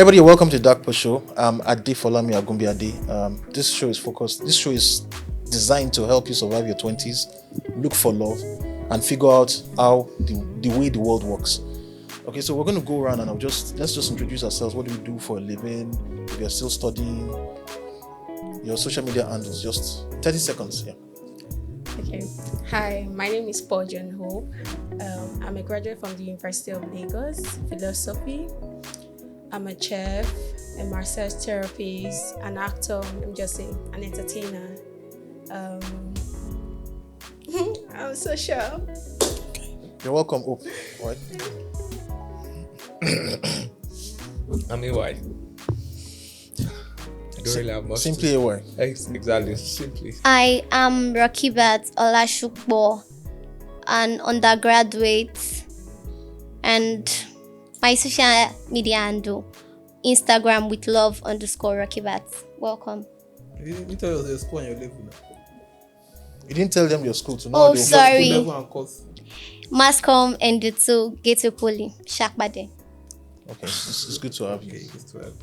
Everybody, welcome to Darkpore show. Adi Folami Agumbi Adi. This show is focused. This show is designed to help you survive your 20s, look for love, and figure out how the way the world works. Okay, so we're going to go around and let's just introduce ourselves. What do we do for a living? If you're still studying, your social media handles. Just 30 seconds. Yeah. Okay. Hi, my name is Paul John Ho. I'm a graduate from the University of Lagos, philosophy. I'm a chef, a massage therapist, an actor, I'm just saying, an entertainer. I'm social. Okay. You're welcome, Hope. Right. I'm AY. I don't really have much. Simply AY. Exactly, simply. I am Rakibat Olashukbo, an undergraduate, and my social media handle, Instagram with love_Rakibat. Welcome. You didn't tell us your school and your level now. You didn't tell them your school to know. Oh, sorry. School level and course. Mascom and Dutsu, Gateway Poly, Shakbade. Okay, it's good to have you. Okay, good to have.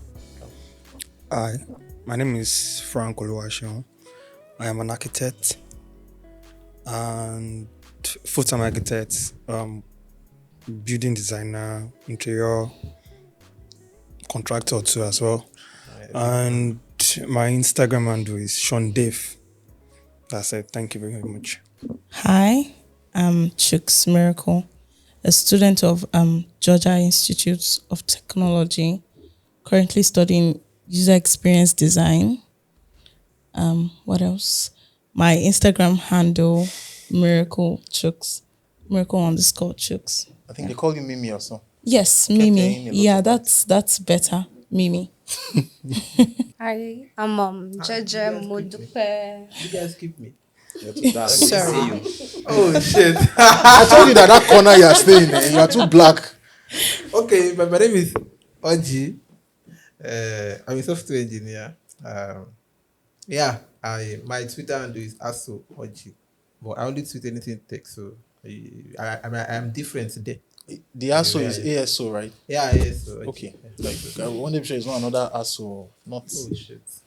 Hi, my name is Frank Oluwaseun. I am an architect and full-time architect, building designer, interior contractor too as well. And my Instagram handle is Sean Dave. That's it. Thank you very much. Hi, I'm Chooks Miracle, a student of Georgia Institute of Technology, currently studying user experience design. What else? My Instagram handle, Miracle Chooks, Miracle_Chooks. I think they call you Mimi or so. Yes, Mimi. Yeah, that's better. Mimi. Hi, I'm Jeje Modupe. You guys keep me. Sorry. Oh shit. I told you that corner you are staying in, you are too black. Okay, my name is Oji. I'm a software engineer. My Twitter handle is also Oji, but I only tweet anything tech, so I'm different today. The ASO is ASO, right? Yeah, ASO. Okay. Like, I want to make sure it's not another ASO, not. Oh shit.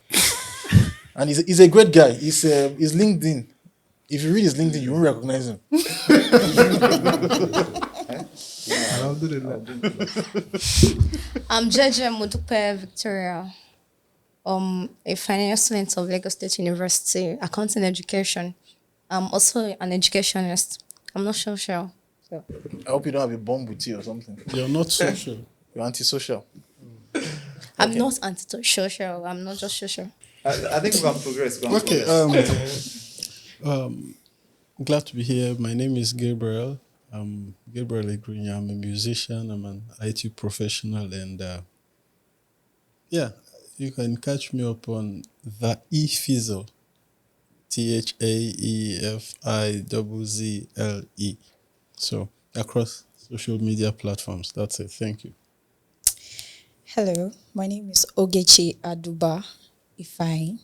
And he's a great guy. He's LinkedIn. If you read his LinkedIn, you won't recognize him. I'm Jeje Modupe Victoria. A final student of Lagos State University, accounting education. I'm also an educationist. I'm not social. So. I hope you don't have a bomb with you or something. You're not social. You're antisocial. I'm not anti-social. I'm not just social. I think we can progress. Okay. Glad to be here. My name is Gabriel. I'm Gabriel Egrinya. I'm a musician. I'm an IT professional, and you can catch me up on the eFizzle. THAEFIZZLE. So across social media platforms. That's it. Thank you. Hello, my name is Ogechi Aduba Ifeanyi.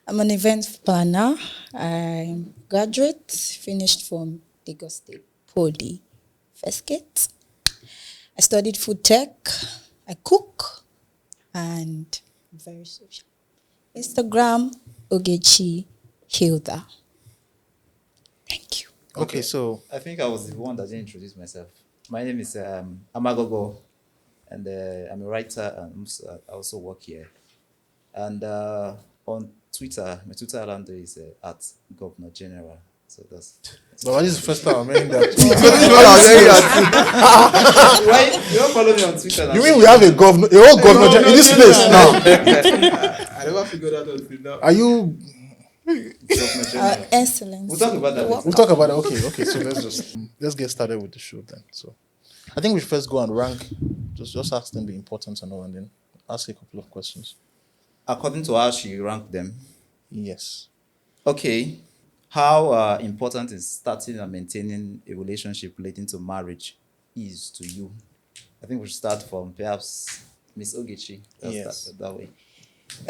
I'm an event planner. I'm a graduate, finished from Lagos State Poly, first gate. I studied food tech. I cook, and I'm very social. Instagram, Ogechi Hilda. Thank you. Okay, so I think I was the one that didn't introduce myself. My name is Amagogo, and I'm a writer, and I also work here. And on Twitter, my Twitter handle is at Governor General. So that's. But this is the first time I'm hearing that. Why you don't follow me on Twitter? You mean we have a whole governor in this place now? I never figured that out until now. Are you? Excellent. We'll talk about that. We'll talk about it. Okay. So let's get started with the show then. So, I think we should first go and rank. Just ask them the importance and all, and then ask a couple of questions. According to how she ranked them. Yes. Okay. How important is starting and maintaining a relationship relating to marriage is to you? I think we should start from perhaps Miss Ogechi. Yes. That way.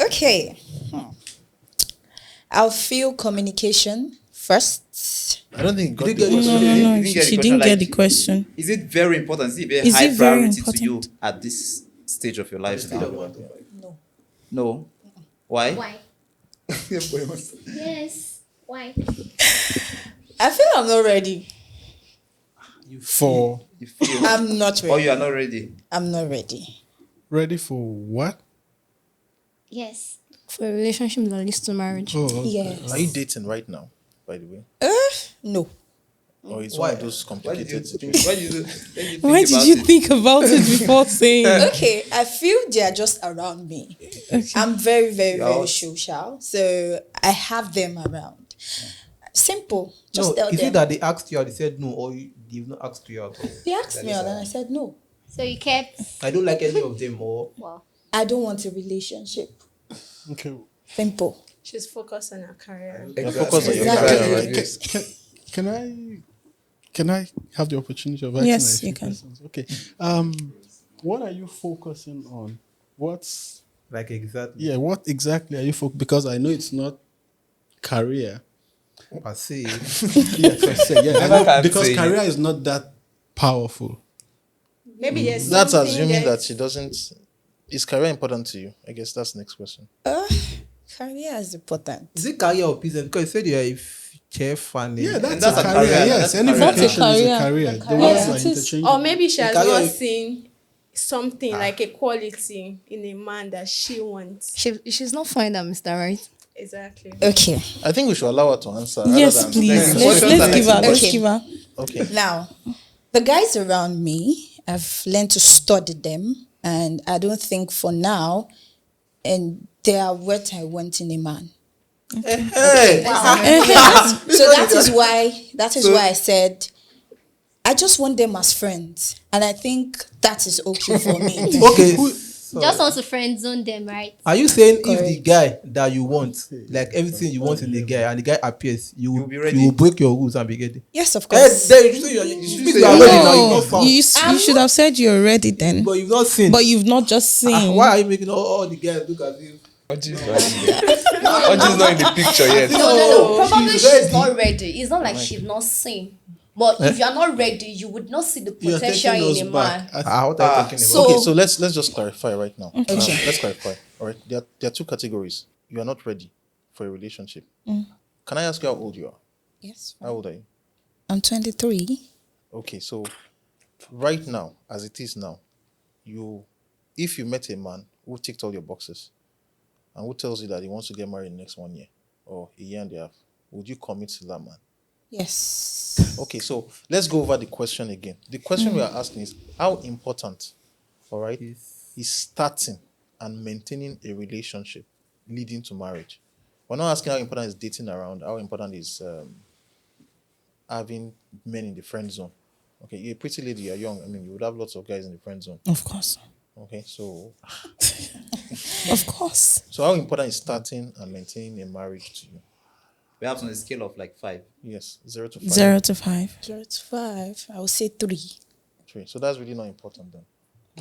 Okay. I'll feel communication first. I don't think No, she didn't get the question. Is it very important? Is it very Is high it very priority to you important? at this stage of your life Still now? don't want to fight. No. No. Why? Why? Yes. Why? I feel I'm not ready. For You feel I'm not or you ready. are not ready. I'm not ready. ready for what? Yes. For a relationship that leads to marriage. Oh, okay. Yes. Are you dating right now, by the way? No. Or it's Why? one of those Why did you complicated think? situations? Why did you think about it before saying? Okay, I feel they are just around me. I'm very, very, very social. So I have them around. Simple. Just No, tell is them. it that they asked you out, they said no, or they've not asked you out? Or They asked me out and I said no. So you kept. I don't like any of them, or Wow. I don't want a relationship. Okay. Simple. She's focused on her career. Focus on your Exactly. career, right? Can I have the opportunity of asking Yes, a few you can. questions? Okay. What are you focusing on? What's like exactly what exactly are you focusing? Because I know it's not career. per se. Yeah, per se, yeah. I know, can't because say career is not that powerful. Maybe there's That's something assuming there- that she doesn't. Is career important to you? I guess that's the next question. Career is important. Is it career or business? Because you said you're a chef and Yeah, that's, that's a a career. career. Yes, That's a any career. vocation That's a is a career. career. A The career. ones Yes, are it is. interchangeable. Or maybe she has career- not seen something like a quality in a man that she wants. She's not fine that Mr. Right. Exactly. Okay. I think we should allow her to answer. Yes, rather than- please. Like, Let's give her. Let's Okay. give her. Okay. Now, the guys around me, I've learned to study them, and I don't think for now, and they are what I want in a man. Hey, So that is why I said I just want them as friends, and I think that is okay for me. okay. Just want to friend zone them, right? Are you saying if the Correct. guy that you want, like everything you want in the guy, and the guy appears, you You'll will be ready. you will break your rules and be ready? Yes, of Hey, course. then you should say you are ready now. You've No, not found, you should have said you're ready then, but you've not seen. but you've not just seen. Why are you making all the guys look at you? Oji's not in the picture yet. No. Probably she's she's ready. not ready. It's not like she's not seen. But if you're not ready, you would not see the You're potential taking us in a back. man. What are you talking about? So Okay, so let's just clarify right now. Okay. Let's clarify. All right. There are two categories. You are not ready for a relationship. Can I ask you how old you are? Yes. How old are you? I'm 23. Okay, so right now, as it is now, if you met a man who ticked all your boxes and who tells you that he wants to get married in the next 1 year or a year and a half, would you commit to that man? Yes. Okay, so let's go over the question again. The question we are asking is how important, all right, is starting and maintaining a relationship leading to marriage. We're not asking how important is dating around, how important is having men in the friend zone. Okay, you're a pretty lady, you're young. I mean, you would have lots of guys in the friend zone. Of course, Okay, so of course. how important is starting and maintaining a marriage to you? Perhaps on a scale of like 5. Yes, 0 to 5. 0 to 5. 0 to 5. I would say 3. 3. So that's really not important then.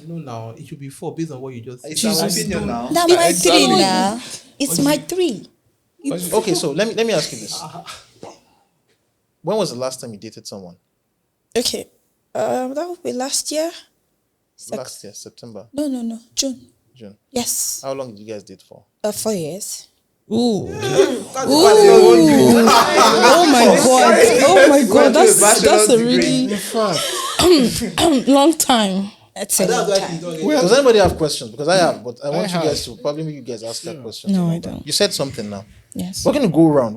You know now, it should be 4 based on what you just said. It's our opinion now. Now my 3 now. It's my 3. Okay, so let me ask you this. When was the last time you dated someone? Okay. That would be last year. Last year, September, No. June. June. Yes. How long did you guys date for? 4 years. Ooh. Oh my god. Oh my god. That's a really long time. That's a long time. Does anybody have questions? Because I have, but I want you guys to probably make you guys ask that question. No, I don't. You said something now. Yes. We're going to go around.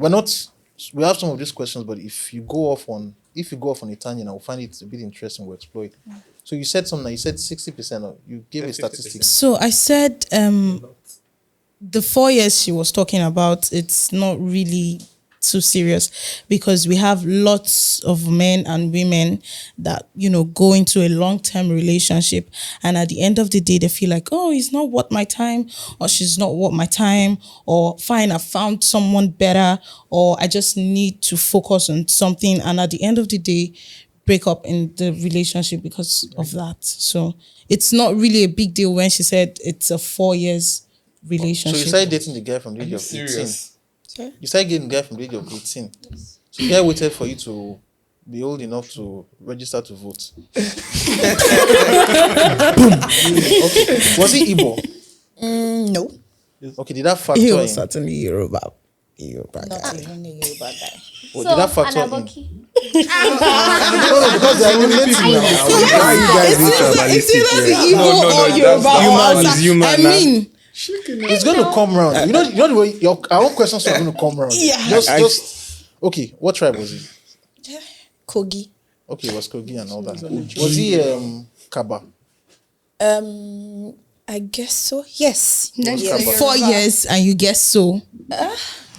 We have some of these questions, but if you go off on a tangent, I'll find it a bit interesting. We'll explore it. So you said something. You said 60%. Or you gave a statistic. So I said the 4 years she was talking about, it's not really too serious because we have lots of men and women that, go into a long-term relationship and at the end of the day, they feel like, oh, it's not worth my time or she's not worth my time or fine, I found someone better or I just need to focus on something. And at the end of the day, break up in the relationship because of that. So it's not really a big deal when she said it's a 4 years relationship. So you started dating the guy from the age of 18. Serious? You started getting the guy from the age of 18. So the guy waited for you to be old enough to register to vote? Okay. Was he Igbo? No, Okay, did that factor He was in? certainly Yoruba. Yoruba not guy. even a Yoruba guy. Or did that factor in? Anaboki. No, because they are eliminating now. Why you guys being It's tribalistic either here? the Igbo or that's Yoruba not- or Human Hausa. is human, I nah. mean, It's going to come round. You know the way our own questions are going to come round. Yeah. Just okay. What tribe was he? Kogi. Okay, it was Kogi and all that. Was he Kaba? I guess so. Yes. Yes. 4 years and you guess so.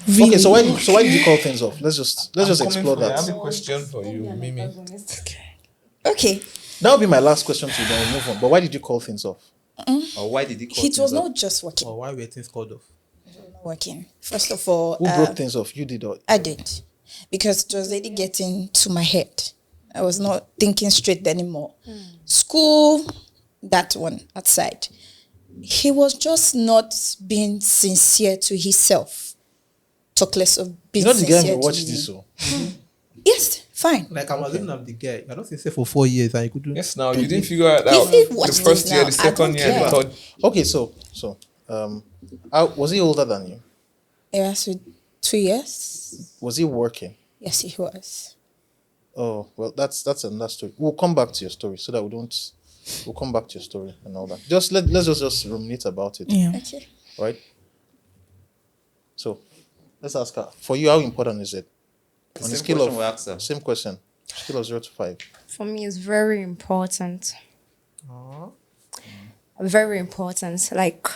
Really? Okay, so why did you call things off? Let's just explore I have that. a question for you, Mimi. Okay. That would be my last question to you. Then we'll move on. But why did you call things off? Or why did he call It things was up? not just working. Or why were things called off? Not working. First of all, Who broke things off? You did, or I did, because it was really getting to my head. I was not thinking straight anymore. School, that one outside. He was just not being sincere to himself. Talk less of being you know the sincere guy who to watched me. this, so Yes, fine. Like I'm assuming I'm the guy. You're not sincere for 4 years and you could do. Yes, now you didn't figure it out. If he The watched first this year, now, the I second don't year, the care. third. okay. So was he older than you? Yes, with 2 years. Was he working? Yes, he was. Oh well, that's another story. We'll come back to your story so that we don't. We'll come back to your story and all that. Let's just ruminate about it. Yeah. Okay. Right. So, let's ask her. For you, how important is it? The On a same scale question of we asked her. same question, scale of 0 to 5. For me, it's very important. Very important. Like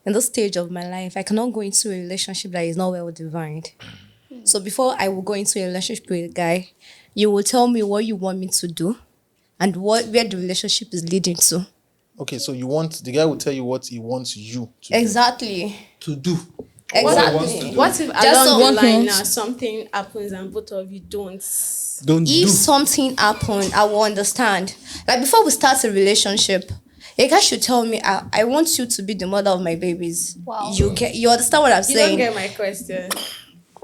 in this stage of my life, I cannot go into a relationship that is not well defined. So before I will go into a relationship with a guy, you will tell me what you want me to do and where the relationship is leading to. Okay, so the guy will tell you what he wants you to do. Exactly. To do. Exactly. What if Just along the one line thing. now something happens and both of you don't? If something happened, I will understand. Like before we start a relationship, a guy should tell me, I want you to be the mother of my babies. Wow. You understand what I'm You don't saying? get my question.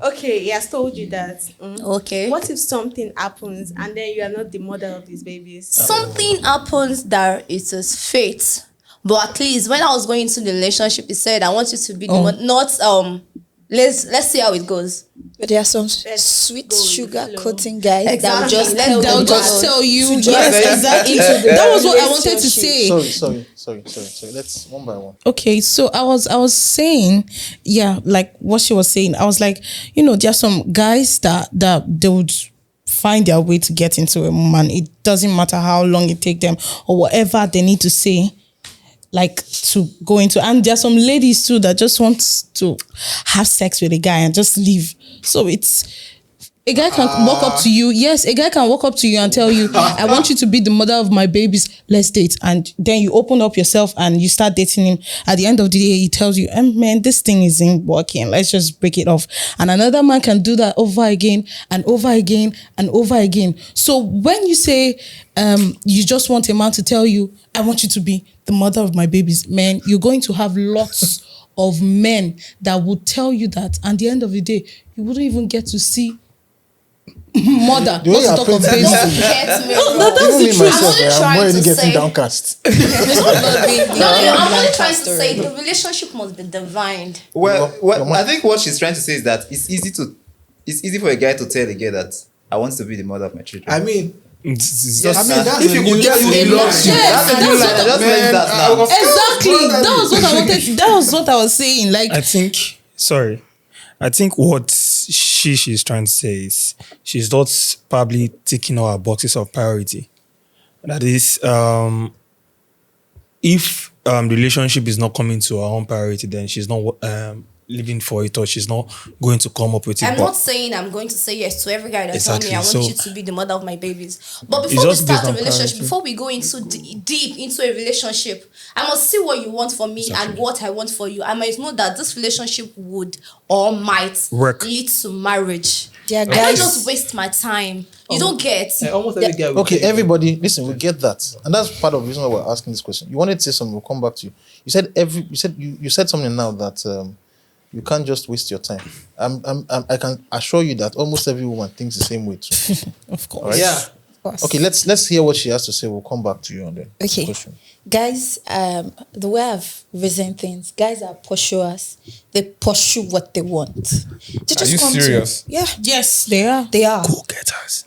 Okay, he has told you that. Okay. What if something happens and then you are not the mother of these babies? Something happens that it is fate. But at least when I was going into the relationship, he said, I want you to be the one, not let's see how it goes. But there are some sweet go with sugar the flow. coating guys that will Exactly. just Let They'll them just go. tell you. To Yes, just exactly. into the That was what I wanted to relationship. say. Sorry. Let's one by one. Okay, so I was saying, yeah, like what she was saying. I was like, there are some guys that they would find their way to get into a woman. It doesn't matter how long it take them or whatever they need to say, like to go into. And there are some ladies too that just want to have sex with a guy and just leave. So it's. A guy can walk up to you. Yes, a guy can walk up to you and tell you, I want you to be the mother of my babies. Let's date. And then you open up yourself and you start dating him. At the end of the day, he tells you, man, this thing isn't working. Let's just break it off. And another man can do that over again and over again and over again. So when you say you just want a man to tell you, I want you to be the mother of my babies, man, you're going to have lots of men that would tell you that. And at the end of the day, you wouldn't even get to see mother, The way not to you're talk of painting baby. this thing. Get me No, wrong. that's Even the me truth. myself, only I'm trying already to getting say- downcast. No, I'm only trying to story. say the relationship must be divined. Well, Your mom- I think what she's trying to say is that it's easy for a guy to tell a girl that I want to be the mother of my children. I mean, It's I just mean that's if a you new could tell you he thing. loves you, Yes, that's a new that's line. what- Just like that now. Exactly. That was what I wanted. That was what I was saying. Like, I think what she's trying to say is she's not probably ticking all her boxes of priority. That is, if the relationship is not coming to her own priority, then she's not living for it, or she's not going to come up with it. I'm But not saying I'm going to say yes to every guy that Exactly. tells me I want So- you to be the mother of my babies. But It's before we just start based a on relationship, priority. before we go into deep into a relationship, I must see what you want for me and what I want for you. I might know that this relationship would or might Work. lead to marriage. There are I can't guys. just waste my time. You don't get. Almost every guy. will Okay, tell you. everybody, listen, we get that. And that's part of the reason why we're asking this question. You wanted to say something, we'll come back to you. You said you said something now that You can't just waste your time. I can assure you that almost every woman thinks the same way too. Of course. All right? Yeah. Okay, let's hear what she has to say. We'll come back to you on the Okay. question. Guys, the way I've reasoned things, guys are pursuers. They pursue what they want. They just you come serious? To, yeah, Yes, they are. they are. Go getters.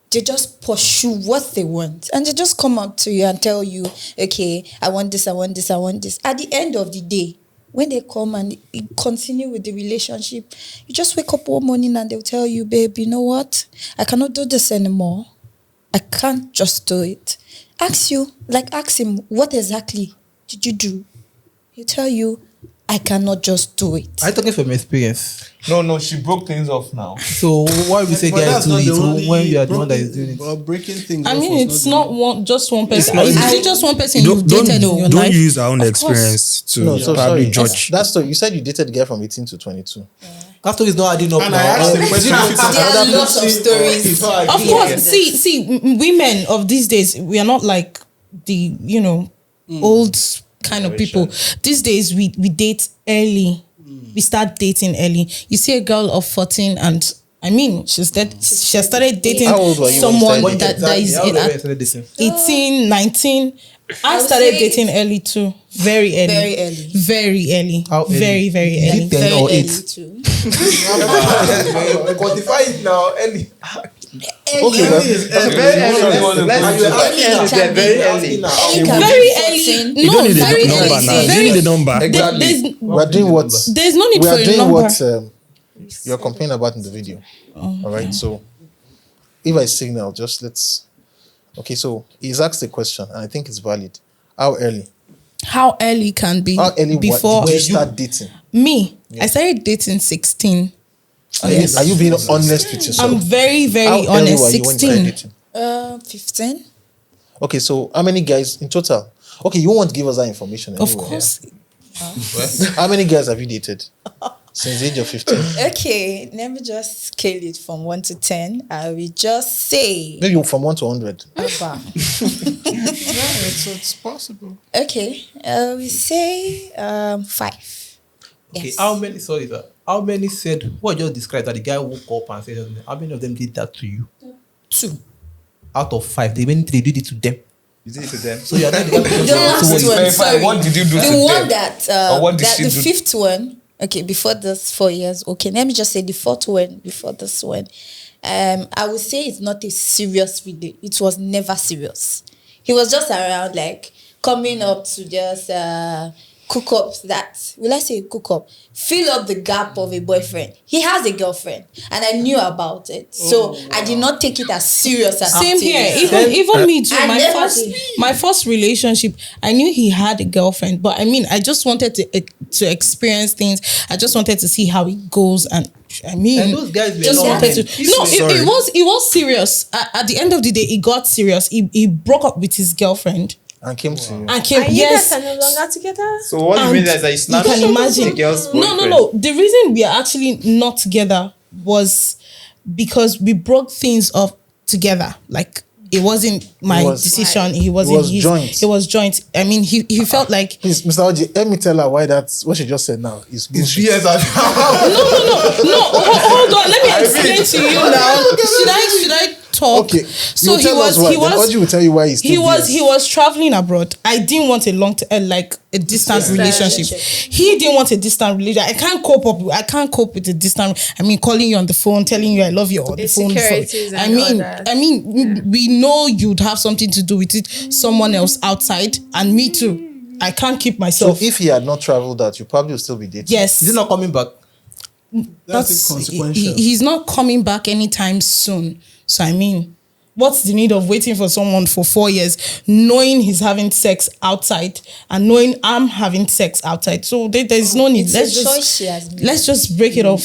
They just pursue what they want, and they just come up to you and tell you, okay, I want this, I want this, I want this. At the end of the day, when they come and continue with the relationship, you just wake up one morning and they'll tell you, babe, you know what? I cannot do this anymore. I can't just do it. Ask him, what exactly did you do? He'll tell you, I cannot just do it. I'm talking from experience. No, she broke things off now. So why we say But guys that's do not the it only when you are the one that broken- is doing it? But breaking things I off mean, was it's the- not just one person. not- Is it just one person Don't you've dated in your don't life? use our own Of experience to No, so probably sorry. judge. That's so you said you dated a guy from 18 to 22. After he's not adding up And now. I asked the question. There are lots of stories. It's not Of adding course, up. see, women of these days, we are not like the old kind of people. These days, we date early. We start dating early. You see a girl of 14 and I mean, she has started dating How old were you when you someone started that Exactly. is How in old were you at when you started dating? 18, 19. I would started say dating early too. Very early. Very early. Very early. How early? Very, very Is early. it 10 Very or early 8? too. Quantify it now, early. Okay, well, Very early. Early can Very be- early. Early can Very be early. 14. You don't need very the number early. now. You Very- need the number. Exactly. we're doing what There's no need we for are a doing number. what you're complaining about in the video. All right, so if I signal, just let's. Okay, so he's asked a question, and I think it's valid. How early? How early can be How early before did you start dating? me? I started dating 16. Are you being honest with yourself? I'm very, How very early honest. were you when you started 16. dating? 15. Okay, so how many guys in total? Okay, you won't give us that information. Of anyway. course. How many guys have you dated since the age of 15? Okay, let me just scale it from 1 to 10. I will just say. Maybe from 1 to 100. Abba. it's possible. Okay, I will say 5. Okay, Yes. how many? Sorry, sir. How many said what I just described that the guy woke up and said something? How many of them did that to you? 2. Out of 5, they did it to them. You did it to them. So you are not the guy. The last So one, verify, sorry. what did you do the to one them? that, Or what did that she the do? 5th one, okay, before this 4 years, okay, let me just say the 4th one before this one. I would say it's not a serious video. It was never serious. He was just around, like, coming up to just cook up that, will I say cook up? Fill up the gap of a boyfriend. He has a girlfriend, and I knew about it. So I did not take it as serious as Same here. acting. Even me too. I My never first, did. my first relationship, I knew he had a girlfriend, but I mean, I just wanted to experience things. I just wanted to see how it goes, and I mean, And those guys were just not wanted to. men. No, Sorry. it was serious. At the end of the day, it got serious. He broke up with his girlfriend And came to you. and came. Are you Yes. guys are no longer together? So what you mean is that you You snatched can imagine. the girl's No. boyfriend? The reason we are actually not together was because we broke things off together. Like it wasn't my It was- decision. it was joint. It was joint. I mean, he felt like Please, Mr. Oji, let me tell her why that's what she just said now is bullshit. Yes, no. Hold on. Let me explain to you now. Should I talk? Okay. So you tell us why. Then Oji will tell you why he's he was traveling abroad. I didn't want a like a distant relationship. He didn't want a distant relationship. I can't cope with a distant. I mean, calling you on the phone, telling you I love you on the phone. Insecurities I and all mean, that. we know you'd have something to do with it. Someone else outside, and me too. I can't keep So myself. if he had not traveled out, you probably would still be dating. Yes, Is he not coming back? That's consequential. he's not coming back anytime soon. So I mean, what's the need of waiting for someone for 4 years, knowing he's having sex outside and knowing I'm having sex outside? So there's no need. It's a choice she has made. Let's just break it off.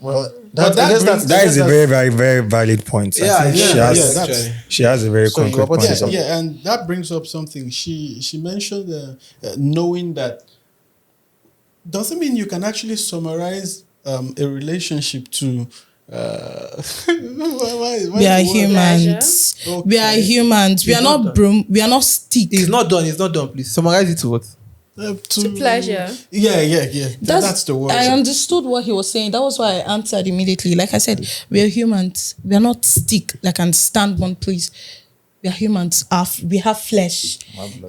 Well, But I guess That is a very, very, very valid point. I think that's- she has a very So you're concrete about to point. say something. Yeah, and that brings up something. She mentioned knowing that doesn't mean you can actually summarize a relationship to. We are humans. We are humans. We are not broom. We are not stick. It's not done. Please summarize it to what? To pleasure. Yeah. That's the word. I understood what he was saying. That was why I answered immediately. Like I said, we are humans. We are not stick like and stand one place. We are humans. We have flesh.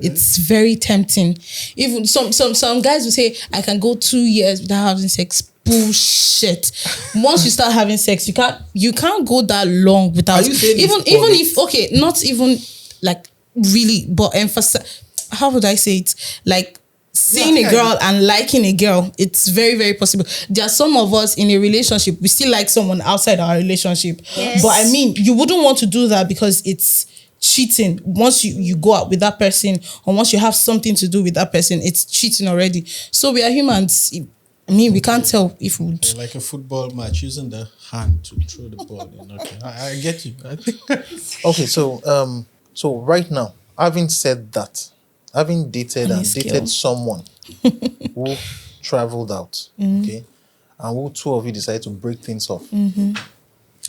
It's very tempting. Even some guys will say, I can go 2 years without having sex. Bullshit. Once you start having sex, you can't go that long without. Even if okay, not even like really, but emphasize. How would I say it? Like seeing a girl and liking a girl, it's very, very possible. There are some of us in a relationship, we still like someone outside our relationship. Yes. But I mean, you wouldn't want to do that because it's cheating. Once you go out with that person, or once you have something to do with that person, it's cheating already. So we are humans. I mean, we can't tell if we would. Like a football match, using the hand to throw the ball in. Okay, I get you. Okay, so right now, having said that, having dated and dated someone who traveled out, okay, and who two of you decided to break things off,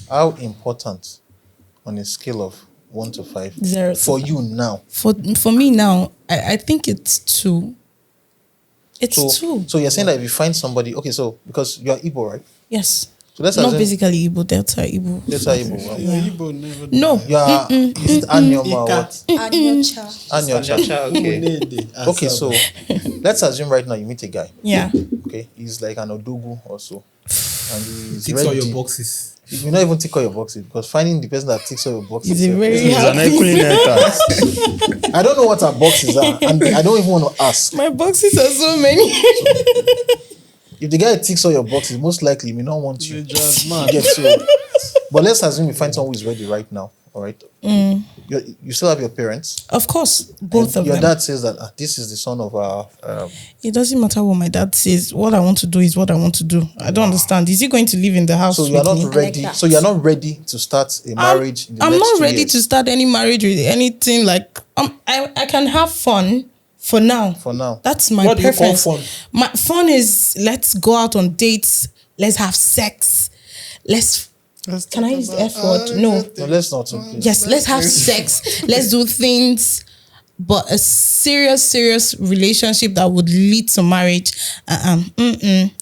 how important on a scale of 1 to 5 0 for you now? For me now, I think it's 2. It's 2. So you're saying that if you find somebody, okay, so because you're Igbo, right? Yes. So let's not assume, basically Igbo, Delta Igbo. Delta Igbo. Well, Igbo never. No. Is it Anyoma or what? Anyocha. Okay. Okay, so let's assume right now you meet a guy. Yeah. Okay, he's like an Odogu or so. And he's Ticks all ready. your boxes. You will not even tick all your boxes because finding the person that ticks all your boxes He's a very He's an equally I don't know what our boxes are, and I don't even want to ask. My boxes are so many. If the guy ticks all your boxes, most likely he may not want you. Just You get so. But let's assume you find someone who is ready right now. All right. You still have your parents. Of course, both of your them. Your dad says that this is the son of our. It doesn't matter what my dad says. What I want to do is what I want to do. I don't understand. Is he going to live in the house? So you're with not me? ready. So you're not ready to start a marriage. I'm not 2 ready years. to start any marriage with anything. Like I can have fun for now. For now, that's my What do you call preference. fun? My fun is let's go out on dates. Let's have sex. Can I use the F word? No. No, let's not. Please. Yes, let's have sex. Let's do things. But a serious relationship that would lead to marriage,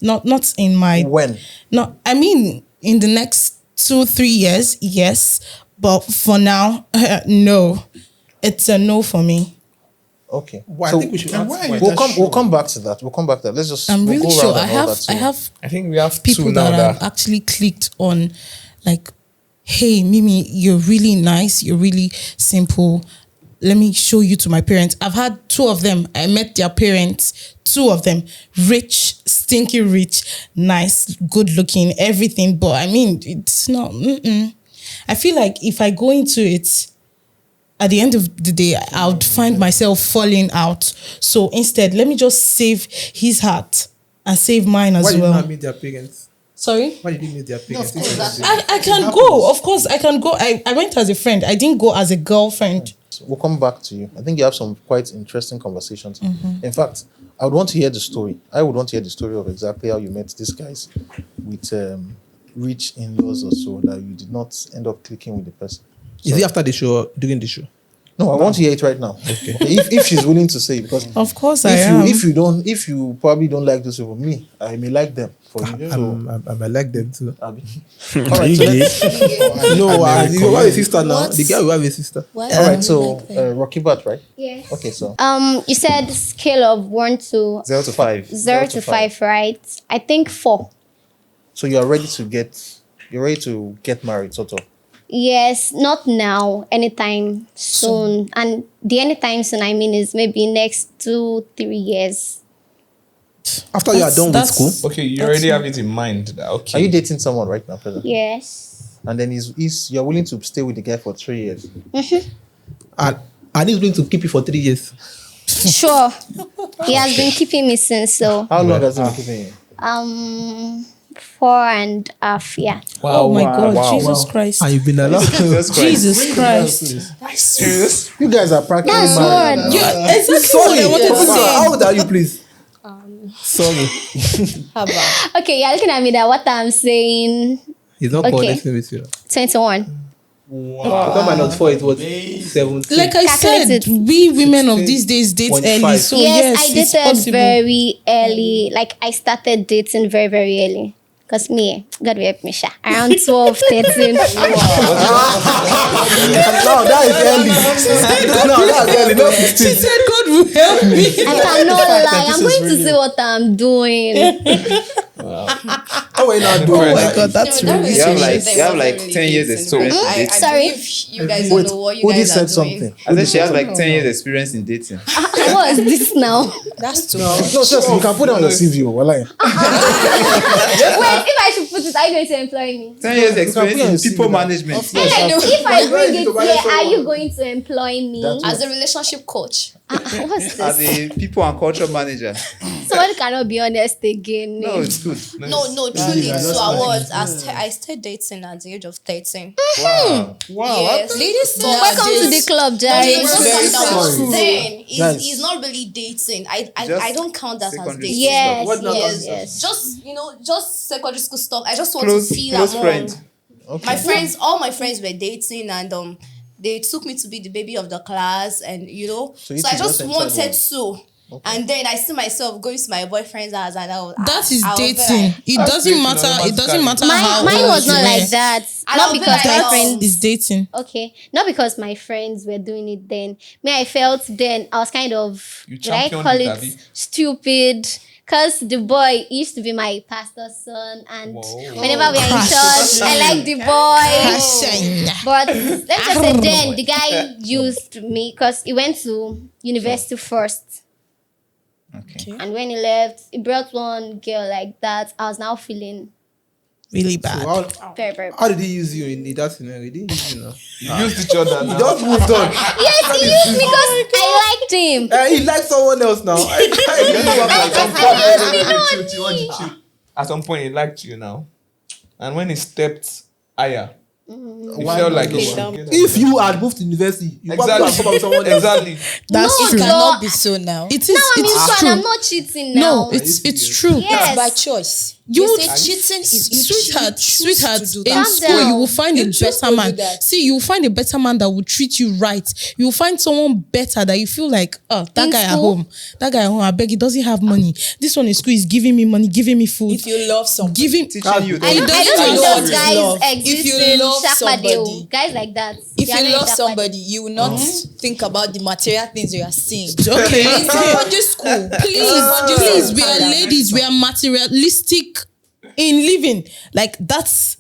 not in my. When? No, I mean in the next 2-3 years, yes. But for now, no. It's a no for me. Okay. Well, So I think we should. we'll come back to that. We'll come back to that. Let's just. I'm we'll really go sure. round and all that, I so- have I think we have people two now that have actually clicked on, like, hey, Mimi, you're really nice. You're really simple. Let me show you to my parents. I've had 2 of them. I met their parents. 2 of them, rich, stinky rich, nice, good looking, everything. But I mean, it's not. I feel like if I go into it, at the end of the day, I would find myself falling out. So instead, let me just save his heart and save mine as Why did you well. not meet their parents? Sorry? Why did you meet their parents? I can go. Of course, I can go. I went as a friend. I didn't go as a girlfriend. So we'll come back to you. I think you have some quite interesting conversations. In fact, I would want to hear the story. I would want to hear the story of exactly how you met these guys with rich in-laws or so that you did not end up clicking with the person. Is it after the show or during the show? No, I want to hear it right now. Okay. If she's willing to say, because Of course, if you probably don't like those people, me, I may like them for you. So, I might like them too. Abi. All right, so let's, No, you have a sister now. What? The guy will have a sister. What? all right, so Rocky Bat, right? Yes. Okay, so You said scale of 1 to 0 to 5. 0 to 5, right? I think 4. so you're ready to get married, sort of. Yes, not now, anytime soon. And the anytime soon, I mean, is maybe next 2-3 years. After you are done with school, Okay, you already have it in mind. That, okay. Are you dating someone right now, present? Yes. And then you're willing to stay with the guy for 3 years. and he's going to keep you for 3 years. Sure. He has been keeping me since, so. How long has he been keeping you? 4.5 years. Oh my God, Jesus Christ. And you've been allowed. Jesus Christ. serious? You guys are practically That's married. what. now. Exactly what I wanted to How say. old are you, please? Sorry. Okay, you're looking at me that what I'm saying, He's not Okay. coordinating with you. 21. I thought -4 it was 17. Like I Calculate said, we women of these days date 16.5. early. So yes, I it's dated possible. very early. Like I started dating very, very early. Because me, God will help me, sha. Around 12, 13. No, that is early. No, that's early. Not She 16. said, God will help me. I cannot lie. this I'm is going to really- say what I'm doing. Oh, wait, now do Oh it. my God, that's No, that really You have relationship like you have wasn't like really 10 years dating, experience right? in dating. I Sorry? believe you guys don't know what you Udi guys are said doing. something. I said she has like 10 years experience in dating. What is this now? That's too No, seriously, you can put it on your CV. Walai. Wait, if I should put it, are you going to employ me? 10 years put it on experience your in CV people now. management. If I bring it here, are you going to employ me? That's As a relationship coach. What's As this? a people and culture manager. Somebody cannot be honest again. No, it's good. No, truly. yeah, So that's I nice. was. I started dating at the age of 13. Wow. Yes. Ladies, Welcome to the club, Jerry. It's just very that was sorry. then. Guys. It's not really dating. I Just don't count that as secondary dating. Yes, What now? yes. Just secondary school stuff. I just want Close, to feel close among friend. my friends. All my friends were dating, and they took me to be the baby of the class, and So so you I two just just wanted entered to. And then I see myself going to my boyfriend's house, and That is I'll be dating. like- It That's doesn't dating matter. It doesn't matter how Mine old was you not were. like that. And Not I'll be because like, my oh. friends. Is dating. Okay, not because my friends were doing it then. Me, I felt then I was kind of, You would I championed call it, it Abby? stupid? Because the boy used to be my pastor's son, and Whoa. whenever we are in church, I like the boy. But let's just say then the guy used me because he went to university first. Okay. And when he left, he brought one girl like that. I was now feeling Really bad. How, very, very how bad. did he use you in that scenario? He didn't use you now. You used each other You now. just moved on. Yes, he used me because I liked him. He liked someone else now. At some point, he liked you now. And when he stepped higher, he Why felt not like lower? he If you had moved to university, you probably would have come up with someone else. Exactly. That's No, true. no. cannot be so now. It is. Now I'm It's in fun. true. I'm not cheating now. No, it's true. Yes. By choice. You You would- say cheating is you Sweetheart, choose sweetheart, to do in that. Calm school you down. will find a You choose better to do man. that. See, you will find a better man that will treat you right. You will find someone better that you feel like, oh, that In guy at school? home. That guy at home, I beg, he doesn't have money. This one in school is giving me money, giving me food. If you love someone, Giving Teaching you. I don't doesn't think know those what guys love. exist If you in love Shakpadeo. somebody- Guys like that. if They are you not in love Shakpadeo. somebody, you will not think about the material things you are seeing. okay. In secondary school, Please, we are ladies. We are materialistic in living. Like that's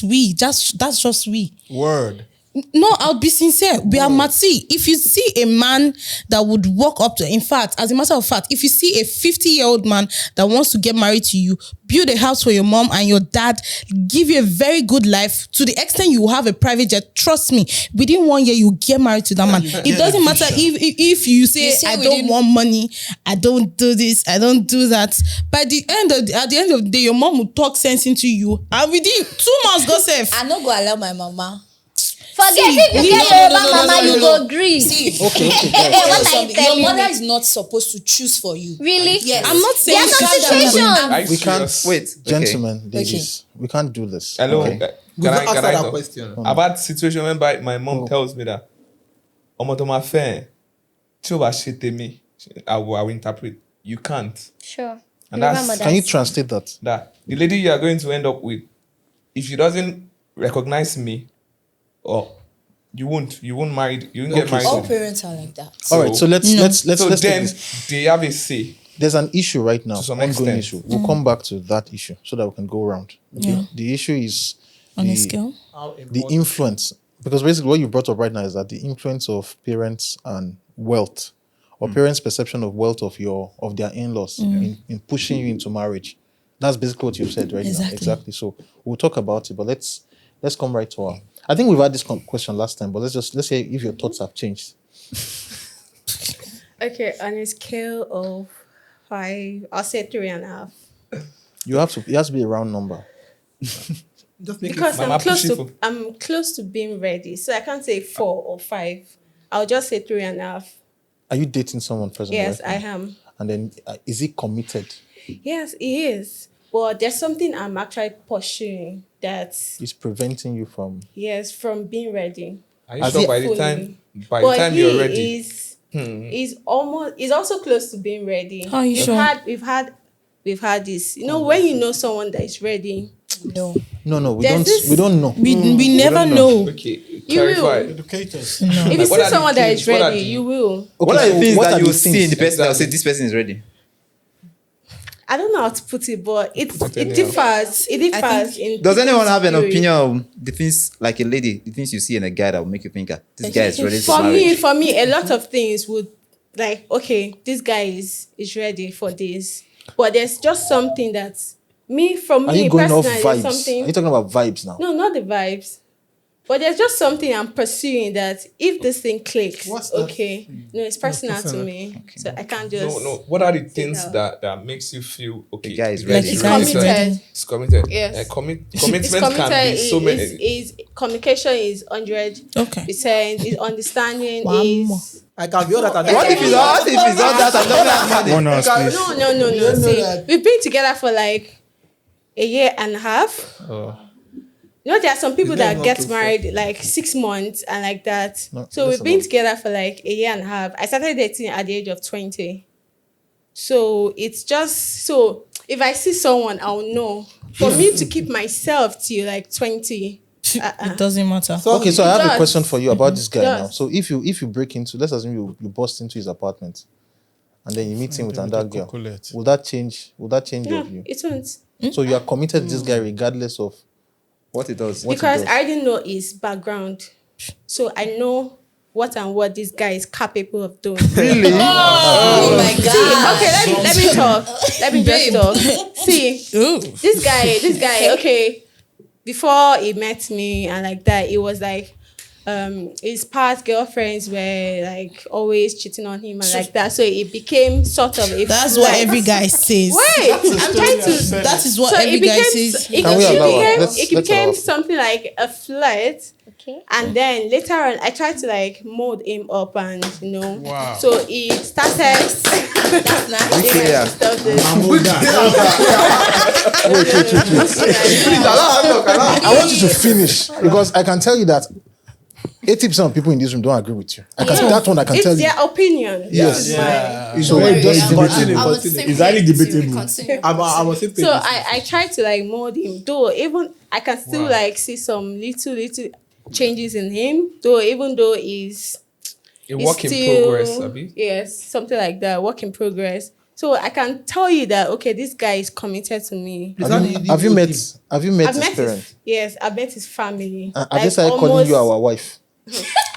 we. That's just we. Word. No, I'll be sincere. We are mati. If you see a man that would walk up to, in fact, as a matter of fact, if you see a 50-year-old man that wants to get married to you, build a house for your mom and your dad, give you a very good life to the extent you will have a private jet. Trust me, within 1 year you get married to that man. It doesn't matter if you say I don't want money, I don't do this, I don't do that. At the end of the day, your mom will talk sense into you, and within 2 months, go safe. I'm not going to allow my mama. Forget if you get Yoruba mama, you go agree. See, Okay, tell you What are you something. telling Your mother me? is not supposed to choose for you. Really? Yes. I'm not saying There are some calm down. situations. Are you We can't. serious? Wait, okay. Gentlemen, ladies, we can't do this. Hello. Okay? We've not Can answered I that talk? question. I've had situation whereby my mom tells me that ọmọ tó máa fẹ́ ẹ̀, tí ó bá ṣe tèmi, I will interpret. You can't. Sure. And Yoruba that's- mothers. Can you translate that? That the lady you are going to end up with, if she doesn't recognize me, or you won't marry, you won't get married. All to- parents are like that. All right, so let's So take then this. they have a say. There's an issue right now, To some ongoing extent. issue. We'll come back to that issue so that we can go around. Okay? Yeah. The issue is On the, a scale. the influence, because basically what you brought up right now is that the influence of parents and wealth, or parents' perception of wealth of their in-laws in pushing you into marriage. That's basically what you've said right now. Exactly. So we'll talk about it, but let's come right to our. I think we've had this question last time, but let's hear if your thoughts have changed. Okay, on a scale of 5, I'll say 3.5. It has to be a round number. Just make Because it. Mama, push it for- I'm close to being ready. So I can't say 4 or 5. I'll just say 3.5. Are you dating someone presently? Yes, right I now? am. And then is he committed? Yes, he is. But there's something I'm actually pursuing that It's preventing you from. yes, from being ready. Are you sure by the time But you're ready? Is also close to being ready. Are you sure? We've had this. You know, when you know someone that is ready, No, we There's don't. this- We don't know. We never know. Okay, You will. clarify. Educators. if you Like, what see are the someone that things- is what are ready, the- you will. Okay, What are the so things what that are you the will see in the things? person that will say this person is ready? I don't know how to put it, but it anyhow. differs. It differs. In Does anyone have an people's opinion of the things like a lady, the things you see in a guy that will make you think, this guy is ready For for me, marriage? a lot of things would like, okay, this guy is ready for this, but there's just something that Are you going off personally, there's vibes? something. Are you talking about vibes now? No, not the vibes. But there's just something I'm pursuing that if this thing clicks, What's that? okay. No, it's personal to me. So I can't just No. What are the things out. that makes you feel okay? The guy is the ready. It's Guy is committed. It's committed. Yes. Commitment It's can be committed. so many. Is communication is 100%. Okay. Is understanding Wow. is I can be all that. What if it's all that and doesn't have money? 1 hour, please. no. know See, that. we've been together for like a year and a half. You know, there are some people Is that that not get too married like 6 months and like that. No, So that's we've been about- together for like a year and a half. I started dating at the age of 20. So it's just so if I see someone, I'll know. For me to keep myself to like 20. It doesn't matter. Okay, so I have a does. question for you about this guy Does. now. So if you break into, let's assume you burst into his apartment, and then you meet him with another girl, Cocolette. will that change? Will that change your No, view? it won't. So you are committed to this guy regardless of What it does? what he Because does. I already know his background. So I know what this guy is capable of doing. Really? Oh my god. Okay, let me talk. Let me just talk. See, this guy, okay, before he met me and like that, it was like his past girlfriends were like always cheating on him and like that. So it became sort of a That's what flirt. every guy says. Wait, I'm trying to. That is what So every it guy became, says. Can we allow her? Let's it allow became her. something like a flirt. Okay. And then later on, I tried to like mold him up, and Wow. so he started. Bricklayer. I want you to finish because I can tell you that 80% of people in this room don't agree with you. That one I can It's tell you. their opinion. Yes. So Very just very continue. I was the same It's highly page, so we debatable. continue. I was saying So I tried to like mold him, though even I can still like see some little changes in him, even though he's Work in still- progress, Abi. Yes, something like that, work in progress. So I can tell you that okay, this guy is committed to me. Have you met his parents? Yes, I've met his family. Are they started calling you our wife?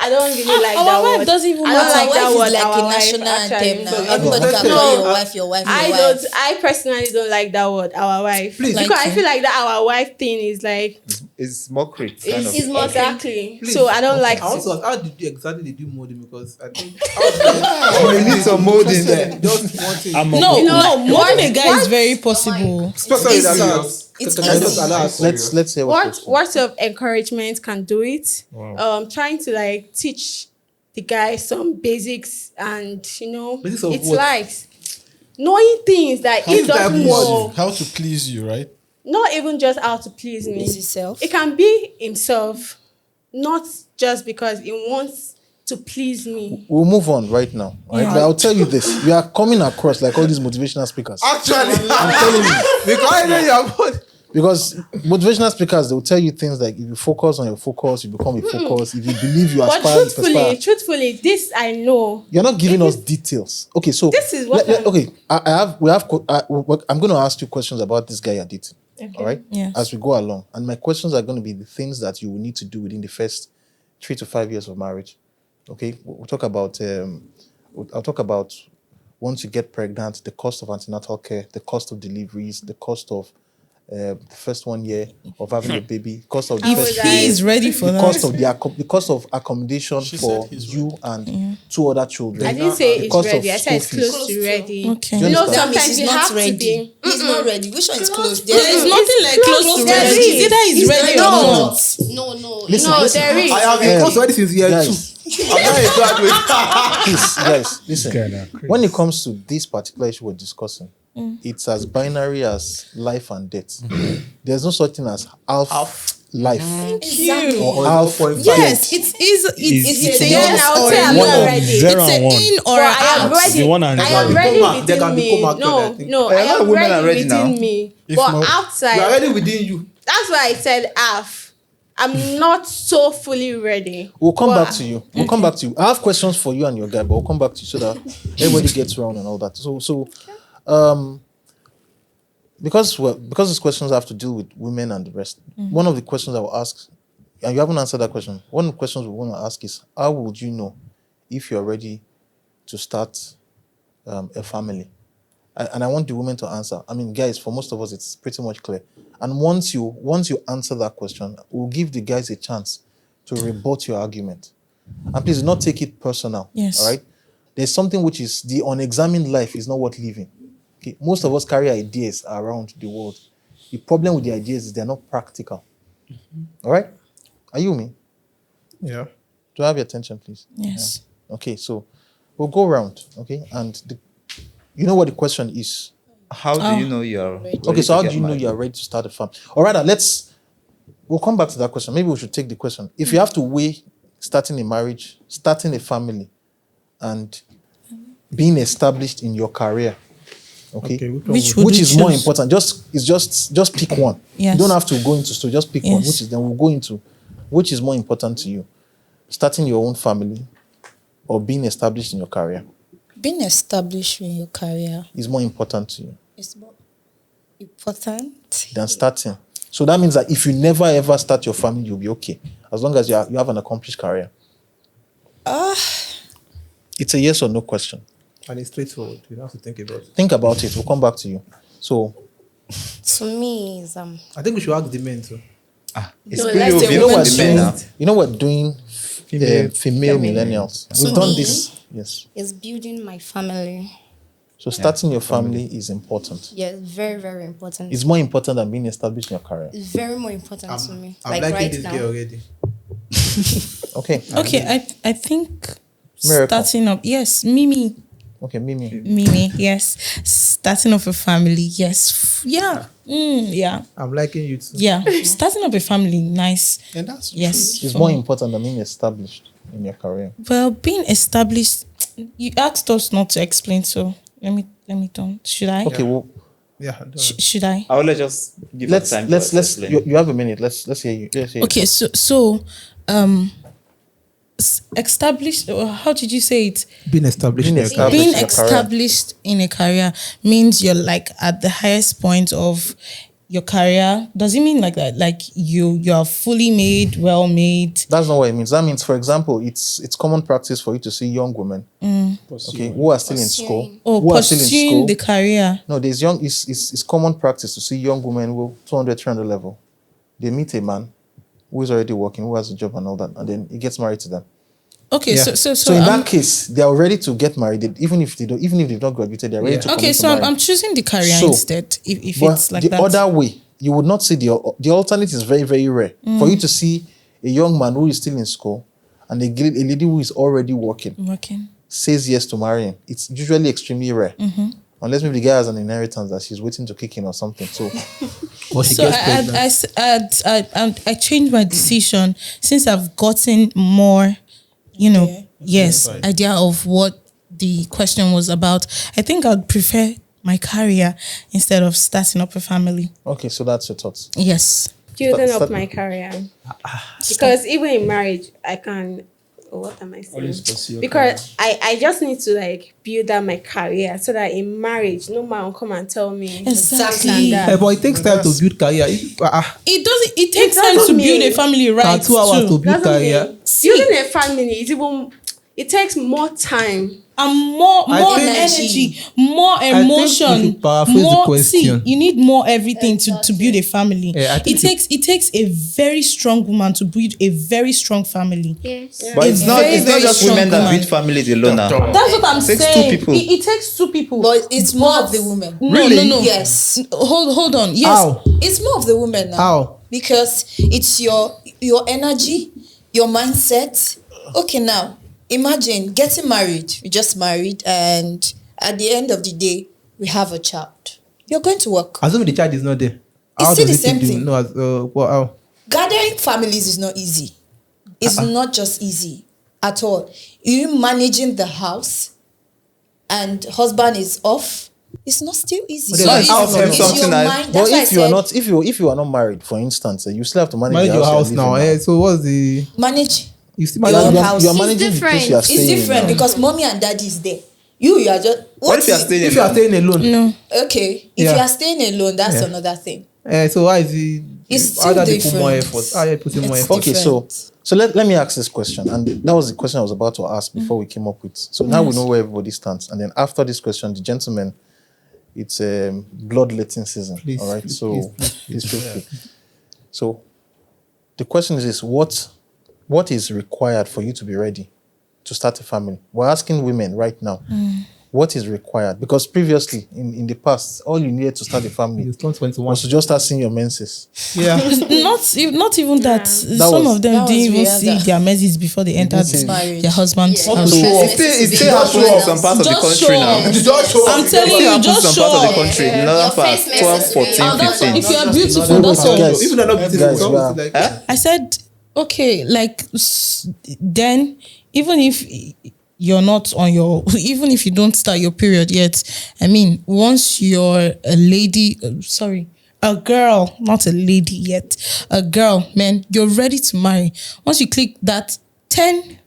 I don't really like Our that wife word. doesn't even I don't matter. like that Our wife word. is like our a wife, national actually. anthem now. So- Everybody can No, call your wife, your wife, your I wife. don't. I personally don't like that word, our wife, Please. because I feel like that our wife thing is like It's mockery. Kind of. is exactly. Please. So I don't like. I want to ask, how did you exactly do molding? Because I think You need some molding there. just one thing. No, molding a guy is very possible. Sorry, It's Let's say What words of encouragement can do it. Trying to like teach the guy some basics and Basics of it's what? like knowing things that he doesn't know. How to please you, right? Not even just how to please me. Please himself. It can be himself, not just because he wants to please me. We'll move on right now. Right? But I'll tell you this: you are coming across like all these motivational speakers. Actually, I'm telling you. because I know you're Because motivational speakers, they'll tell you things like if you focus on your focus, you become a focus. If you believe you But aspire, you aspire. truthfully, this I know. You're not giving us details. Okay, so This is what I'm- okay. I'm going to ask you questions about this guy you're dating. All right. Yes. As we go along, and my questions are going to be the things that you will need to do within the first 3 to 5 years of marriage. Okay. We'll talk about. I'll talk about once you get pregnant, the cost of antenatal care, the cost of deliveries, the cost of the first 1 year of having a baby, cost of the If first he is ready for the that, cost of the cost of accommodation She for said he's you and 2 other children. I didn't say The it's cost of ready. I said it's school fees. close to ready. Okay. Do you You know, understand? That means sometimes he's you not have to ready. be. He's not ready. Which one is close? there is nothing like close to There ready. is. It's either he's ready or not. No. Listen, No, listen. there is. I have been already since year 2. Guys, I'm not a graduate. please, guys, listen. When it comes to this particular issue we're discussing, it's as binary as life and death. There's no such thing as half life Exactly. or half Yes, death. it's a Then yes I'll or say a I'm no. not ready. Zero It's and an one. in or But an I am out. ready. The one and I zero. am ready There within can be me. coma actually, I think. No, A I lot of am women are ready ready now. within me. If But not- outside, You are already within you. that's why I said half. I'm not so fully ready. We'll come But back to you. We'll come back to you. I have questions for you and your guy, but we'll come back to you so that everybody gets around and all that. Because these questions have to do with women and the rest. One of the questions I will ask, and you haven't answered that question. One of the questions we want to ask is, how would you know if you're ready to start a family? And I want the women to answer. I mean, guys, for most of us, it's pretty much clear. And once you answer that question, we'll give the guys a chance to rebut your argument. And please do not take it personal. Yes. All right. There's something which is the unexamined life is not worth living. Okay. Most of us carry ideas around the world. The problem with the ideas is they're not practical. All right. Are you with me? Yeah. Do I have your attention, please? Yes. Yeah. Okay. So we'll go around. Okay. And you know what the question is? How do you know you're ready Okay, so to how get do you know married? you are ready to start a family? Or rather, we'll come back to that question. Maybe we should take the question. If you have to weigh starting a marriage, starting a family, and being established in your career, okay, Which would which you is more choose? important? Just pick one. Yes. You don't have to go into story. Just pick one. Yes. Which is then we'll go into which is more important to you, starting your own family or being established in your career Being established in your career is more important to you is more important. than starting. So that means that if you never ever start your family, you'll be okay. As long as you have an accomplished career. It's a yes or no question. And it's straightforward. You don't have to think about it. Think about it. We'll come back to you. So To me, is I think we should ask the men too. It's No, pretty let's say obvious you know to what the men now. we're doing female millennials. We've To done me? this. Yes. is building my family. So starting your family is important. Yeah, very, very important. It's more important than being established in your career. It's very more important to me. I'm Like liking right this now. girl already. Okay. Okay, I think Miracle. starting up. Yes, Mimi. Okay, Mimi. Mimi, yes. Starting up a family, yes. Yeah. Yeah. I'm liking you too. Yeah. Starting up a family, nice. And that's Yes. It's for more me. important than being established in your career. Well, being established, you asked us not to explain, so let me don't. Should I? Okay, well Yeah. do it. Should I? I will just give us time let's to explain. you have a minute. Let's hear you. Let's hear Okay, so established. How did you say it? Being established. Being in your established. career. Being in a career. established in a career means you're like at the highest point of your career. Does it mean like that? Like you are fully made, well made. That's not what it means. That means, for example, it's common practice for you to see young women, okay, who are still in school, Or who are still in pursuing school. the career. No, there's young. It's common practice to see young women who 200, 300 level. They meet a man who is already working, who has a job and all that, and then he gets married to them. Okay, Yeah. so in that case, they are ready to get married, even if they've not graduated. They're ready Yeah. to. okay, commit to so marriage. I'm choosing the career So, instead. If But it's like the that. other way, you would not see the alternate is very, very rare for you to see a young man who is still in school and a lady who is already working Working. says yes to marrying. It's usually extremely rare. Unless maybe the guy has an inheritance that she's waiting to kick in or something. So Or she So gets pregnant. I changed my decision since I've gotten more, idea of what the question was about. I think I'd prefer my career instead of starting up a family. okay, so that's your thoughts. Yes. building Start- up my career. Because even in marriage, I can. What am I saying? Always pursue your Because I just need to like build up my career so that in marriage, no man will come and tell me Exactly. this and that. But it takes time to build career. It doesn't. It takes time doesn't to build mean- a family, right? 2 hours to too. build Doesn't career. mean building a family is even. It takes more time. And more I think- energy, more think we emotion, should paraphrase the more. question. See, you need more everything to build a family. Yeah, I think It takes a very strong woman to build a very strong family. Yes. But it's not very, very just strong women that woman. build families alone now. That's what I'm It takes saying. two people. It takes two people. But it's more of the women. No. Yes. Hold on. Yes. How? It's more of the women now. How? Because it's your energy, your mindset. Okay, now imagine getting married. You just married, and at the end of the day, we have a child. You're going to work. Assuming the child is not there. It's How still does the it same take thing. No, how? Gathering families is not easy. It's not just easy at all. You managing the house and husband is off. It's not still easy. But there's I'll tell you it's something your I- mind. But That's why I if you are said not, if you are not married, for instance, you still have to manage Manage the your house house you're now. living So what's the? manage. You still Your manage own your house. You are It's managing the place different. you are It's staying. different now. because mommy and daddy is there. You are just What if you are staying If you are alone? staying alone. No. okay. If Yeah. you are staying alone, that's Yeah. another thing. So why is it? It's How still do they put more different. effort? How are you putting more It's effort? Okay, so let me ask this question, and that was the question I was about to ask before we came up with. So now we know where everybody stands, and then after this question, the gentleman, it's bloodletting season. Please, all right, please, so please, feel free. So the question is this: what is required for you to be ready to start a family? We're asking women right now. What is required? Because previously, in the past, all you needed to start a family You turn 21. was to just start seeing your menses. Yeah. Not even that. Some was- of them that was didn't even Rihanna. see their menses before they entered see- their husband's Yeah. house. to show off. It still happens in some parts of the Just country show now. off. Just show I'm up. telling It still you, happens in just some show parts of the off. country. In Your other face parts, makes 12, us 14, real. 15. If you are beautiful, Wait, that's all. guys. Even though they're not beautiful, Guys, some we are- is like, I said, okay, like then even if you're not on your, even if you don't start your period yet, I mean, once you're a lady, a girl, not a lady yet, a girl, man, you're ready to marry. Once you click that 10,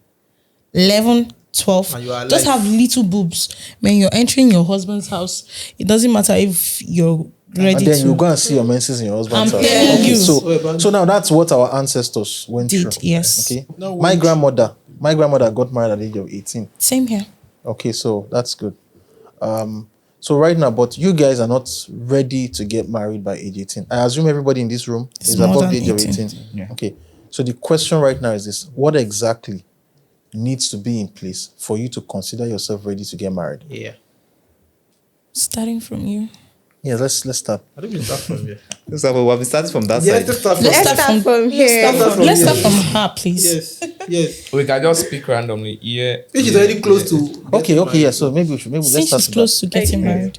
11, 12, And you are just alive. have little boobs. Man, you're entering your husband's house. It doesn't matter if you're ready And then to. you go and see your menses in your husband's I'm house. telling Okay, you. so now that's what our ancestors went Did, through. yes. Okay. No, my wait. grandmother got married at the age of 18. Same here. Okay, so that's good. So right now, but you guys are not ready to get married by age 18. I assume everybody in this room It's is more above than the age of 18. 18. Okay. So the question right now is this: what exactly needs to be in place for you to consider yourself ready to get married? yeah. Starting from you. Yeah, let's start. I don't even start from here. So we've been starting from that Yes, side. let's start from Let's here. start from here. Let's start from her, please. Yes. We can just speak randomly. Yeah. If she's already close to. Okay, yeah. So maybe let's Since start she's with close to getting married.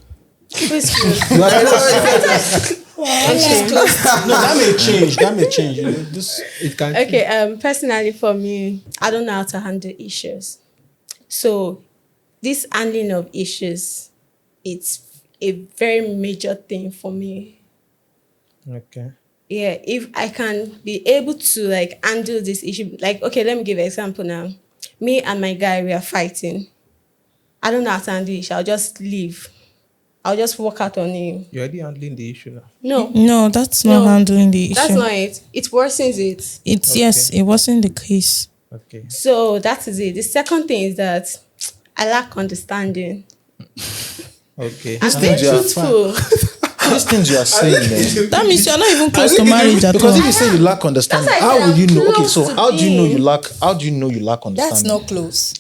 No, that may change. That may change. You know, this It can. Okay, personally for me, I don't know how to handle issues. So this handling of issues, it's a very major thing for me. Okay. Yeah, if I can be able to like handle this issue, like, okay, let me give an example now. Me and my guy, we are fighting. I don't know how to handle it. I'll just leave. I'll just walk out on him. You're already handling the issue now. No, No, that's not No, handling the issue. that's not it. It worsens it. It's yes, it wasn't the case. Okay. So that is it. The second thing is that I lack understanding. Okay. I'm being things you are truthful. these things you are saying, man. That means you're not even close to marriage at all. Because if you say you lack understanding, That's why I how said would you I'm know? Okay, close so to how do you know being- you lack? How do you know you lack That's understanding? not close.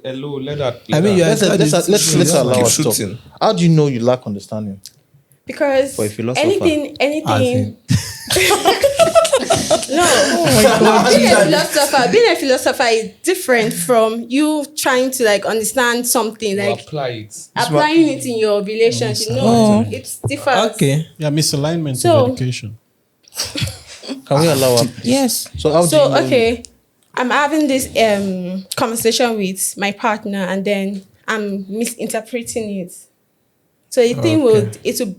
Hello, let that. I mean, let that- Let's allow Keep us to talk. shooting. How do you know you lack understanding? Because For a philosopher. anything. No, Oh being a philosopher is different from you trying to like understand something, You like apply it. applying it in your relationship. No, Oh. it's different. Okay. yeah, misalignment So- of education. Can we allow her? Yes. So how do you So know? okay, I'm having this conversation with my partner, and then I'm misinterpreting it. So the thing will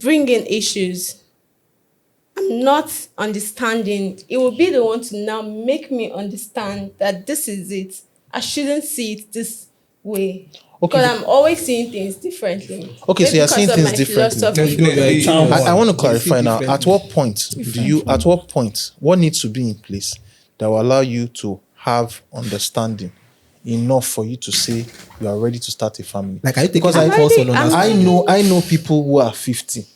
bring in issues. I'm not understanding. It will be the one to now make me understand that this is it. I shouldn't see it this way. Okay, Because I'm always seeing things differently. Okay, so Maybe you're because seeing of things my differently. philosophy. Definitely. I want to You clarify see now. At differently. what point do you? At what point? What needs to be in place that will allow you to have understanding enough for you to say you are ready to start a family? Like, are you taking Because a course on I'm understanding? I know people who are 50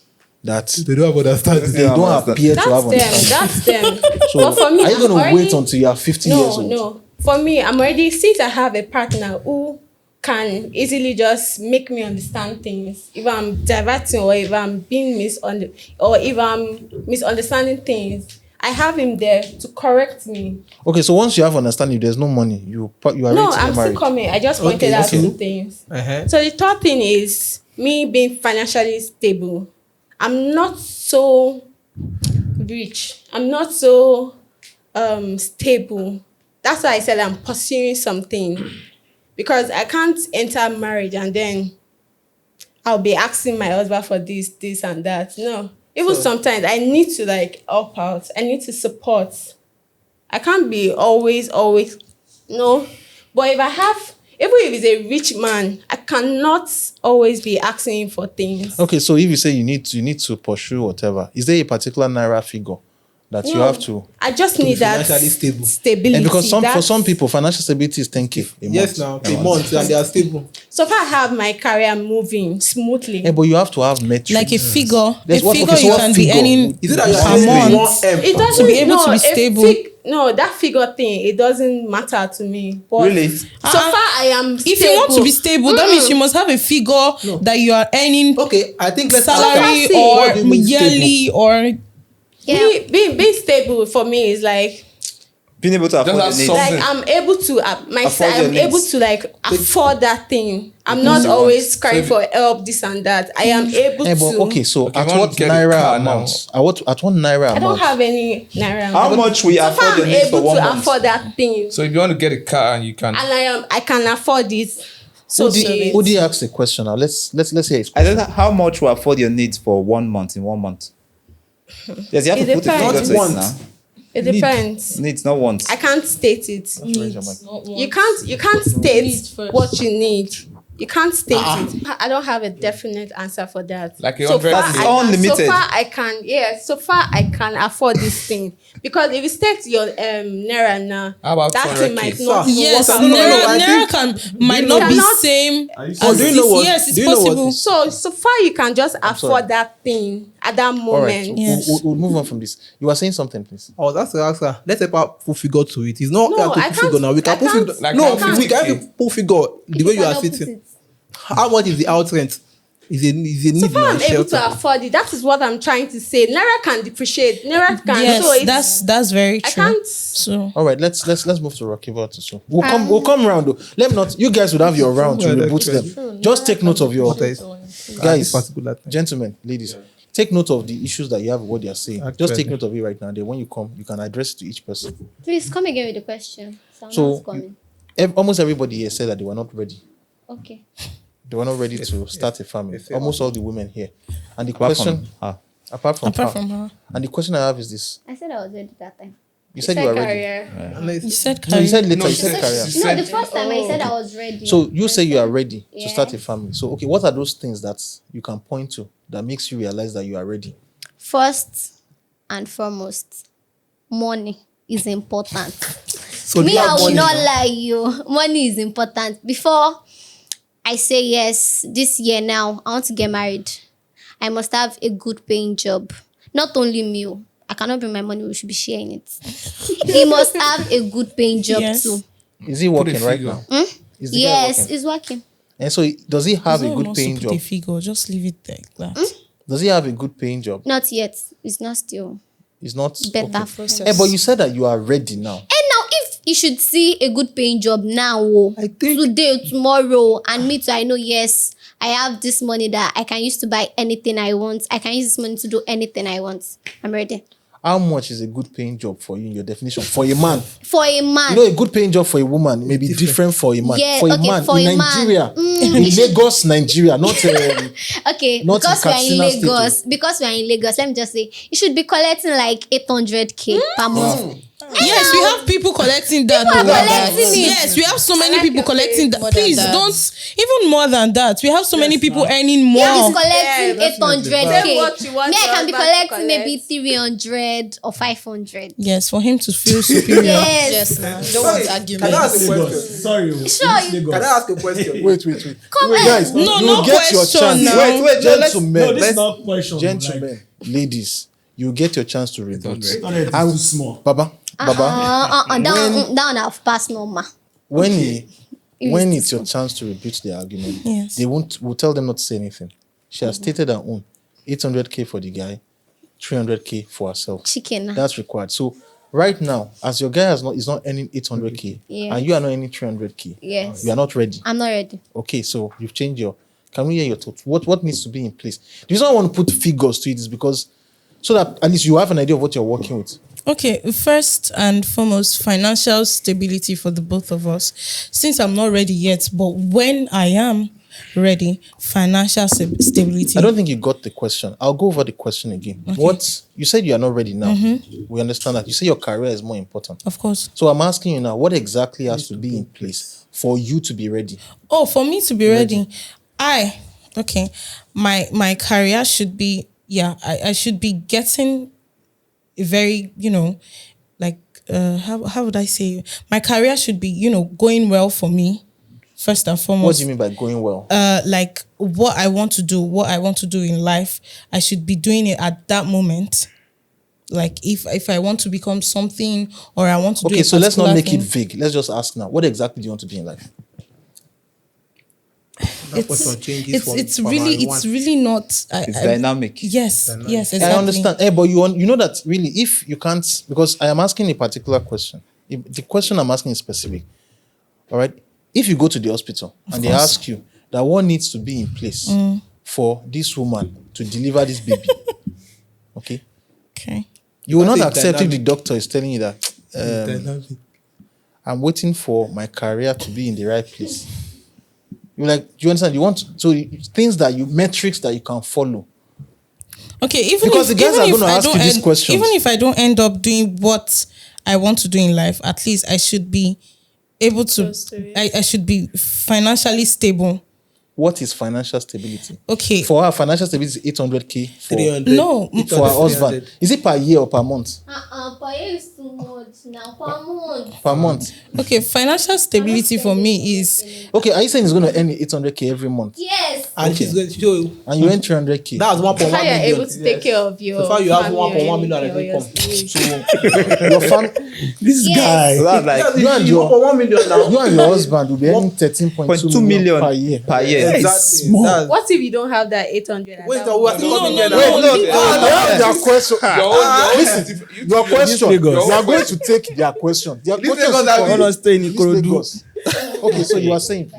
that They don't have understanding. they don't appear to have understanding. That's them. So But for me, are you I'm going to already- wait until you are 50 years old? No. For me, I'm already, since I have a partner who can easily just make me understand things. If I'm diverting or if I'm being or if I'm misunderstanding things, I have him there to correct me. Okay, so once you have understanding, there's no money. You are No, ready to I'm get still married. coming. I just pointed out two things. So the third thing is me being financially stable. I'm not so rich. I'm not so stable. That's why I said I'm pursuing something, because I can't enter marriage and then I'll be asking my husband for this and that. No. Even sometimes I need to like help out. I need to support. I can't be always, no. But if I have, even if he's a rich man, I cannot always be asking him for things. Okay, so if you say you need to pursue whatever, is there a particular naira figure that you have to? I just need that stability. And because for some people, financial stability is 10K a month. Yes, now a month, and they are stable. So far, I have my career moving smoothly. Yeah, but you have to have metrics. Like a figure. There's a what- figure okay, so you what can figure? be earning Is it that you per are earning month 1M? It doesn't, to be able to be a stable. no, that figure thing, it doesn't matter to me. But Really? so far, I am stable. If you want to be stable, that means you must have a figure that you are earning Okay, I think let's ask salary her, what do you or mean yearly or Being stable for me is like Being able to afford have your needs. something. I'm able to Afford your I'm able needs. to like afford that thing. I'm not you want. always crying for help, this and that. I am able Yeah, to. but okay, so Okay, at you want what to get a naira car now. amount? At what naira I don't amount? have any naira. How much we So far, afford I'm your needs for able 1 to month? afford that thing, So if you want to get a car and you can, and I can afford it. So Odi asked a question now. Let's hear it. I don't know how much will afford your needs for 1 month in 1 month. Yes, you have It to put a figure depends. to it Want. now. it depends. Needs, not wants. I can't state it. needs. You can't state what you need. You can't state it. I don't have a definite answer for that. Like a so 100 far, That's I can, unlimited. so far I can afford this thing, because if you state your naira now, How about that thing 200K? might not Yes, work out. naira can might you know not be cannot- same. Are you as serious? do you know this. what- Yes, it's do you know what possible. is- So far you can just afford that thing at that All right, moment. Yes. we'll move on from this. You are saying something, please. I was asking her, let's help her put figure to it. It's not No, like I to put figure can't- now. We can I put can't- figure. Like No, how we can 50K? put figure the way you are cannot put sitting. it. How much is the out rent? Is a need So far now, I'm able shelter. to afford it. That is what I'm trying to say. Naira can depreciate. Naira can. Yes, so it's, that's very I true. can't. So All right, let's move to Rakiva to so. We'll come round though. Let me not. You guys would have your round to Well, reboot that's them. Just take note of your What is- guys, this particular thing. gentlemen, ladies. Take note of the issues that you have with what they are saying. Just Actually. take note of it right now. Then when you come, you can address it to each person. Please come again with the question. So, Someone's coming. Almost everybody here said that they were not ready. Okay. They were not ready to start a family. Almost all the women here. And the Apart question, from her. apart from apart her, from her, and the question I have is this: I said I was ready that time. you said you were ready. Career. you said No, you career. said later. No, you you said said- career. you No, said- the first time I said I was ready. So you say you are ready to Yeah. start a family. So okay, what are those things that you can point to that makes you realize that you are ready? First and foremost, money is important. So do Me, you I have will money not now? lie you. Money is important. Before I say yes, this year now, I want to get married. I must have a good paying job. Not only me. I cannot bring my money, we should be sharing it. He must have a good paying job Yes. too. Is he working right figure. now? Is the guy Yes, working? it's working. And so does he have There's a no good one to paying put job? a figure, just leave it like that. Does he have a good paying job? Not yet. It's not still It's not better okay. process. Eh, but you said that you are ready now. And now, if you should see a good paying job now, I think- today, tomorrow, and me too, I know, yes, I have this money that I can use to buy anything I want. I can use this money to do anything I want. I'm ready. How much is a good paying job for you in your definition? For a man. For a man, You know, a good paying job for a woman may be different for a man. Yeah, for a okay, man for in a man. Nigeria, in Lagos, Nigeria, not okay, not because in we are in Katsina State, Lagos, let me just say, you should be collecting like 800K per month. Yes, we have people collecting that. People are though. collecting it. Yes, we have so many like people your collecting face that. Please don't, even more than that. We have so many people earning more. He's collecting Yeah, 800K. Say what you want Me, I your can be husband to collecting collect. maybe 300 or 500. Yes, for him to feel superior. Yes. Don't want Can I arguments. ask a question? Sorry. Sure, you Can I ask a question? wait. come on. Guys, No, you no get your question chance. now. Wait, no, let's- Gentlemen, No, this is not question. gentlemen, ladies, you get your chance to rebut. It's I- too small. Baba, Down I've passed normal. when it's your chance to rebut the argument, Yes. we'll tell them not to say anything. She has stated her own 800K for the guy, 300K for herself. Chicken. That's required. So right now, as your guy is not earning 800K, Yes. and you are not earning 300K, Yes. you are not ready. I'm not ready. Okay, so you've changed your. Can we hear your thoughts? What needs to be in place? The reason I want to put figures to it is because so that at least you have an idea of what you're working with. Okay, first and foremost, financial stability for the both of us. Since I'm not ready yet, but when I am ready, financial stability. I don't think you got the question. I'll go over the question again. Okay. What you said you are not ready now. We understand that. You say your career is more important. Of course. So I'm asking you now, what exactly has to be in place for you to be ready? Oh, for me to be ready, my career should be, I should be getting a very, like, how would I say, my career should be, going well for me, first and foremost. What do you mean by going well? Like what I want to do in life, I should be doing it at that moment. Like if I want to become something or I want to do Okay, a so let's not particular make it thing, vague. Let's just ask now. What exactly do you want to be in life? it's really not. It's dynamic. Yes, yes, exactly. I understand. But you know that really, if you can't, because I am asking a particular question. The question I'm asking is specific. All right. If you go to the hospital and they ask you that what needs to be in place for this woman to deliver this baby, okay, you will not accept if the doctor is telling you that I'm waiting for my career to be in the right place. You're like, do you understand? You want things metrics that you can follow. Okay, even because the guys are going to ask you these questions. Even if I don't end up doing what I want to do in life, at least I should be able to. I should be financially stable. What is financial stability? Okay, for her, financial stability is 800K. 300. No, for her husband. Is it per year or per month? Per year is too much now. Per month. Per month. Okay, financial stability for me is. Okay, are you saying he's going to earn 800K every month? Yes. And she's going to show you. And you earn 300K. That's 1.1 How you're million. able to take care of your So far you have family 1.1 or million anything, income. So your family. This Yes. guy. So that's like You and your 1.1 million now. you and your husband will be earning 13.2 million per year. per year. Exactly. That's- What if you don't have that 800? Wait, That we are still coming there now. Their question. Listen, your question. Lagos. You are going to take their question. Their This question Lagos have is Wanna stay in This Ikorodu. Lagos. Okay, so you are saying.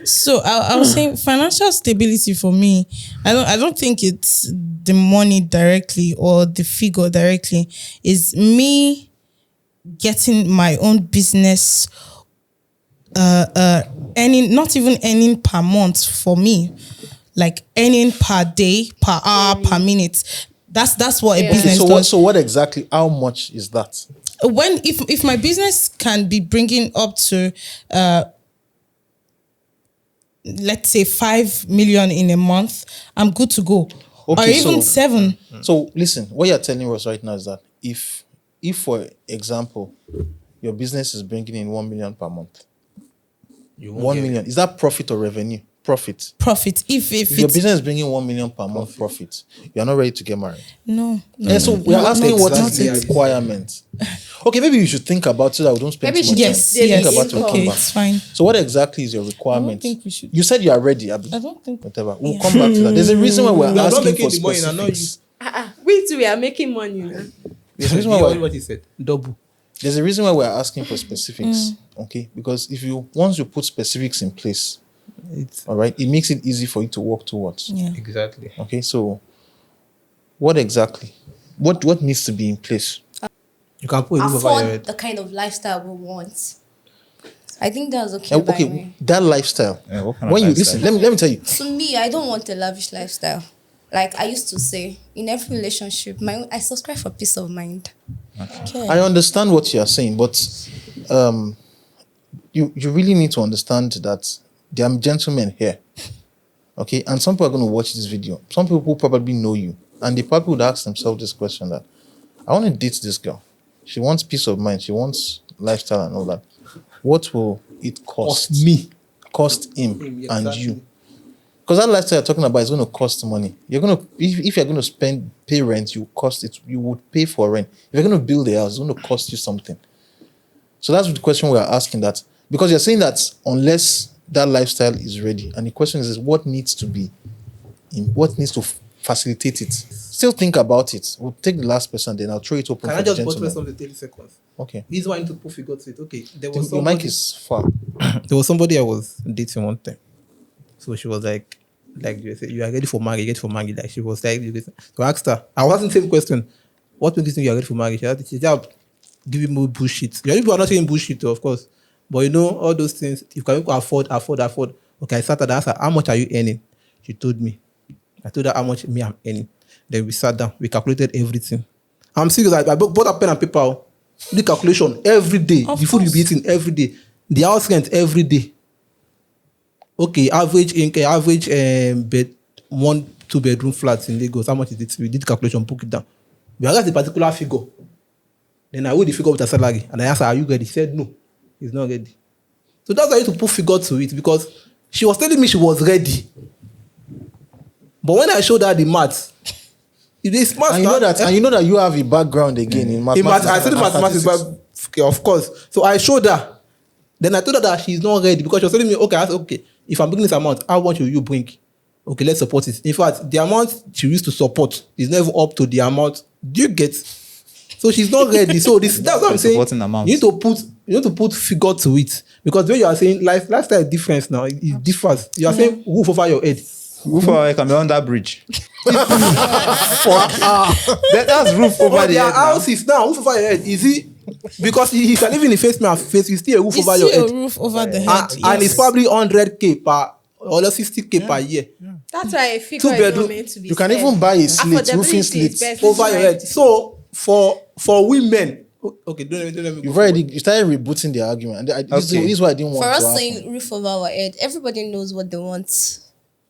So I was saying financial stability for me. I don't think it's the money directly or the figure directly. Is me getting my own business. Earning, not even earning per month for me, like earning per day, per hour, per minute. That's what a business does. So what exactly? How much is that? When if my business can be bringing up to let's say 5 million in a month, I'm good to go. Okay, or even so- 7. So listen, what you're telling us right now is that if for example your business is bringing in 1 million per month, 1 million, is that profit or revenue? Profit. Profit. If Your it's business is bringing 1 million per month profit, you are not ready to get married. no. And so we are asking what is the exactly. requirement. Okay, maybe you should think about it so that we don't spend Maybe too much Yes, time. yes. Think about it, we'll Okay, come back. it's fine. So what exactly is your requirement? think we should- You said you are ready, Abi. I don't think Whatever. We'll come back to that. There's a reason why we're We are not asking making for the money, I know you. specifics. We too, we are making money now. There's a reason why What he said. Double. There's a reason why we're asking for specifics. Okay, because once you put specifics in place, It's all right, it makes it easy for you to work towards. yeah. exactly. Okay, so what exactly? What needs to be in place? You can put a roof over your Afford head. the kind of lifestyle we want. I think that's okay by Okay, me. that lifestyle. Yeah, what kind of When you lifestyle? listen, let me tell you. To me, I don't want a lavish lifestyle. Like I used to say, in every relationship, I subscribe for peace of mind. Okay. I understand what you are saying, but you really need to understand that there are gentlemen here. Okay, and some people are going to watch this video. Some people probably know you, and they probably would ask themselves this question: that I want to date this girl. She wants peace of mind. She wants lifestyle and all that. What will it cost me? Cost him Yeah, and exactly. you? Because that lifestyle you're talking about is going to cost money. You're going to, if you're going to pay rent, you would pay for rent. If you're going to build a house, it's going to cost you something. So that's the question we are asking, that because you're saying that unless that lifestyle is ready, and the question is what needs to facilitate it. still think about it. We'll take the last person, then I'll throw it open Can for I the just buttress gentleman. something 30 seconds? Okay. This is why I need to put figure to it. Okay, there was Your mic is far. there was somebody I was dating one time. So she was like you said, you are ready for marriage, Like she was like, so I asked her, I was asking the same question. What makes you think you are ready for marriage? She said, giving more bullshit. Your people are not saying bullshit, of course. But you know, all those things, you can afford. Okay, I started to ask her, how much are you earning? She told me. I told her how much me I'm earning. Then we sat down, we calculated everything. I'm serious, I bought a pen and paper. The calculation every day, the food you be eating every day, the house rent every day. Okay, average income, bed, 1-2 bedroom flats in Lagos. How much is it? We did calculation, book it down. We asked a particular figure. Then I would the figure with a salary, and I asked her, "Are you ready?" She said, "No, he's not ready." So that's why I need to put figure to it, because she was telling me she was ready, but when I showed her the maths, it is smart. And you know that you have a background again in mathematics. I studied mathematics, but okay, of course. So I showed her. Then I told her that she's not ready, because she was telling me, okay, I said, okay, if I'm bringing this amount, how much will you bring? Okay, let's support it. In fact, the amount she used to support is never up to the amount. Do you get? So she's not ready. So that's what I'm saying. You need to put figure to it, because when you are saying lifestyle is different now, it differs. You are saying roof over your head. Roof over your head can be on that bridge. That's roof over the head. House is now roof over your head. Is it? Because if you're living in face me face, you still a roof over your head. A roof over the head. And it's probably 100K per or 60K per year. That's why a figure is not meant to be. You can even buy a slate, roofing slate over your head. So for women, okay, don't let me. You started rebooting the argument. This is why I didn't want For to us happen. saying roof over our head, everybody knows what they want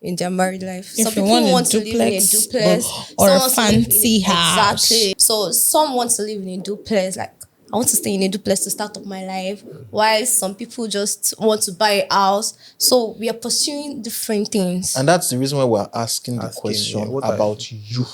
in their married life. If Some you people want want a to live in a duplex duplex or some a want to live in- fancy house. Exactly. So some want to live in a duplex, like I want to stay in a duplex to start up my life, while some people just want to buy a house. So we are pursuing different things. And that's the reason why we're asking the question about you.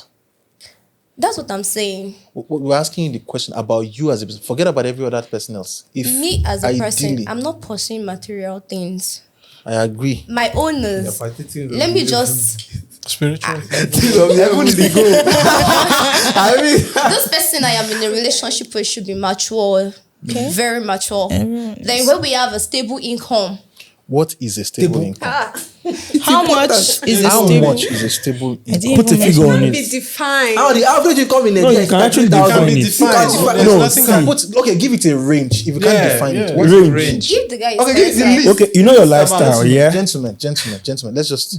That's what I'm saying. We're asking you the question about you as a person. Forget about every other person else. If Me as a person, ideally- I'm not pursuing material things. I agree. My owners. Let me just. Spiritual. This person I am in a relationship with should be mature, very mature. Then when we have a stable income, What is a stable income? How much is a How stable? much is a stable income? Put a figure on Be it. defined. How the average income in a No, year you is can actually 30,000. define it. Define it. There's No, nothing see. Okay, give it a range. If you can't Yeah, define it, yeah. what's the Range. range? give the guy Okay, give it the like, list. Okay, you know your lifestyle, yeah? Gentlemen. Let's just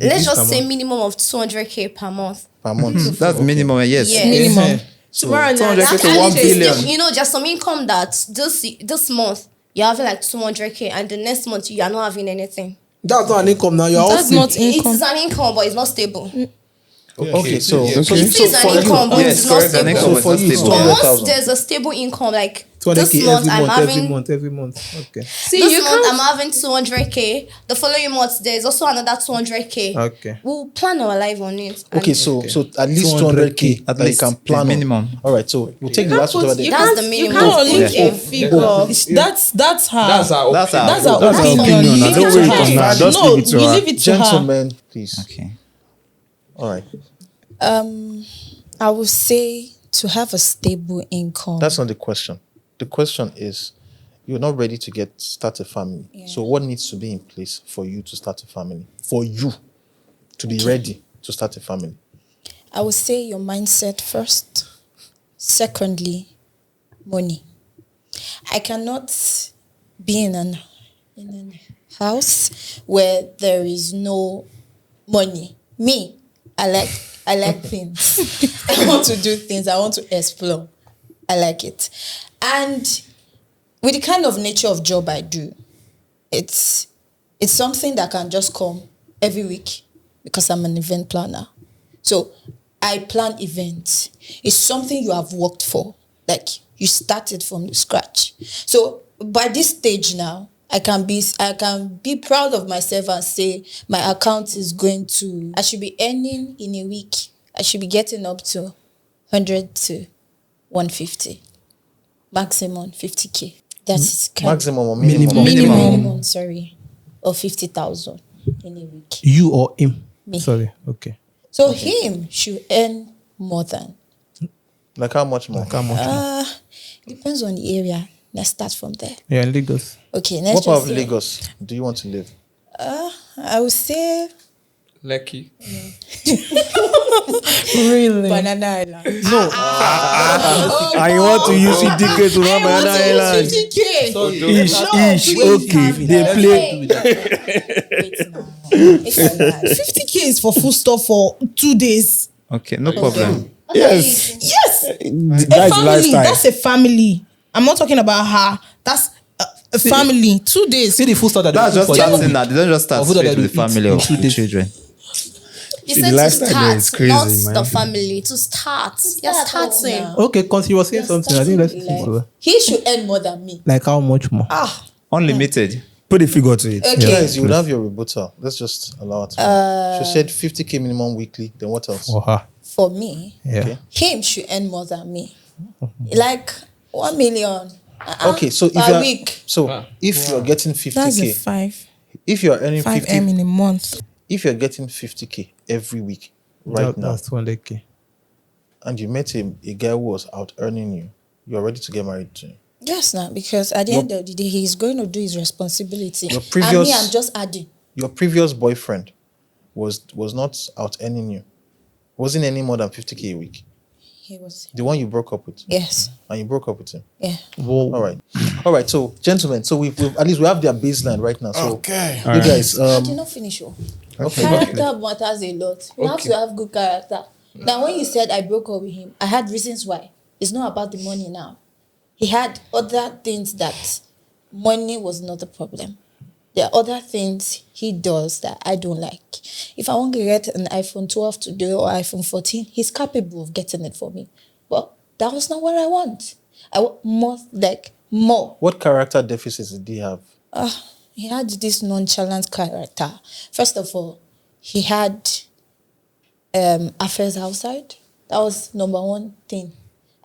say minimum of 200K per month. per month. That's minimum, yes. Yeah. Minimum. Tomorrow night. 200K That's to at 1 least billion. you know, just some income that this month you're having like 200K, and the next month you are not having anything. That's not an income now. You're That's all not income. It's an income, but it's not stable. Okay, so It is an for you, income, but Yes, it's not correct. An stable. income, So but for it's you, not it's stable. But once 200,000. there's a stable income, like 200K this month I'm having every month. Okay. See, this you month can't. I'm having 200K. The following month there's also another 200K. Okay. We'll plan our life on it. and Okay, so at least 200K At that least you can plan on. minimum. All right, so we'll take the last one over there. That's the minimum. No, leave Yeah. a figure. That's her. That's our That's opinion. That's her That's her opinion. opinion. Leave I it don't to wait her. on that. Just No, leave it to we her. leave it to her. Gentlemen, please. Okay. All right, I would say to have a stable income. that's not the question. The question is, you're not ready to start a family. So what needs to be in place for you to start a family? For you to be ready to start a family? I would say your mindset first. Secondly, money. I cannot be in a house where there is no money. Me, I like things. I want to do things. I want to explore. I like it. And with the kind of nature of job I do, it's something that can just come every week because I'm an event planner. So I plan events. It's something you have worked for. Like you started from scratch. So by this stage now, I can be proud of myself and say my account is I should be earning in a week. I should be getting up to 100 to 150. Maximum 50K. That's Maximum or minimum? minimum, sorry. Or 50,000 in a week. You or him? Me. Sorry. Okay. So him should earn more than. Like how much more? Like how much more? Depends on the area. Let's start from there. Yeah, in Lagos. Okay, let's What part just of say, Lagos do you want to live? I would say Lucky. Really? Banana Island. No. I want to use 50K to run Banana Island. 50K. Ish. Okay. They play. It's a lie. 50K is for food stuff for 2 days. Okay, no problem. Yes. Yes. That's Family. lifestyle. That's a family. I'm not talking about her. That's a family. 2 days. See the food stuff that That's they just cook for starting you. now. They don't just start Or food that straight they with the eat family in or 2 with days. children. You See, said the to lifestyle there is start, crazy, not man. the family. To start. You're starting. Okay, cause you were saying something. I think let's Like, see. he should earn more than me. Like how much more? Unlimited. Put a figure to it. Okay. Guys, you would have your rebuttal. Let's just allow it. She said 50K minimum weekly. Then what else? For her. For me, Yeah. Okay. him should earn more than me. Like 1 million. Okay, so if per you're week. if you're getting That's a 50K, 5 if you're earning 50, M in a month. if you're getting 50K every week right now, That's 200K. and you met a guy who was out earning you, you're ready to get married to him. Yes, now, because at the end of the day, he's going to do his responsibility. Your And previous- me, I'm just adding. Your previous boyfriend was not out earning you. Wasn't any more than 50K a week. He was. The one you broke up with. Yes. And you broke up with him. Yeah. Whoa. All right. So, gentlemen, so we've at least we have their baseline right now. So, Okay. you guys, I did not finish. okay. Character matters a lot. You have to have good character. Now, when you said I broke up with him, I had reasons why. It's not about the money now. He had other things that money was not the problem. There are other things he does that I don't like. If I want to get an iPhone 12 today or iPhone 14, he's capable of getting it for me. But that was not what I want. I want more. What character deficits did he have? He had this nonchalant character. First of all, he had affairs outside. That was number one thing.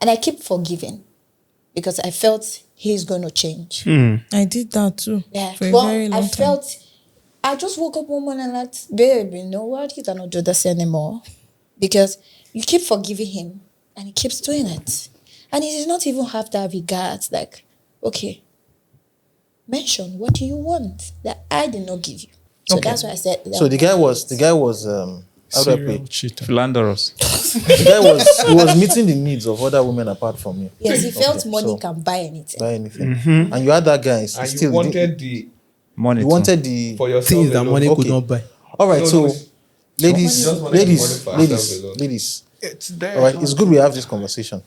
And I keep forgiving because I felt he's going to change. I did that too. Yeah, For a but very long I time. felt, I just woke up one morning and like, babe, you know what? You cannot do this anymore. Because you keep forgiving him and he keeps doing it. And he did not even have that regard. Like, okay, mention what do you want that I did not give you. So Okay. that's why I said. So the guy was how do I put Serial it? cheater. Philanderos. The guy he was meeting the needs of other women apart from you. Yes, he felt Okay, money so- can buy anything. Buy anything. And you had that guy And still you wanted the Money. you too. wanted the for yourself Things that alone. money could Okay. not buy. all right, No, so no, ladies, just wanted money for herself alone. ladies. It's there. All right, it's good we have this conversation.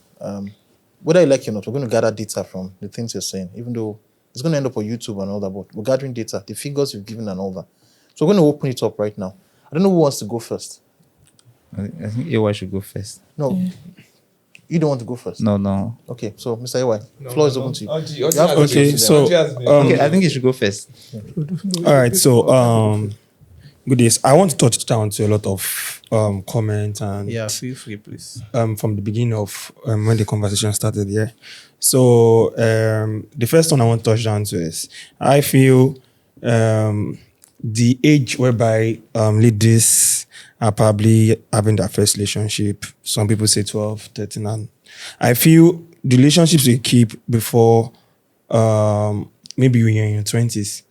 Whether you like it or not, we're going to gather data from the things you're saying, even though it's going to end up on YouTube and all that, but we're gathering data, the figures you've given and all that. So we're going to open it up right now. I don't know who wants to go first. I think AY should go first. No, you don't want to go first. No. Okay, so Mr. AY, floor is open to you. Oji You have has questions. Okay, been- so, Oji has been- Okay, I think you should go first. All right, so good days. I want to touch down to a lot of comments and Yeah, feel free, please. from the beginning of when the conversation started. Yeah. So the first one I want to touch down to is I feel the age whereby ladies are probably having their first relationship. Some people say 12, 13, and I feel the relationships you keep before maybe you're in your 20s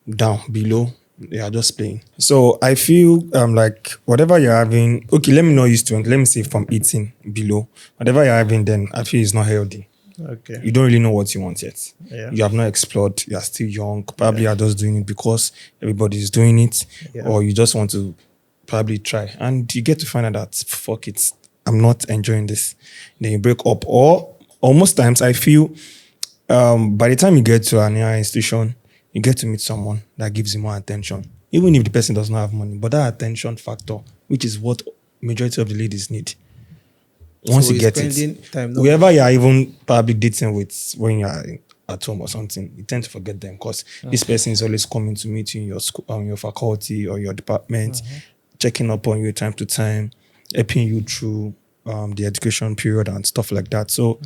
down below. They are just playing. So I feel like whatever you're having, okay, let me not use 20, let me say from 18 below. Whatever you're having then, I feel it's not healthy. Okay. You don't really know what you want yet. Yeah. You have not explored, you're still young. Probably you're just doing it because everybody's doing it. Yeah. Or you just want to probably try. And you get to find out that, fuck it, I'm not enjoying this. Then you break up. Or most times I feel by the time you get to an AI institution, you get to meet someone that gives you more attention. Even if the person does not have money. But that attention factor, which is what majority of the ladies need. Once So you you're get it, spending time not- whoever you are even probably dating with when you are at home or something, you tend to forget them because this person is always coming to meet you in your school, your faculty or your department, checking up on you time to time, helping you through the education period and stuff like that. So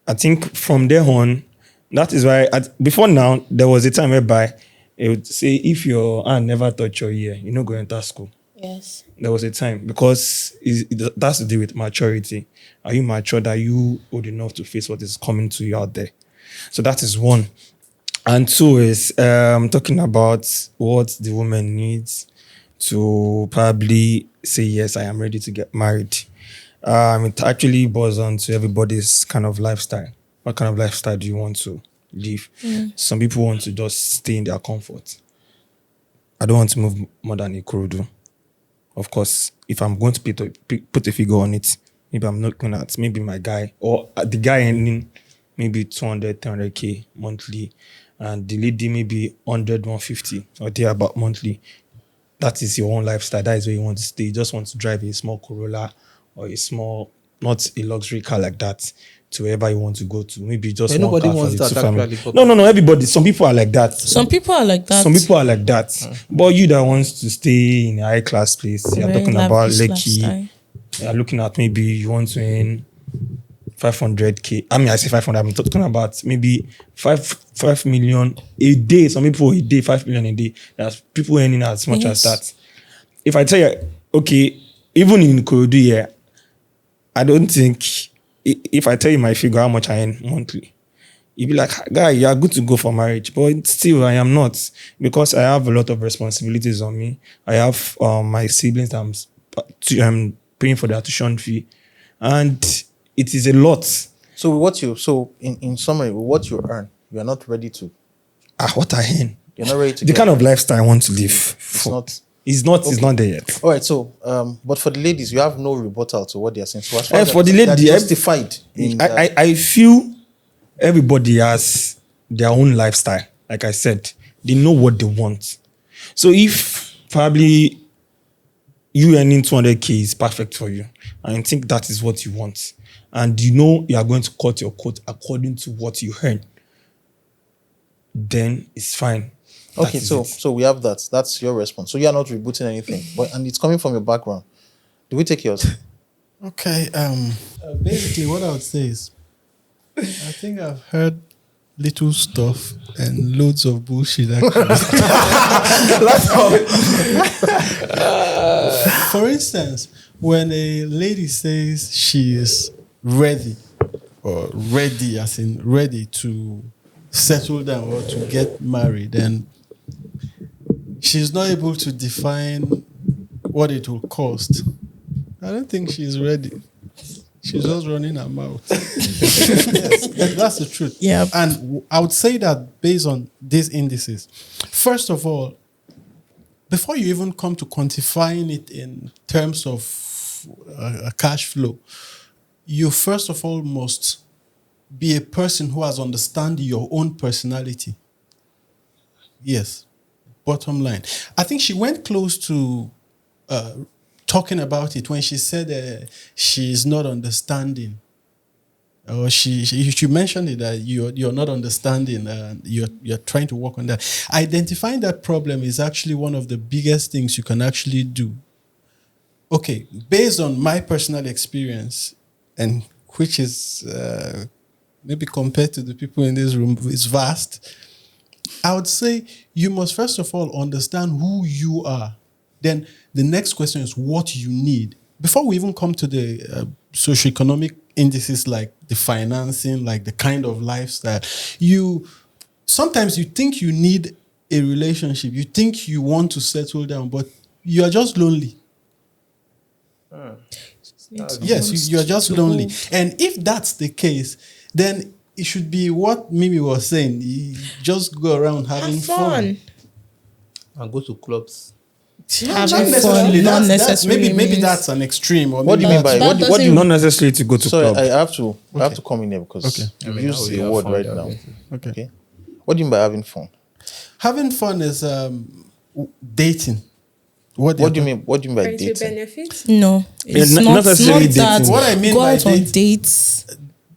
I think from there on, that is why before now there was a time whereby it would say if your hand never touch your ear, you're not going to enter school. Yes. There was a time because that's to do with maturity. Are you mature that you old enough to face what is coming to you out there? So that is one. And two is talking about what the woman needs to probably say, yes, I am ready to get married. It actually boils on to everybody's kind of lifestyle. What kind of lifestyle do you want to live? Some people want to just stay in their comfort. I don't want to move more than a Kurudu. Of course, if I'm going to put a figure on it, maybe I'm looking at maybe my guy or the guy earning maybe 200, 300K monthly, and the lady maybe 100, 150 or thereabout monthly. That is your own lifestyle. That is where you want to stay. You just want to drive a small Corolla or a small, not a luxury car like that, to wherever you want to go to. Maybe just one nobody car wants for the that two family. actually. No. Everybody. Some people are like that. Some people are like that. Some people are like that. But you that wants to stay in a high class place, you're Very talking about lavish Lekki. lifestyle. You're looking at maybe you want to earn 500K. I mean, I say 500. I'm talking about maybe 5 million a day. Some people a day, 5 million a day. There's people earning as much as that. If I tell you, okay, even in Kurudu here, I don't think if I tell you my figure, how much I earn monthly, you'd be like, guy, you're good to go for marriage. But still, I am not, because I have a lot of responsibilities on me. I have my siblings that I'm paying for their tuition fee. And it is a lot. So in summary, with what you earn, you are not ready to. What I earn. You're not ready to. The kind of lifestyle I want to live. It's not there yet. All right. So, but for the ladies, you have no rebuttal to what they are saying. So, as far And for the lady, justified. I feel everybody has their own lifestyle. Like I said, they know what they want. So if probably you earning 200K is perfect for you, and you think that is what you want, and you know you are going to cut your coat according to what you earn, then it's fine. Okay, so we have that. That's your response. So you are not rebooting anything, and it's coming from your background. Do we take yours? Okay. Basically, what I would say is, I think I've heard little stuff and loads of bullshit. Actually. For instance, when a lady says she is ready, or ready as in ready to settle down or to get married, and she's not able to define what it will cost, I don't think she's ready. She's just running her mouth. Yes, that's the truth. Yeah. And I would say that based on these indices, first of all, before you even come to quantifying it in terms of a cash flow, you first of all must be a person who has understood your own personality. Yes. Bottom line. I think she went close to talking about it when she said she is not understanding. Or she mentioned it that you're not understanding. You're trying to work on that. Identifying that problem is actually one of the biggest things you can actually do. Okay, based on my personal experience, and which is maybe compared to the people in this room, is vast. I would say you must first of all understand who you are. Then the next question is what you need. Before we even come to the socioeconomic indices like the financing, like the kind of lifestyle, sometimes you think you need a relationship. You think you want to settle down, but you are just lonely. Yes, you're just lonely. And if that's the case, then it should be what Mimi was saying. You just go around having fun. And go to clubs. Not necessarily. Maybe that's an extreme. Or What do you mean by what do you not necessarily to go to club? I have to come in here because you use the word right now. Okay. What do you mean by having fun? Having fun is dating. What do you mean? What do you mean by dating? Benefits? No, it's not not necessarily that. dating. What I mean Go by out on dates.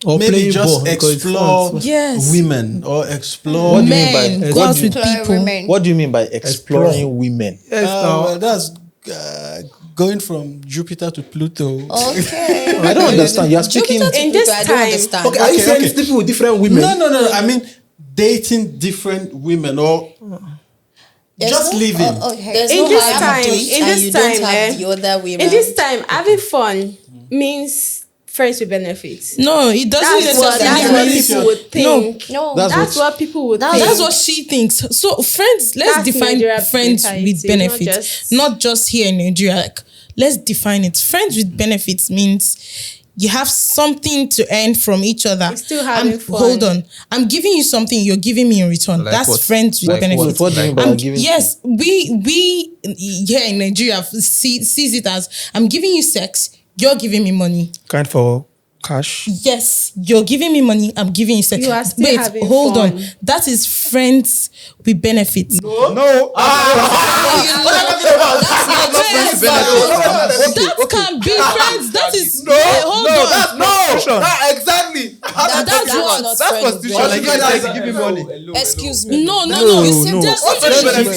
Or maybe playing just ball because it's explore fun. Yes. women or explore. What do you mean by Go out with people. What do you mean by exploring women? Well, that's going from Jupiter to Pluto. Okay. I don't understand. You are speaking Jupiter to in Pluto, this I don't time. understand. Okay, are you saying sleeping with different women? No. I mean dating different women or Just living. Okay. There's In no this how time, you do it in and this you don't time, have the other way in around. this time, having fun means friends with benefits. No, it doesn't That's what necessarily mean. people would think. No. That's what people would think. That's what she thinks. So friends, let's That's define Nigeria friends mentality, with benefits. Not just here in Nigeria. Like, let's define it. Friends with benefits means you have something to earn from each other. You're still having fun. Hold on. I'm giving you something, you're giving me in return. Like That's what? friends with Like benefits. what do you mean by I'm- giving- yes, we here in Nigeria sees it as I'm giving you sex, you're giving me money. Kind for cash. Yes, you're giving me money, I'm giving you sex. You are still Wait, having hold fun. on. That is friends with benefits. No. That can be friends. That is hold on. Exactly. That's what. That's Constitution. Like, you guys give me money. Excuse me. No. No. She's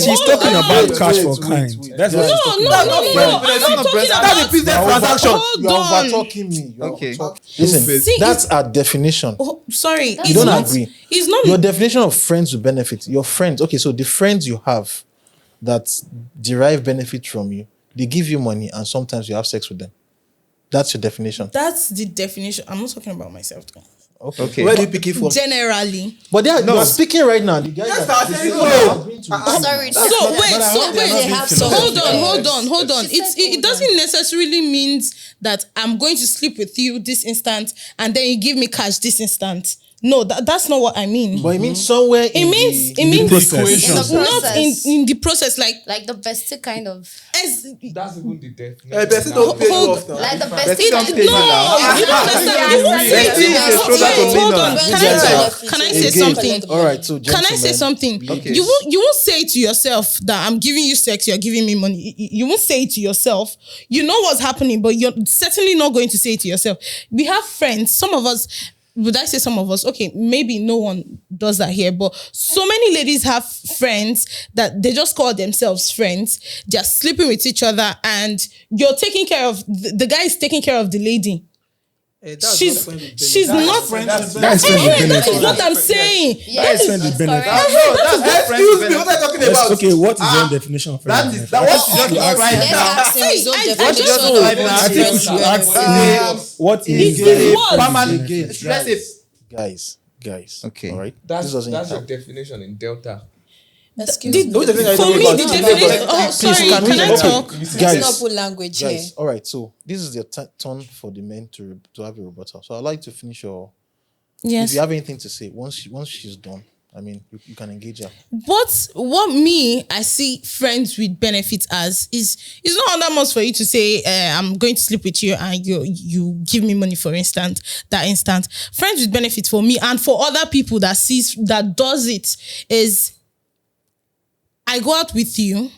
Hold talking on. about cash for kind. That's what she's talking about. No. I'm not talking about. That's a business transaction. Hold You're on. over-talking me. Okay. Listen, See, that's our definition. Oh, sorry, You don't agree. It's not. Your definition of friends with benefit, your friends, okay, so the friends you have that derive benefit from you, they give you money and sometimes you have sex with them. That's your definition. That's the definition. I'm not talking about myself, though. Okay. Where do you pick it from? Generally. But they are, you are speaking right now. The guys Sorry. Hold on. It doesn't necessarily means that I'm going to sleep with you this instant and then you give me cash this instant. No, that's not what I mean. But it means somewhere It means process. not in the process. Like the bestie kind of. That's even the definition. Bestie don't pay you off now. Like the Bestie bestie. don't pay you now. You don't understand. You won't say it. Hold on. Can I say something? All right, so Can I say gentlemen, something? Okay. You won't say it to yourself that I'm giving you sex, you're giving me money. You won't say it to yourself. You know what's happening, but you're certainly not going to say it to yourself. We have friends. Some of us. Would I say some of us? Okay, maybe no one does that here, but so many ladies have friends that they just call themselves friends. They're sleeping with each other, and you're taking care of the guy is taking care of the lady. She's not friends. That's friends with That is benefits. what I'm saying. That's friends with benefits. Excuse me, what are you talking about? Okay, what is your definition of friends with benefits? What you just ask right me. now. I think we should ask what is It's what? Permanent. Should I say guys. Okay. All right. That's doesn't your help. definition in Delta. Excuse me. For me, the definition. Oh, sorry. Can I talk? Guys, Let's not put language here. Guys, all right. So this is the turn for the men to have a rebuttal. So I'd like to finish your. If Yes. you have anything to say, once she's done, I mean, you can engage her. What me I see friends with benefits as is it's not that much for you to say I'm going to sleep with you and you give me money for instant. Friends with benefits for me and for other people that does it is I go out with you.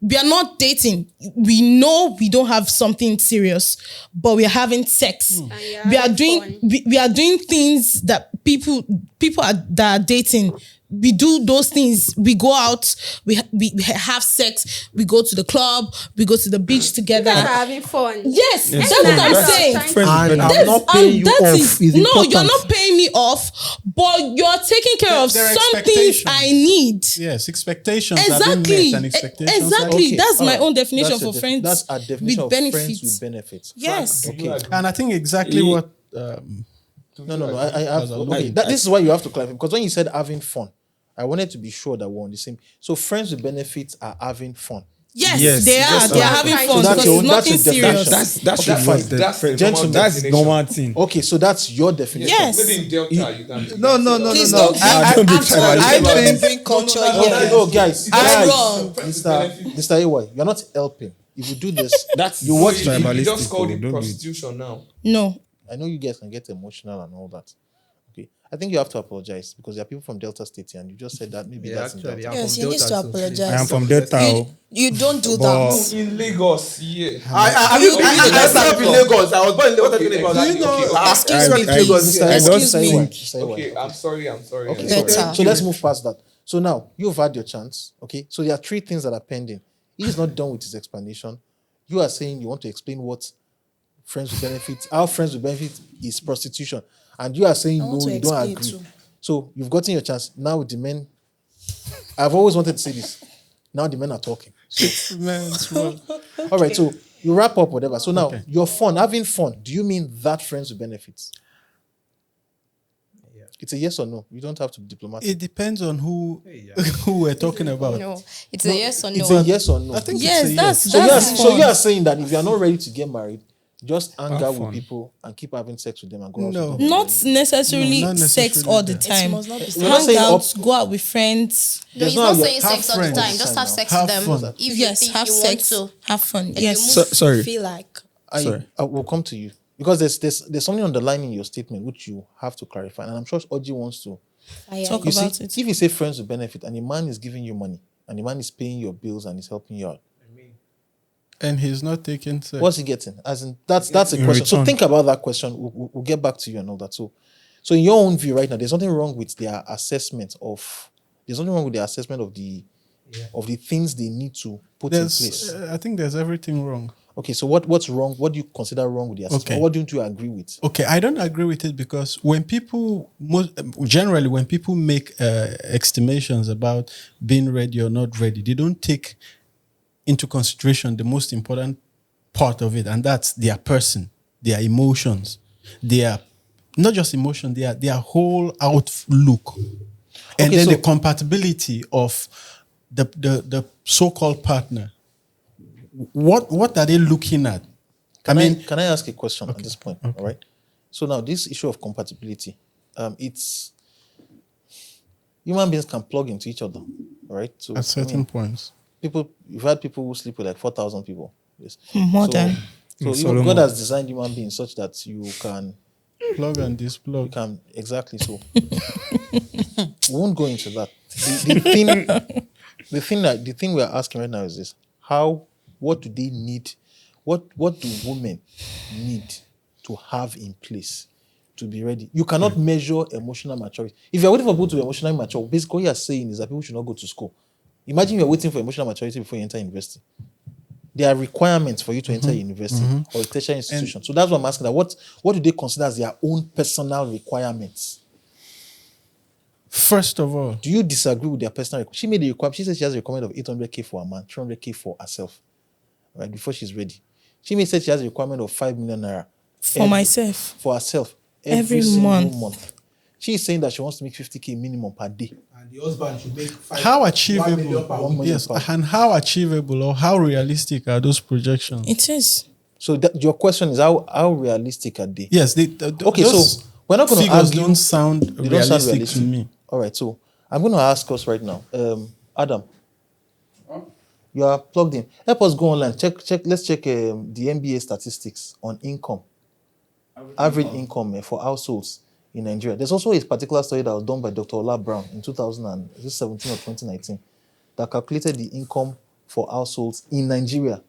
We are not dating. We know we don't have something serious, but we are having sex. We are doing we are doing things that people that are dating. We do those things. We go out. We have sex. We go to the club. We go to the beach together. You guys are having fun. Yes, that's what I'm saying. And I'm not paying you off. Is no, important. you're not paying me off, but you're taking care of There are something expectations. I need. Yes, expectations are Exactly. being met and expectations are Exactly. Okay, That's all my right. own definition That's for your friends. That's our definition with of friends benefits. with benefits. Yes. Okay. And I think exactly what No. I have. Okay, this is why you have to clarify because when you said having fun, I wanted to be sure that we're on the same. So friends with benefits are having fun. Yes, they are. Yes, They are okay. having So fun that's because your- it's that's nothing your serious. definition. That's Okay, what fine. That's the Gentlemen, that's definition. normal thing. Okay, so that's your definition. Yes. Maybe in Delta you can. No. Please don't Don't be tribalistic. bring culture Okay, here. no, guys. I'm wrong. Mr. AY, you're not helping. If you do this, That's you watch. You tribalistic. just called it Don't be- prostitution now. No. I know you guys can get emotional and all that. Okay, I think you have to apologize because there are people from Delta State here and you just said that maybe that's in Delta. Yes, you need to apologize. I am from Delta. You don't do But- that. In Lagos, yeah. I grew up in Lagos. I was born in Lagos. What are you talking about? Okay, okay. Excuse me, I- please. I don't Excuse me. think- Mr. AY. Okay, I'm sorry. Okay, Better. so let's move past that. So now you've had your chance. Okay, so there are three things that are pending. He is not done with his explanation. You are saying you want to explain what friends with benefits, how friends with benefits is prostitution, and you are saying I want no, to you don't explain agree. too. So you've gotten your chance. Now with the men, I've always wanted to say this. Now the men are talking. Men's world. All right, so you wrap up whatever. So now Okay. you're having fun. Do you mean that friends with benefits? It's a yes or no. You don't have to be diplomatic. It depends on who who we're talking about. No, it's a yes or no. It's a yes or no. I think Yes, it's a that's yes. So fun. you are saying that if you are not ready to get married, just hang Have out with fun. people and keep having sex with them and go out No. with them. Not necessarily No, not sex necessarily all the that. time. must not be We're not Hang saying out, go out with friends. No, There's he's no not your- saying have sex all the friends. time. Just have sex Have with them. fun. If you Yes, think have you sex, want to. have fun. you Yes. move- Sorry. Feel like I will come to you because there's something underlying in your statement which you have to clarify, and I'm sure Oji wants to. fire. Talk You see, about it. if you say friends with benefit and the man is giving you money and the man is paying your bills and is helping you out, And he's not taking sex. what's he getting? As in, that's a In question. So return. think about that question. We'll get back to you and all that. So in your own view right now, there's nothing wrong with their assessment of. There's nothing wrong with their assessment of the things they need to put in place. I think there's everything wrong. Okay, so what's wrong? What do you consider wrong with the assessment? Okay. Or what don't you agree with? Okay, I don't agree with it because when people generally when people make estimations about being ready or not ready, they don't take into consideration the most important part of it, and that's their person, their emotions, their not just emotion, their whole outlook, and Okay, then so- the compatibility of the so-called partner. What are they looking at? Can I ask a question at this point? All right. So now this issue of compatibility, it's human beings can plug into each other, all right? So At certain points. you've had people who sleep with like 4,000 people. Yes. More than. So even Solomon. God has designed human beings such that you can Plug and displug. exactly so. We won't go into that. The thing we are asking right now is this: what do they need? What do women need to have in place to be ready? You cannot measure emotional maturity. If you're waiting for people to be emotionally mature, basically what you're saying is that people should not go to school. Imagine you're waiting for emotional maturity before you enter university. There are requirements for you to enter university or a tertiary institution. So that's what I'm asking. That what do they consider as their own personal requirements? First of all, Do you disagree with their personal requirement? She made a requirement. She said she has a requirement of 800K for a man, 300K for herself, right, before she's ready. She may say she has a requirement of 5 million naira For myself. for herself Every single month. She is saying that she wants to make 50K minimum per day. And the husband should make how 1 achievable? million per week. Yes, and how achievable or how realistic are those projections? It is. So your question is how realistic are they? Yes, Okay, those so we're not going to figures argue. don't sound They don't realistic, sound realistic to me. All right, so I'm going to ask us right now, Adam. You are plugged in. Help us go online. Check. Let's check the NBA statistics on income, average income for households in Nigeria. There's also a particular study that was done by Dr. Ola Brown in 2017 or 2019 that calculated the income for households in Nigeria.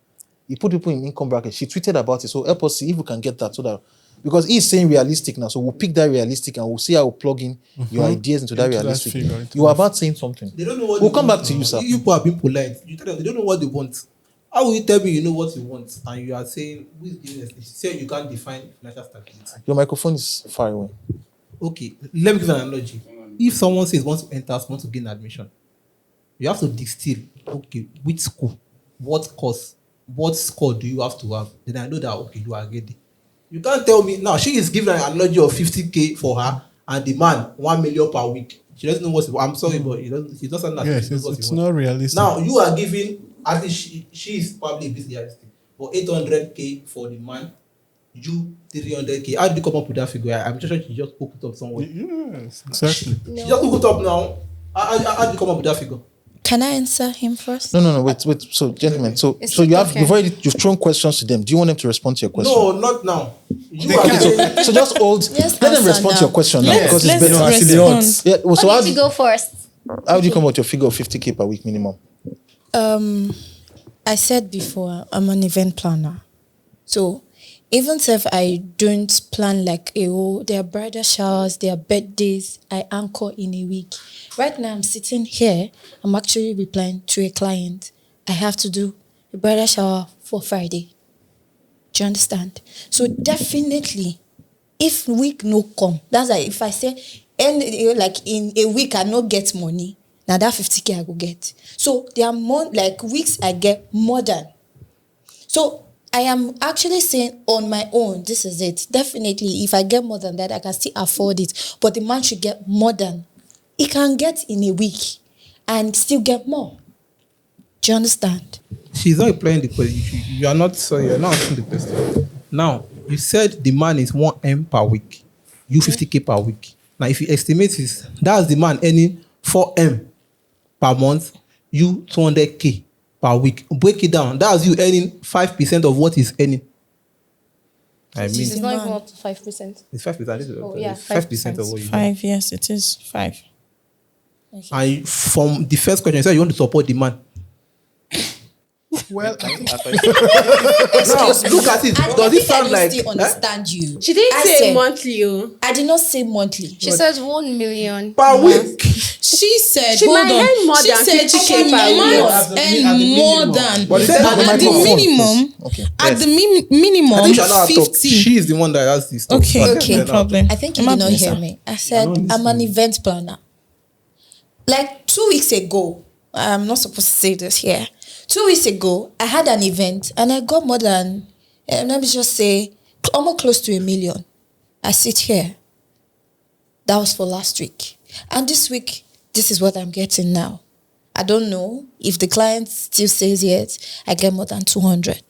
He put people in income bracket. She tweeted about it. So help us see if we can get that so that because he's saying realistic now. So we'll pick that realistic and we'll see how we'll plug in your ideas into that Into that realistic. figure, into You were that about saying something. They don't know what We'll they come want. back to you, sir. You people are being polite. You tell them they don't know what they want. How will you tell me you know what you want and you are saying who is giving us? You say you can't define financial stability. Your microphone is far away. Okay, let me give an analogy. If someone says wants to enter, wants to gain admission, you have to distill. Okay, which school, what course, what score do you have to have? Then I know that okay, you are ready. You can't tell me now. She is giving an analogy of 50K for her, and the man 1 million per week. She doesn't know what. I'm sorry, but he doesn't. She doesn't know. Yes, she knows what it's he not wants. realistic. Now you are giving. At least she is probably a bit realistic, but 800K for the man, you 300K. How did you come up with that figure? I'm just sure she just hooked it up somewhere. Yes, exactly. She just hooked it up now. How did you come up with that figure? Can I answer him first? No. Wait. So, gentlemen. So you've thrown questions to them. Do you want them to respond to your question? No, not now. You are Okay, giving. so just hold. Yes, Let them answer respond to now. your question now Let's- because it's let's better. respond. Yeah. Well, so Why don't you go first? how do you come out your figure of 50K per week minimum? I said before, I'm an event planner. So even if I don't plan like their bridal showers, their birthdays, I anchor in a week. Right now I'm sitting here, I'm actually replying to a client. I have to do a bridal shower for Friday. Do you understand? So definitely, if week no come, that's like if I say, and like in a week I no get money, Now that 50K I go get. So there are more like weeks I get more than. So I am actually saying on my own, this is it. Definitely, if I get more than that, I can still afford it. But the man should get more than he can get in a week and still get more. Do you understand? She's not replying the question. You are not sorry, you're not answering the question. Now, you said the man is 1M per week. You 50K per week. Now, if you estimate this, that's the man earning 4M per month, you 200K per week. Break it down. That's you earning 5% of what he's earning. I mean, It's not even up to 5%. it's 5%. Oh, yeah, 5% of what you earn. 5, yes, it is 5. And from the first question, you said you want to support the man. Well, Now, look at it. Does it sound like? still understand you? She didn't I say said- monthly. Oh. I did not say monthly. She said 1 million. Per week. She said, She hold might on. earn more She than said 50K she per week. might At the earn more minimum. than. But At say that the the minimum, Okay. at the I minimum, think she's allowed to talk. 50. She is the one that has this. Okay, no problem. I think you Emma, did not please, hear sir. me. I said I'm an event planner. Like 2 weeks ago, I'm not supposed to say this here. 2 weeks ago, I had an event and I got more than, let me just say, almost close to 1 million. I sit here. That was for last week. And this week, this is what I'm getting now. I don't know if the client still says yes, I get more than 200.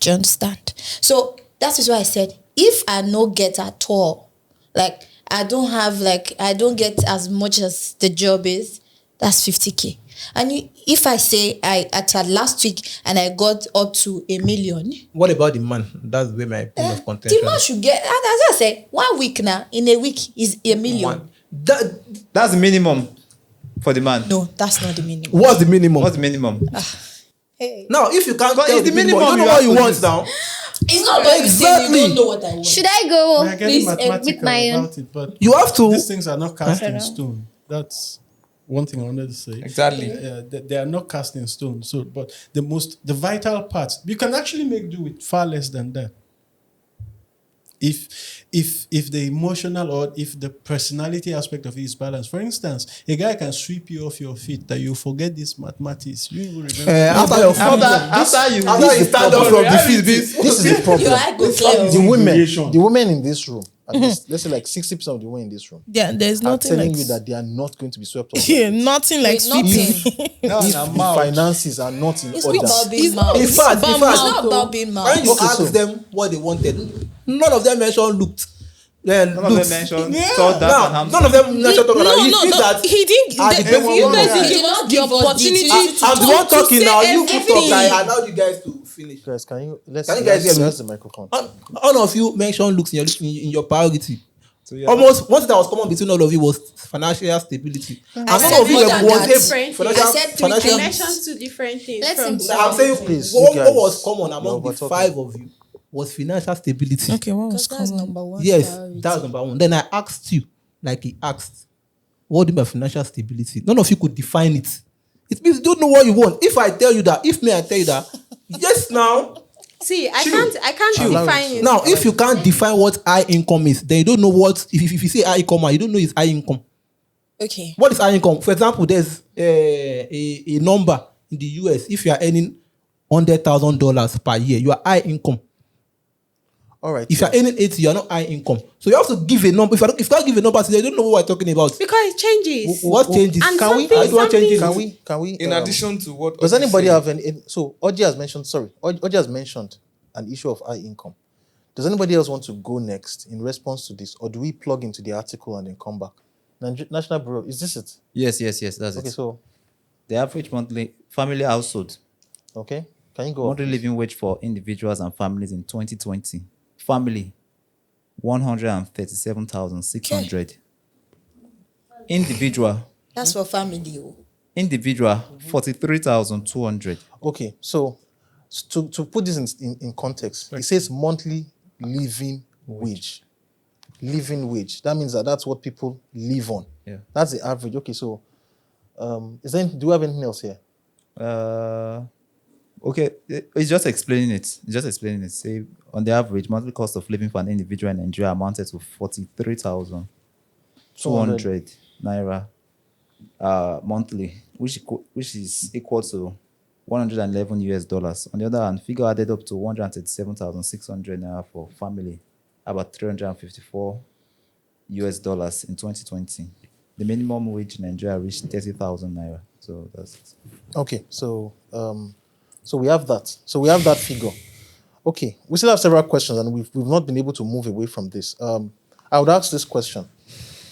Do you understand? So that is why I said, if I no get at all, like I don't get as much as the job is, that's 50K. And if I say I at last week and I got up to 1 million, What about the man? That's where my point of the contention. man should get, as I said, 1 week now, in a week is 1 million. One. That's the minimum for the man. No, that's not the minimum. What's the minimum? What's the minimum? Hey. Now, if you can't Because tell it's the the minimum, minimum you don't know you what have you to want use. now. It's not about Exactly. you don't know what I want. Should I go? we are getting Please mathematical admit my own. about it, but You have to. these things are not cast in stone. That's one thing I wanted to say. Exactly. They are not cast in stone. So, but the vital parts, you can actually make do with far less than that. If the emotional or if the personality aspect of it is balanced. For instance, a guy can sweep you off your feet that you forget this mathematics. You will remember. After your After you after you stand up from the feet, This is the problem. Your eye go clear. The women in this room, at least, let's say like 60% of the women in this room, Yeah, there's are nothing telling like you that they are not going to be swept off. yeah, nothing like Wait, nothing. sweeping. If the finances are not in It's order. not about being mouth. in fact, It's not about being mouth. when you Okay, ask so- them what they wanted, none of them mentioned looked. None of them mentioned salt, that, and Now, hamster. none of them mentioned talking about No, it. no, Means no. that He didn't. at the You table, guys yeah. didn't give us the Give us the opportunity opportunity I'm the one to talking say now. You put talk. I everything. allowed you guys to finish. Guys, can you Can you guys hear me? let's the microphone. All of you mentioned looks in your priority. So, yeah. Almost one thing that was common between all of you was financial stability. And I none said of you more was than able that. financial, I said three financial. I mentioned two different things. Let's from improve. I'm saying, Please, what you guys, was common among you're the talking. 5 of you was financial stability. Okay, what was That's common? number one. Yes, priority. that's number one. Then I asked you, like he asked, what do you mean by financial stability? None of you could define it. It means you don't know what you want. If I tell you that, I tell you that, yes now. See, I can't Allow define it. it. Now, if you can't define what high income is, then you don't know what, if you say high income, you don't know it's high income. Okay. What is high income? For example, there's a number in the US. If you are earning $100,000 per year, you are high income. All right. If you are earning 80, you are not high income. So you have to give a number. If you can't give a number, they don't know what we're talking about. Because it changes. What changes? And Can we? something- How do I change it? Can we? In addition to what Does Oji anybody said, have any? So Oji has mentioned. Sorry, Oji has mentioned an issue of high income. Does anybody else want to go next in response to this, or do we plug into the article and then come back? National Bureau, is this it? Yes, that's Okay, it. so The average monthly family household okay, can you go? monthly living wage for individuals and families in 2020. Family, 137,600. Individual, That's for family. Oh. 43,200. Okay, so to put this in context, it says monthly living wage. Living wage. That means that's what people live on. Yeah. That's the average. Okay, so do we have anything else here? Okay, it's just explaining it. Say on the average, monthly cost of living for an individual in Nigeria amounted to 43,200 naira monthly, which is equal to $111. On the other hand, figure added up to 137,600 naira for family, about $354 in 2020. The minimum wage in Nigeria reached 30,000 naira. So that's it. Okay, so we have that. So we have that figure. Okay, we still have several questions, and we've not been able to move away from this. I would ask this question: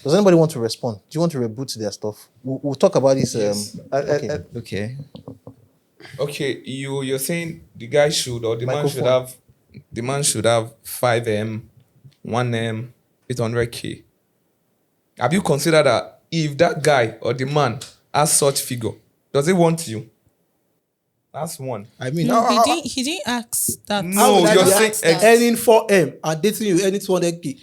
does anybody want to respond? Do you want to reboot their stuff? We'll talk about this. Okay. Okay. Okay, you're saying the guy should, or the Microphone. man should have 5M, 1M, 800K. Have you considered that if that guy or the man has such figure, does he want you? That's one. I mean, No, he didn't ask that. No, you're saying earning 4M and dating you earning 200K.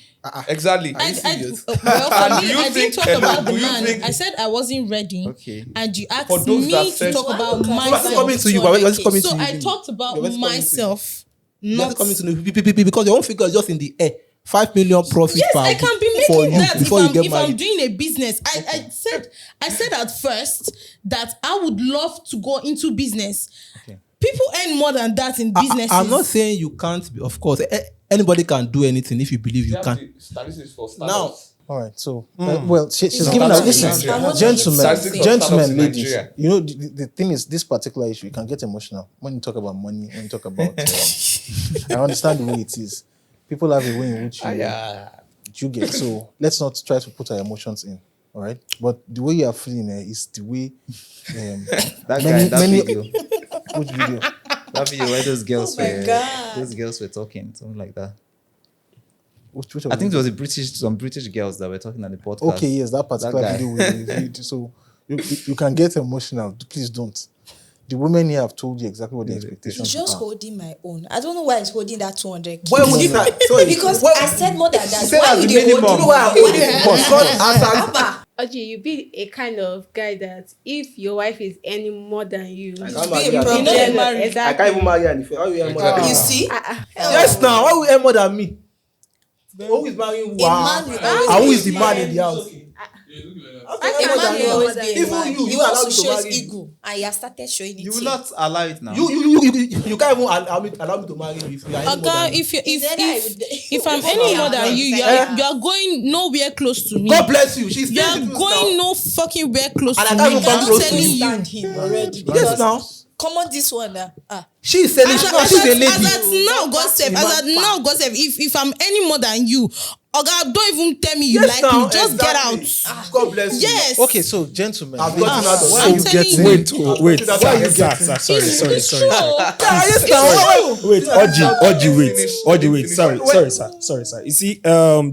exactly. Well, for And me, do you I didn't think- talk about the do you man. think- I said I wasn't ready. Okay. And you asked For those that me to said- talk about Let's myself. coming to you, but let's coming to So you. I talked about Let's coming to you. myself, Not not. coming to know because your own figure is just in the air. 5 million profit Yes, per I can be for making you that before you get if I'm married. doing a business. I said at first that I would love to go into business. People earn more than that in businesses. I'm not saying you can't be, of course. Anybody can do anything if you believe you can. Statistics for Now, All right. So, well, she's No, giving that's us. Listen, Nigeria. gentlemen, Statistics of gentlemen, startups in ladies. Nigeria. You know, the thing is, this particular issue, you can get emotional when you talk about money. When you talk about, I understand the way it is. People have a way in which you get. So let's not try to put our emotions in. All right. But the way you are feeling is the way. That guy, that video, Which video? that video where those girls God. those girls were talking, something like that. Which I think it was some British girls that were talking on the podcast. Okay, yes, that particular That guy. video we reviewed. So you can get emotional. Please don't. The women here have told you exactly what the expectations Just are. holding my own. I don't know why he's holding that 200K. why would you sorry, Because why- I said more than that. said Why as would the they hold minimum. you? you know why I'm holding it? Because as Oji, you be a kind of guy that if your wife is earning more than you, I Be can't a marry problem. her. You know they're married. I Exactly. can't even marry her. How will you earn more than Exactly. me? You see? Yes, now why will you earn more than me? Who is marrying who? A man will always And who be is the man in the house? A man will always be a Even man. you He allow wants me to to show his marry you. ego, and he has started showing it. You will here. not allow it now. You can't even allow me to marry you if you are earning more Oga, than me. if I'm earning more than you, you are going nowhere close to me. God bless you. She's You are saying it going now. no fucking where close And I to can't me. even come I'm close to telling you. you. Understand him already. Yes, Because now. come on, this one. She's selling. As She's a lady. at now, God save. As at now, God save. If I'm earning more than you, Oga, don't even tell me you Yes, like now, me. Just get exactly. out. God bless you. Yes. Okay, so gentlemen, I've gotten out of why that. are you I'm telling getting? you. Wait, That's why you sir, getting- sorry. It's true. Yes, now. Wait, Oji, wait. Finish. Oji, wait. Finish. Sorry, sir. You see,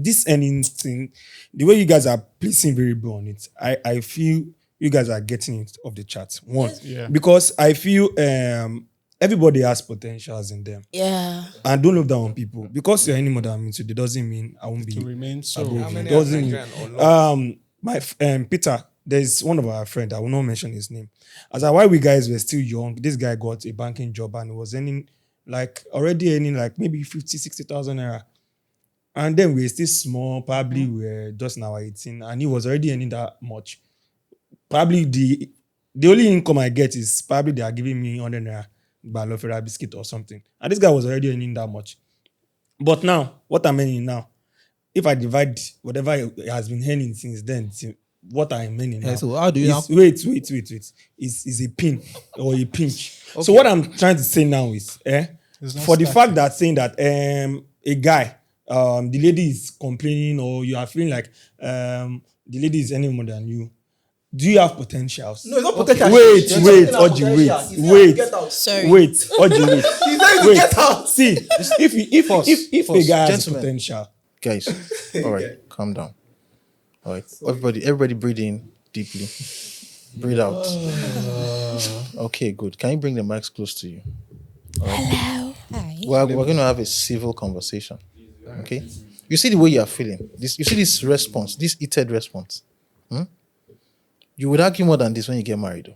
this earning thing, the way you guys are placing variable on it, I feel you guys are getting it off the chart. One, Yeah. because I feel everybody has potentials in them, Yeah. and don't look down on people because you're any more than me today doesn't mean I won't be. To remain so. above How you. many Doesn't are mean- Nigerian or not? Peter, there's one of our friends, I will not mention his name. As while we guys were still young, this guy got a banking job and he was earning already earning maybe 50,000-60,000 naira. And then we were still small, probably we were just in our 18, and he was already earning that much. Probably the only income I get is probably they are giving me 100 naira balofera biscuit or something. And this guy was already earning that much. But now, what I'm earning now, if I divide whatever he has been earning since then, to what I'm earning now, So how do you is, wait, is a pin or a pinch. So what I'm trying to say now is, It's not for the static. fact that saying that a guy, the lady is complaining or you are feeling like the lady is earning more than you, do you have potentials? No, it's not potential. Wait, She's wait, talking about Oji, potential. wait, She's saying wait. get out. Sorry. Wait, Oji, wait. She's saying to Wait. get out. See, if a Pause. guy has Gentlemen. potential, Guys, all right, calm down. All right, everybody breathe in deeply. Breathe out. Okay, good. Can you bring the mics close to you? Hi. We're going to have a civil conversation. Okay? You see the way you are feeling. You see this response, this heated response. You would argue more than this when you get married.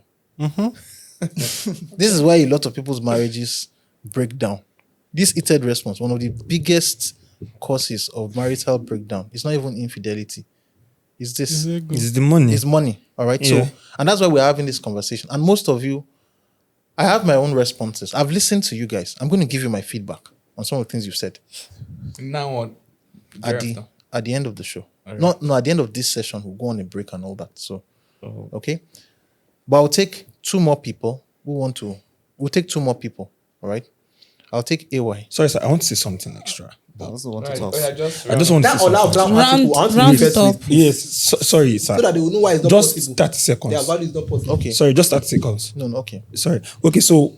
This is why a lot of people's marriages break down. This heated response, one of the biggest causes of marital breakdown, it's not even infidelity. is this. Is it good? It's the money. It's money. All right. Yeah. So, and that's why we're having this conversation. And most of you, I have my own responses. I've listened to you guys. I'm going to give you my feedback on some of the things you've said Now on. at the end of the show. No, at the end of this session, we'll go on a break and all that. So, okay. But I'll take two more people we'll take two more people. All right. I'll take AY. Sorry, sir. I want to say something extra. I also want to Right. talk. Oh, yeah, I just want to That say allowed something. Round stop. Yes. Sorry, sir. So that they will know why it's not Just possible. 30 seconds. Their value is not possible. Okay. Sorry, just 30 seconds. No, okay. Sorry. Okay, so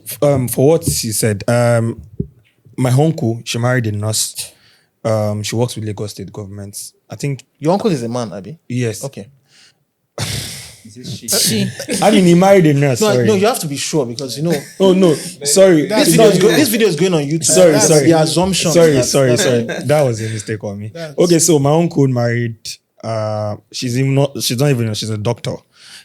for what she said, my uncle, she married a nurse. She works with Lagos State government. I think, Your uncle is a man, Abi? yes. Okay. Is this she? I mean, he married a nurse. No, sorry. no, you have to be sure because Oh no, sorry. this video is going on YouTube. Sorry, That's sorry. the assumption. Sorry. that- That was a mistake on me. Okay, so my uncle married. She's not even. She's a doctor.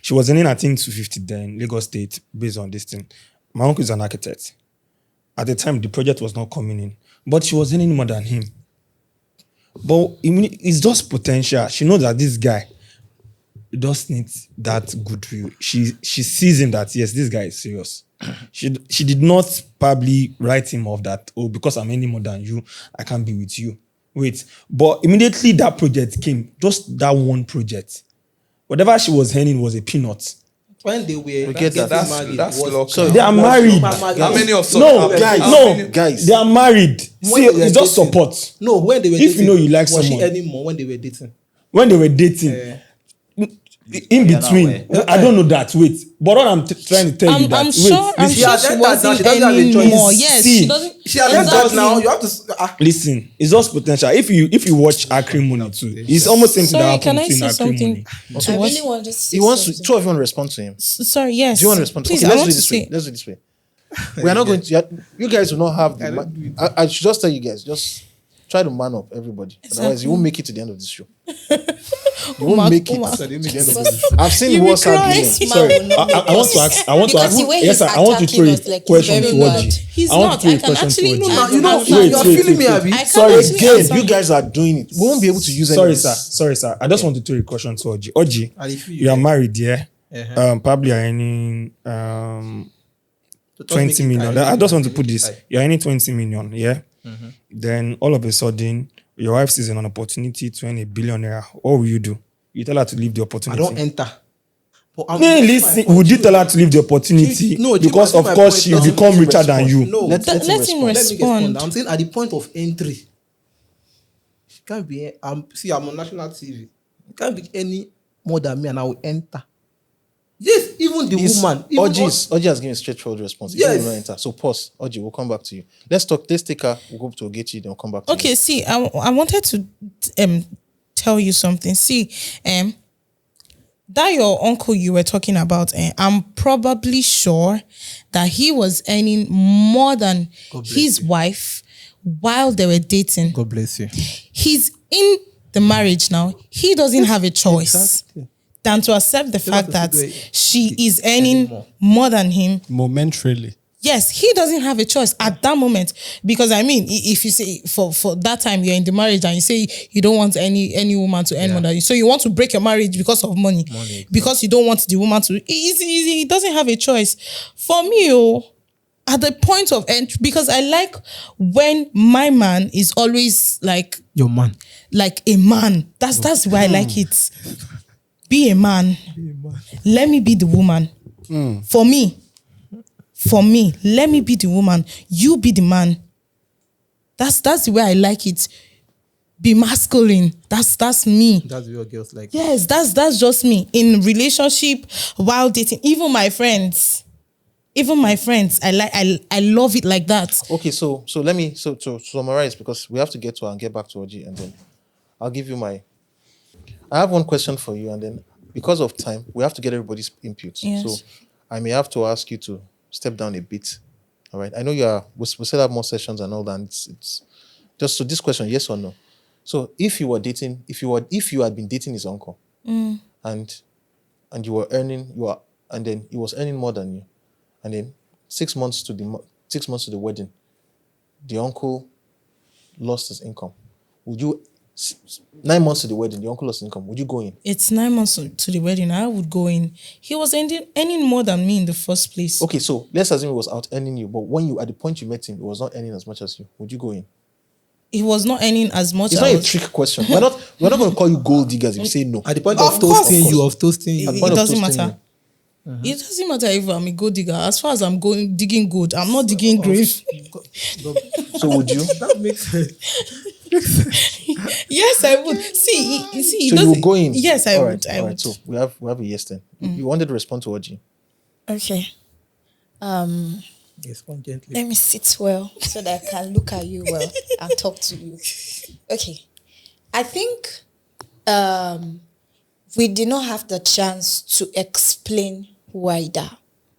She was earning, I think, 250 then Lagos State based on this thing. My uncle is an architect. At the time, the project was not coming in, but she was earning more than him. But it's just potential. She knows that this guy just needs that goodwill. She sees him that yes, this guy is serious. She did not probably write him off that, oh, because I'm earning more than you, I can't be with you. Wait, but immediately that project came, just that one project. Whatever she was earning was a peanut. When they were get that. married, That's was- luck. So They are married. How many of such No, happen? guys, How no, many- guys. They are married. When See, they were it's just dating. support. No, when they were If dating, you know you like was someone. she earning more when they were dating? When they were dating, in Yeah, between, no I don't know that. Wait, but what I'm trying to tell you that I'm wait, sure listen, she has she entered now, wasn't she doesn't have a earning choice. more. Yes, See, she doesn't. She has entered now. You have to. listen, it's just potential. If you watch acrimony too, it's almost same thing that Sorry, can happened I between say something? acrimony. To I what? really wanted to say He wants to, something. two of you want to respond to him. Sorry, yes. Do you want to respond? Please, Okay, I let's want do it to this way. say. Let's do it this way. We are not going to. You guys will not have the. I should just tell you guys. Just try to man up, everybody. Otherwise, you won't make it to the end of this show. You won't make it. Uma. To the end of this show. I've seen You will WhatsApp cry. videos. Sorry, will not I make want to us. ask. I want to Because ask. the way Yes, sir. he's I want to throw attacking a us, like, question very to bad. Oji. He's I want not. to throw I a can question to actually. Oji. No, Now, no, you know, no, wait, you're wait, feeling me, wait. Abi. I can't Sorry, actually again, answer. You guys are doing it. We won't be able to use Sorry, any of sir. this. Sorry, sir. I just want to throw a question to Oji. Oji, And if you are married, yeah? Uh-huh. Probably are earning So just 20 make it million. high. I just want to put Make it this. high. You're earning 20 million, yeah? Then all of a sudden, your wife sees an opportunity to earn a billionaire. What will you do? You tell her to leave the I opportunity. don't enter. But I'm- Hey, listen, would you tell her to leave the opportunity? No, because Jim, of my course point. she'll Let him become richer than respond. you. No, Let him Let him respond. Let me respond. respond. I'm saying at the point of entry, she can't be. I'm on national TV. It can't be any more than me, and I will enter. Yes, even the woman. Even Oji has given a straightforward response. He Yes. didn't even enter. So pause. Oji, we'll come back to you. Let's take her. We'll go to Ogechi, then we'll come back to you. Okay, see, I wanted to tell you something. See, that your uncle you were talking about, I'm probably sure that he was earning more than his wife while they were dating. God bless you. He's in the marriage now. He doesn't have a choice Exactly. than to accept the fact that consider she is earning more than him. Momentarily. Yes, he doesn't have a choice at that moment, because I mean, if you say for that time you're in the marriage and you say you don't want any woman to earn more than you, so you want to break your marriage because of money, because you don't want the woman to. He doesn't have a choice. For me, at the point of entry, because I like when my man is always like Your man. a man. That's why I like it. Be a man. Let me be the woman. For me, let me be the woman. You be the man. That's the way I like it. Be masculine. That's me. That's what girls like. Yes, that's just me. In relationship, while dating, even my friends, I love it like that. Okay, so let me to summarize, because we have to get to and get back to Oji, and then I'll give you my. I have one question for you, and then because of time, we have to get everybody's input. Yes. So I may have to ask you to step down a bit. All right. I know you are. We still have more sessions and all that. And it's just so this question, yes or no. So if you had been dating his uncle, and you were earning, and then he was earning more than you, and then 6 months to the wedding, the uncle lost his income. Would you 9 months to the wedding, the uncle lost income. Would you go in? It's 9 months to the wedding. I would go in. He was earning more than me in the first place. Okay, so let's assume he was out earning you, but when you at the point you met him, he was not earning as much as you. Would you go in? He was not earning as much. It's not a trick question. We're not going to call you gold diggers if you say no. At the point Of of course. toasting you, of toasting you. At the It point of doesn't toasting matter. It doesn't matter if I'm a gold digger. As far as I'm going digging gold, I'm not digging grave. So would you? That makes sense. Yes, I would. See, So you will go in? Yes, I All would. right, I all would. right. So we have a yes then. You wanted to respond to Oji. Okay. Respond gently. Let me sit well so that I can look at you well and talk to you. Okay. I think we did not have the chance to explain wider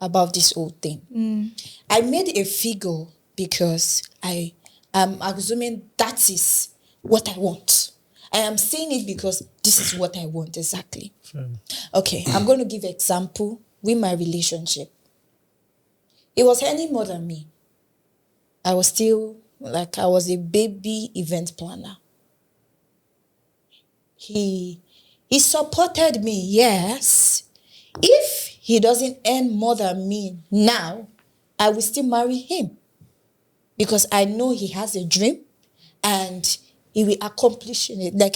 about this whole thing. I made a figure because I am assuming that is what I want. I am saying it because this is what I want exactly. Okay, I'm going to give example with my relationship. It was earning more than me. I was still I was a baby event planner. He supported me, yes. If he doesn't earn more than me now, I will still marry him. Because I know he has a dream and he will accomplish it.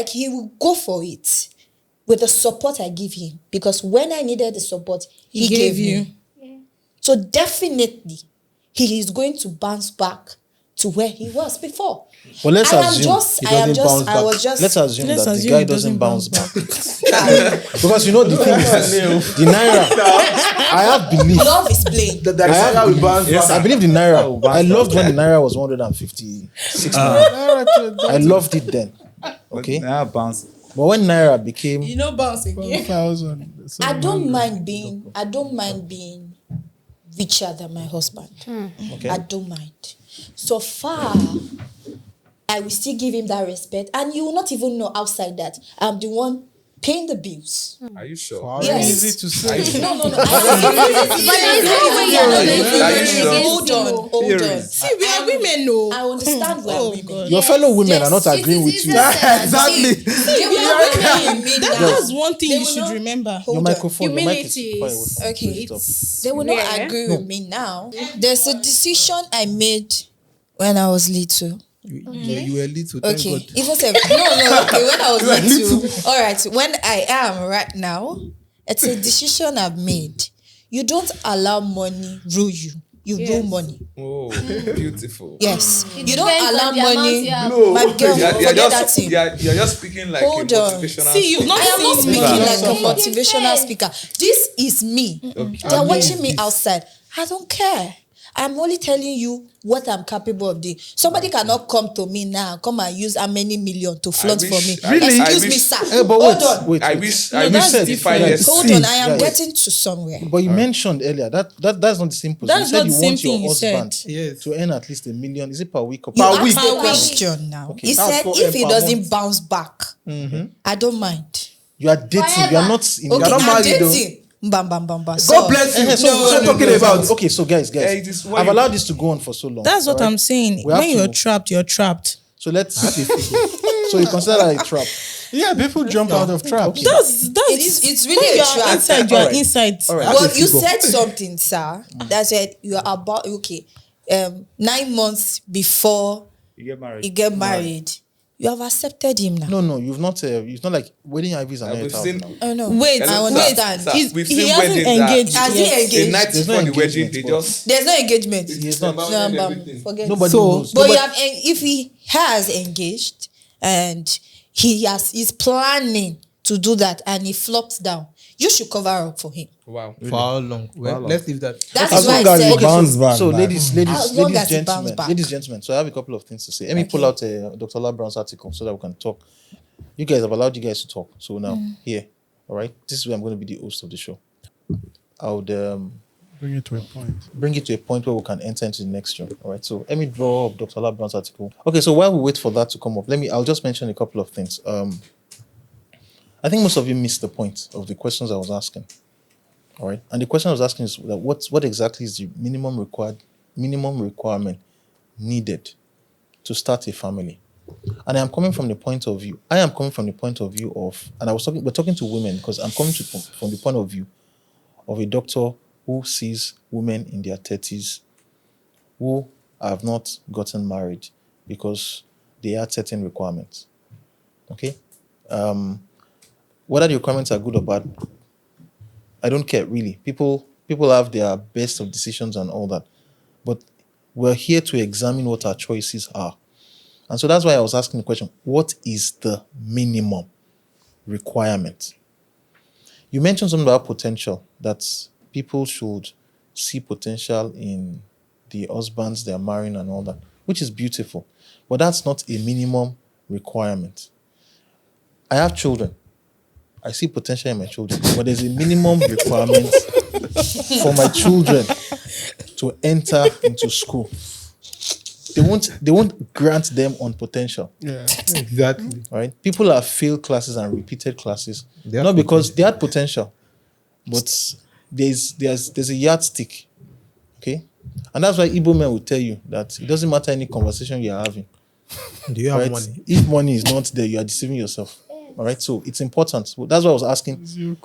He will go for it with the support I give him. Because when I needed the support, he gave you. me. So definitely, he is going to bounce back to where he was before. Well, let's assume Let's assume that the assume guy he doesn't doesn't bounce bounce back. Because you know the thing is, the naira. I have belief. Love is blind. I believe the naira. I loved when the naira was 156. I loved it then. Okay. Now bounce. But when naira became Bounce again. 1,000. I don't mind being richer than my husband. okay. I don't mind. So far, I will still give him that respect, and you will not even know outside that I'm the one paying the bills. Are you sure? How Yes. easy to say. No. But there's no way you're not going to Are you go sure? against Hold on. See, we are women, no. I understand we are Oh, women. God. Your fellow women are not Yes, agreeing it with is you. easier said than Exactly. They will not agree with me now. That's one thing They you will should not- remember. Your Hold on. microphone, your mic is Humility far is- away. Okay. Put it up. They will not Rare. agree with me now. There's a decision I made when I was little. You were little, thank Okay. God. Even say no. Okay, when I was little. All right. When I am right now, it's a decision I've made. You don't allow money rule you. You rule money. Oh, beautiful. Yes. It You don't depends allow on the amount money. you have. My girl, You're forget that just, thing. you're just speaking like Hold a on. motivational. See, you've not I am not seen speaking me. like a It motivational depends. speaker. This is me. They're watching me outside. I don't care. I'm only telling you what I'm capable of doing. Somebody cannot come to me now, come and use how many million to flaunt for me. wish- Really? Excuse I me, wish- sir. But Hold on. wait. I wish No, I wish that's the 5 different. years. Hold on. I am guys. getting to somewhere. But you mentioned earlier that's not the same position. That's You said not you the same want your thing you husband said. Yes. to earn at least $1 million. Is it per week or You per asked week? the Per week. question now. Okay. He That's said for if he per doesn't month. bounce back, I don't mind. You are dating. You are not in Okay, not I'm married though. dating. Bam. God bless you. So What no, are you talking about? Okay, so guys, it is why I've you- allowed this to go on for so long. That's what alright? I'm saying. We have When you're to- trapped, you're trapped. So let's. So you consider that a trap? Yeah, people jump out of traps. It's really when a you're trap. inside, you're Alright. inside. Alright. But you said something, sir. That said you are about 9 months before You get married. you get married. You have accepted him now. No, you've not. It's not like wedding ivies and We've everything. seen- Oh no. Wait, I Hello, understand. sir. He's- We've he seen hasn't weddings that- engaged. Has he yet. The engaged? night There's before no the wedding, engagement, they but- just There's no engagement. He's not. Forget Nobody So- knows. But Nobody- if he has engaged and he's planning to do that and he flops down, you should cover up for him. wow. For how long? Well, let's leave that. That As is why long I as said he bounce back. So, man. ladies, As long as he bounce gentlemen, back. ladies, gentlemen. So, I have a couple of things to say. Let me pull out Dr. LaBrown's article so that we can talk. You guys have allowed you guys to talk. So now, here, all right. This is where I'm going to be the host of the show. I would Bring it to a point. bring it to a point where we can enter into the next room. All right. So let me draw up Dr. LaBrown's article. Okay. So while we wait for that to come up, I'll just mention a couple of things. I think most of you missed the point of the questions I was asking. All right. And the question I was asking is that what exactly is the minimum requirement needed to start a family? And I'm coming from the point of view. I am coming from the point of view of, and we're talking to women because I'm coming from the point of view of a doctor who sees women in their 30s who have not gotten married because they had certain requirements. Okay? Whether the requirements are good or bad, I don't care really. People have their best of decisions and all that. But we're here to examine what our choices are. And so that's why I was asking the question, what is the minimum requirement? You mentioned something about potential, that people should see potential in the husbands they're marrying and all that, which is beautiful. But that's not a minimum requirement. I have children. I see potential in my children, but there's a minimum requirement for my children to enter into school. They won't grant them on potential. Yeah. Exactly. Right? People have failed classes and repeated classes, They have not because they had potential, but there's a yardstick. Okay? And that's why Igbo men will tell you that it doesn't matter any conversation you're having. Do you have Right? money? If money is not there, you are deceiving yourself. All right, so it's important. So that's why I was asking.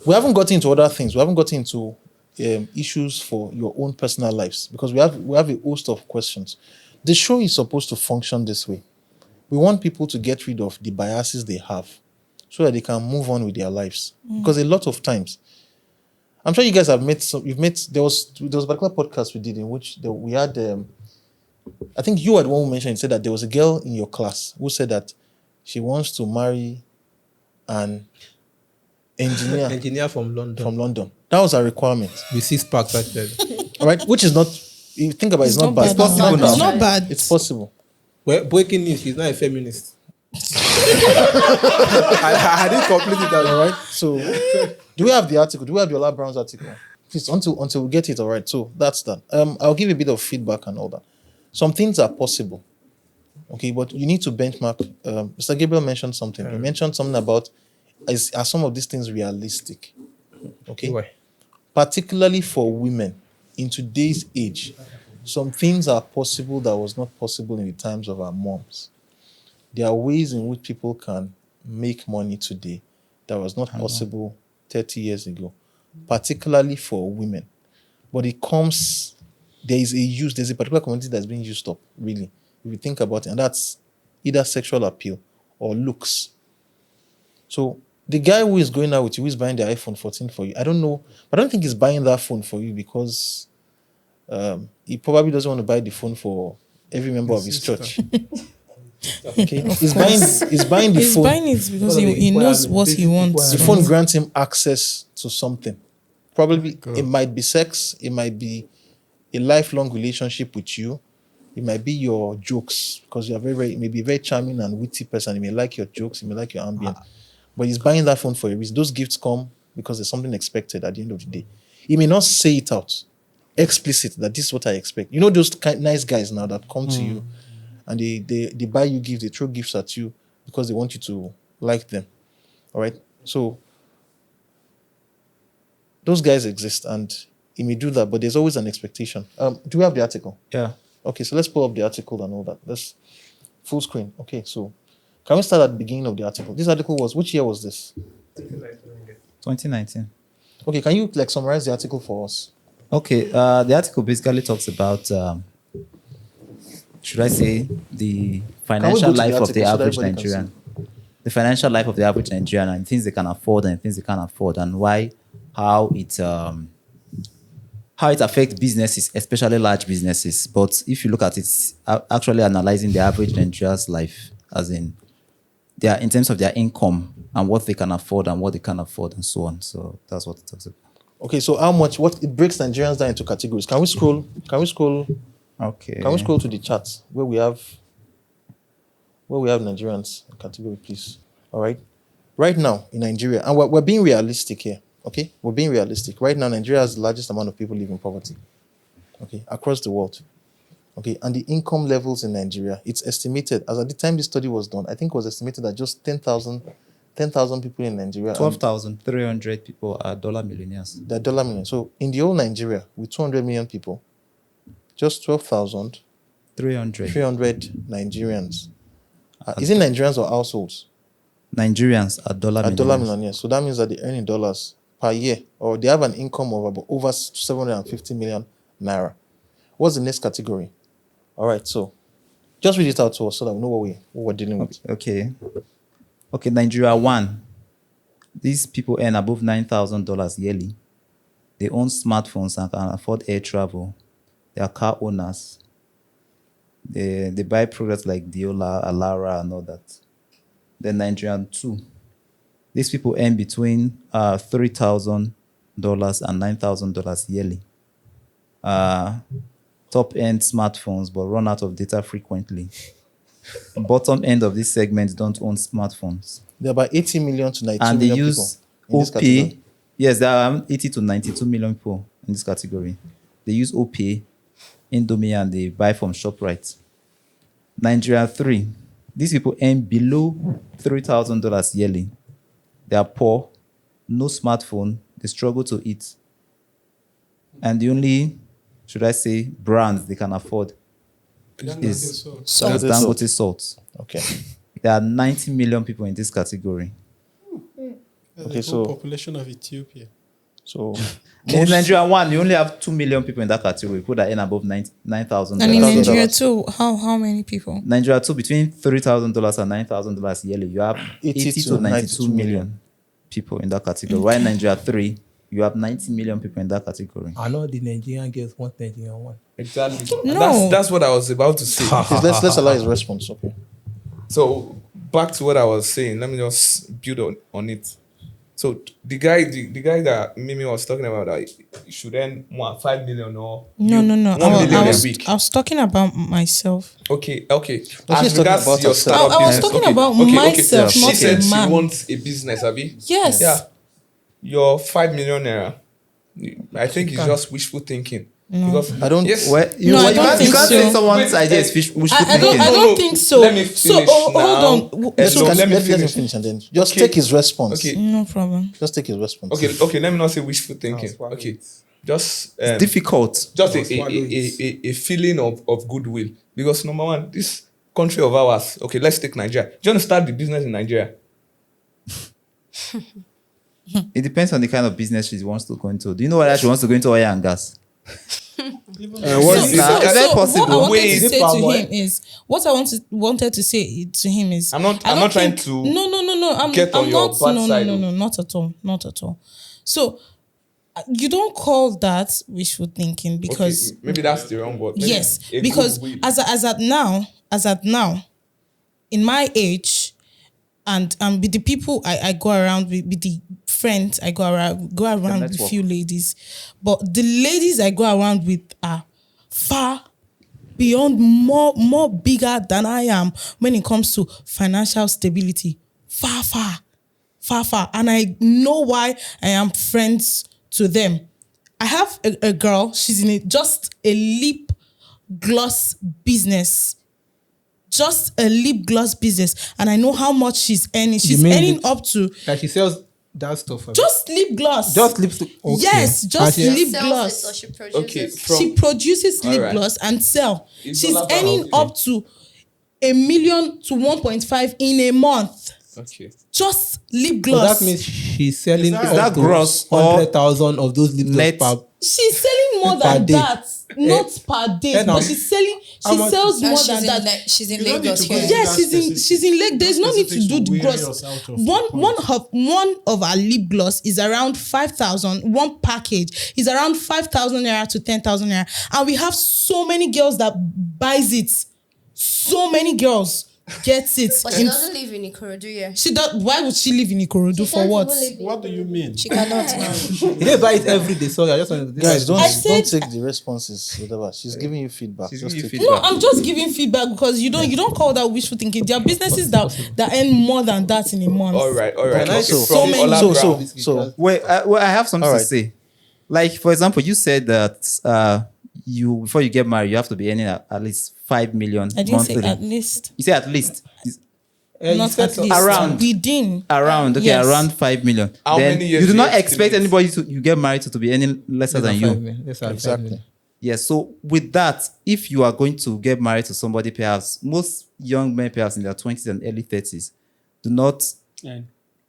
We haven't gotten into other things. We haven't gotten into issues for your own personal lives because we have a host of questions. The show is supposed to function this way. We want people to get rid of the biases they have so that they can move on with their lives. Because a lot of times, I'm sure you guys have met some. There was a particular podcast we did in which we had. I think you had one who mentioned, said that there was a girl in your class who said that she wants to marry an engineer Engineer from London. from London. That was a requirement. With 6 packs actually. All right, which is not. You think about it, it's not bad. It's possible now. It's not bad. It's possible. Well, breaking news, she's not a feminist. I didn't complete it. All right. So, do we have the article? Do we have Yola Brown's article? Please, until we get it. All right. So that's that. I'll give a bit of feedback and all that. Some things are possible. Okay, but you need to benchmark. Mr. Gabriel mentioned something. He mentioned something about are some of these things realistic? Okay. Why? Particularly for women in today's age, some things are possible that was not possible in the times of our moms. There are ways in which people can make money today that was not possible 30 years ago, particularly for women. But there's a particular community that's being used up, really, if you think about it, and that's either sexual appeal or looks. So the guy who is going out with you, who is buying the iPhone 14 for you, I don't know, but I don't think he's buying that phone for you because he probably doesn't want to buy the phone for every member of his church. Okay, he's buying the He's phone. buying it because he knows what he wants. The phone grants him access to something. Probably it might be sex, it might be a lifelong relationship with you, it might be your jokes because you're maybe a very charming and witty person. He may like your jokes, he may like your ambience, but he's buying that phone for a reason. Those gifts come because there's something expected at the end of the day. He may not say it out explicit that this is what I expect. You know those nice guys now that come to you and they buy you gifts, they throw gifts at you because they want you to like them. All right. So those guys exist and he may do that, but there's always an expectation. Do we have the article? Yeah. Okay, so let's pull up the article and all that. Let's full screen. Okay, so can we start at the beginning of the article? This article was, which year was this? 2019. Okay, can you summarize the article for us? Okay, the article basically talks about, should I say, the financial life of the average Nigerian. The financial life of the average Nigerian and things they can afford and things they can't afford and how it affects businesses, especially large businesses. But if you look at it, it's actually analyzing the average Nigerian's life, as in in terms of their income and what they can afford and what they can't afford and so on. So that's what it talks about. Okay, so what it breaks Nigerians down into categories. Can we scroll? Okay. Can we scroll to the charts where we have Nigerians category, please? All right. Right now in Nigeria, and we're being realistic here. Okay, we're being realistic. Right now, Nigeria has the largest amount of people living in poverty. Okay, across the world. Okay, and the income levels in Nigeria, it's estimated, as at the time this study was done, I think it was estimated that just 10,000 people in Nigeria. 12,300 people are dollar millionaires. They're dollar millionaires. So in the whole Nigeria, with 200 million people, just 12,300 Nigerians Is it Nigerians or households? Nigerians are dollar A millionaires. dollar millionaires. So that means that they earn in dollars per year, or they have an income of about over 750 million naira. What's the next category? All right, so just read it out to us so that we know what we're dealing with. Okay. Okay, Nigeria 1. These people earn above $9,000 yearly. They own smartphones and can afford air travel. They are car owners. They buy products like Diola, Alara, and all that. Then Nigerian 2. These people earn between $3,000 and $9,000 yearly. Top-end smartphones, but run out of data frequently. Bottom end of this segment don't own smartphones. There are about 80 million to 92 And they million use people in this category. OPay. Yes, there are 80 to 92 million people in this category. They use OPay, Indomie, and they buy from ShopRite. Nigeria 3. These people earn below $3,000 yearly. They are poor, no smartphone, they struggle to eat. And the only, should I say, brands they can afford is Dangote salt. Okay. There are 90 million people in this category. Okay, The so whole population of Ethiopia. so In Nigeria 1, you only have 2 million people in that category, people that earn above $9,000. And in Nigeria too, how many people? Nigeria 2, between $3,000 and $9,000 yearly, you have 80 to 92 million people in that category. While Nigeria 3, you have 90 million people in that category. I know the Nigerian girls want Nigerian one. Exactly. No. That's what I was about to say. please, let's allow his response. Okay. So back to what I was saying. Let me just build on it. So the guy that Mimi was talking about, that he should earn 5 million or No. 1 million I a week. was talking about myself. Okay. No, she's As talking regards about your herself. startup I was business, talking about myself, She not said a she man. wants a business, Abi. Yes. Yeah. Your 5 million naira, I think it's just wishful thinking. Because I don't. Yes. Well, No, I don't you think can't so. say someone's Wait, idea is wishful I thinking. don't think so. Let me So, finish hold now. on. Let's No, let me let him finish. finish and then just Okay. take his response. Okay. No problem. Just take his response. Okay. Let me not say wishful thinking. swallow Okay. it. Just It's difficult. just swallow a feeling of goodwill. Because number one, this country of ours, okay, let's take Nigeria. Do you want to start the business in Nigeria? It depends on the kind of business she wants to go into. Do you know whether she wants to go into oil and gas? What's that? Is that What I possible? wanted Wait, to is say it palm to oil? him is what I wanted to say to him is I'm not I don't trying think- to No. I'm get on I'm your not. bad No, side, no, not at all. Not at all. So you don't call that wishful thinking because okay, maybe that's the wrong word. Maybe yes, a because goodwill. as at now, in my age, and with the people I go around with the friends I go around with network. few ladies, but the ladies I go around with are far beyond more bigger than I am when it comes to financial stability. Far, and I know why I am friends to them. I have a girl. She's in just a lip gloss business. Just a lip gloss business, and I know how much she's earning. She's mean earning it- up to Like she sells that stuff. just lip gloss. Just lipstick. Okay. Yes, just And she- lip Sells gloss. it or she produces. Okay, She produces lip Alright. gloss and sell. It's She's all about- earning okay. up to 1 million to 1.5 in a month. Okay. Just lip So gloss. that means she's selling Is that gross or 100,000 of those lip net? gloss per. She's selling more Per than day. that. Not per day, now, but she's selling. how She much- sells And more she's than in that. she's in You don't need Lagos to go here. into Yes, that she's in Lagos. There's no need to specifics do will the weary gloss. us out of One of our lip gloss is around 5,000. One package is around 5,000 naira to 10,000 naira, and we have so many girls that buys it. So many girls gets it. But she doesn't live in Ikorodu here. She does. Why would she live in Ikorodu for what? What do you mean? She cannot now. You didn't buy it every day. Sorry, I just wanted to. Guys, don't I said- take the responses. Whatever. She's giving you feedback. She's Just giving you take it. No, I'm just giving feedback because you don't call that wishful thinking. There are businesses that earn more than that in a month. All right. Can I- Okay, So- from many- Ola so- Brown. So Wait, I have something All to right. say. Like, for example, you said that you before you get married, you have to be earning at least 5 million I didn't monthly. say at least. You say at least. It's You Not said at so- least. Around. Within. around, okay, Yes. around 5 million. How Then many years you do do not you expect estimate? anybody you get married to be earning lesser than you. Let's have exactly. $5 million. Yes. So with that, if you are going to get married to somebody, perhaps most young men, perhaps in their 20s and early 30s, do not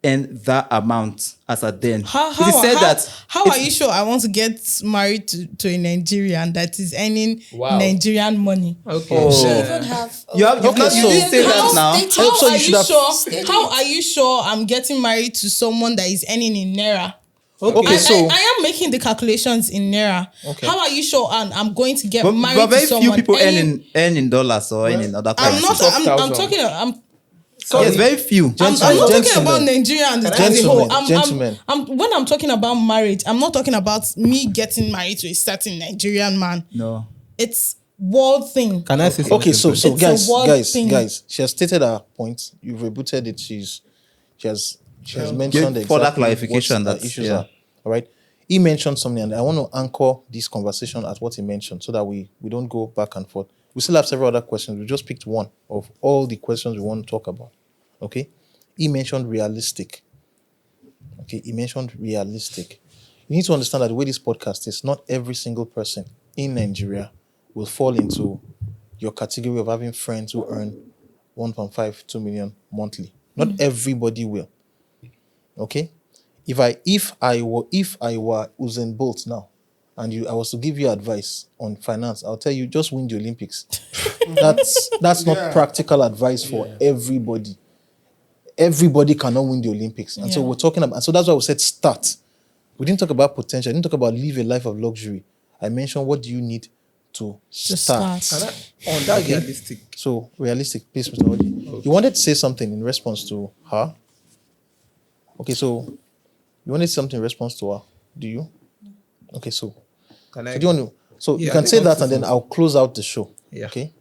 earn that amount as a then. How It is said that are you sure I want to get married to a Nigerian that is earning Nigerian money? Okay. She even have. you have you Okay, so- didn't say that now. So you should have- How are you sure I'm getting married to someone that is earning in naira? Okay, so I am making the calculations in naira. Okay. How are you sure I'm going to get But married very to few someone people earning? earn in dollars or earn in other I'm currencies. not. I'm talking. Yes, very few. I'm not Gentlemen. talking about Nigerians as a whole. Gentlemen. When I'm talking about marriage, I'm not talking about me getting married to a certain Nigerian man. No. It's world thing. Can I say something? Okay, so It's a world thing. guys, she has stated her point. You've rebooted it. She has mentioned Give further exactly clarification what that- the issues yeah. are. All right. He mentioned something, and I want to anchor this conversation at what he mentioned, so that we don't go back and forth. We still have several other questions. We just picked one of all the questions we want to talk about. Okay. He mentioned realistic. Okay. He mentioned realistic. You need to understand that the way this podcast is, not every single person in Nigeria will fall into your category of having friends who earn 1.5, 2 million monthly. Not everybody will. Okay? If I were Usain Bolt now, and I was to give you advice on finance, I'll tell you just win the Olympics. That's not practical advice for everybody. Everybody cannot win the Olympics. And so we're talking about, and so that's why we said start. We didn't talk about potential. I didn't talk about live a life of luxury. I mentioned what do you need to start. On that realistic. So realistic, please, Mr. Oji. You wanted to say something in response to her? Okay, so you wanted something in response to her? Do you? Okay, so Can do I? you want to? So you Yeah, I can think say I want that, to and then say I'll close out the show. Yeah. Okay.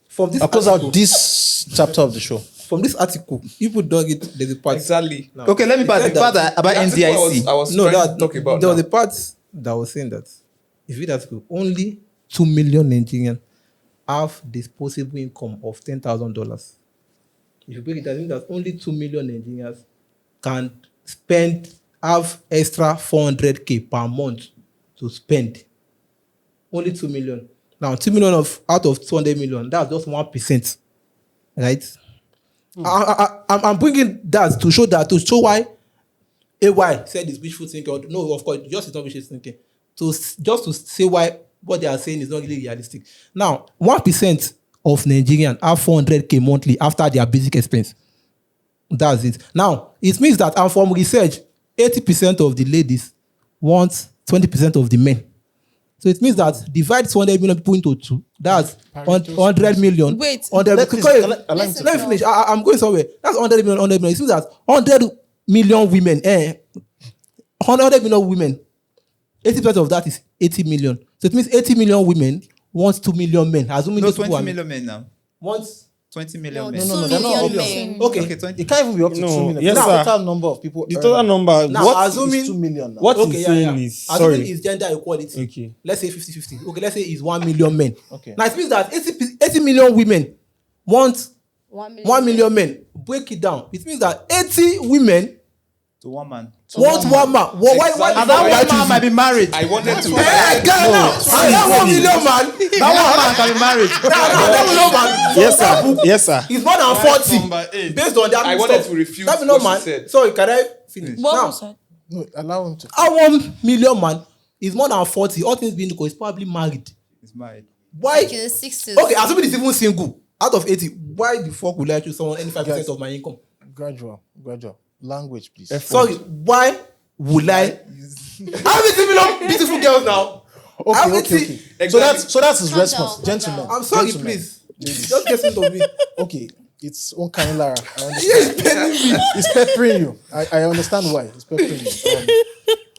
From this I'll close article, out this chapter of the show. From this article, people dug it. There's a part. Exactly. Now, Okay, let me pass said the part that- about The article NDIC. I was No, trying that to talk about there was now. a part that was saying that if you read that article, only 2 million Nigerians have disposable income of $10,000. If you break it down, I think that only 2 million Nigerians can have extra 400k per month to spend. Only 2 million. Now, 2 million out of 200 million, that's just 1%. Right? I'm bringing that to show why AY said it's wishful thinking. No, of course, just it's not wishful thinking. Just to say why what they are saying is not really realistic. Now, 1% of Nigerians have 400k monthly after their basic expense. That's it. Now, it means that, and from research, 80% of the ladies want 20% of the men. So it means that divide 200 million people into two. That's 100 million. Wait, 100 let me finish. I'm going somewhere. That's 100 million. 100 million. It means that 100 million women. 100 million women. 80% of that is 80 million. So it means 80 million women want 2 million men. Assuming No, those people 20 are million men now. wants 20 million No, men. No, 2 they're not million obvious. men. okay. 20. It can't even be up to No, 2 million. yes, the sir. total number of people. The total number. Now, What assuming is 2 million now. what okay, he's saying is assuming sorry. it's gender equality. Okay. Let's say 50-50. Okay, let's say it's 1 million men. Okay. Now it means that 80 million women want 1 million men. Break it down. It means that 80 women To one man. want one man. Why? Exactly. And that one man might be married. I wanted to. Hey, girl, now. And that 1 million man. That one man can be married. That million man. Yes, sir. Yes, sir. He's more than 40. Number 8. Based on that. I wanted stuff. to refute That million what man. she said. Sorry, can I finish? Now, No, allow him to. our 1 million man is more than 40. All things being equal, he's probably married. He's married. Why? Like in the 60s. Okay, assuming he's even single. Out of 80, why the fuck would I choose someone any 5% of my income? Gradual. Language, please. Sorry, why would I? How many million beautiful girls now? Okay. Exactly. So that's his Calm response, down, gentlemen. I'm sorry, Gentlemen. please. Just get into me. Okay, it's unkind, Lara. I understand. It's peppering you. I understand why. It's peppering you.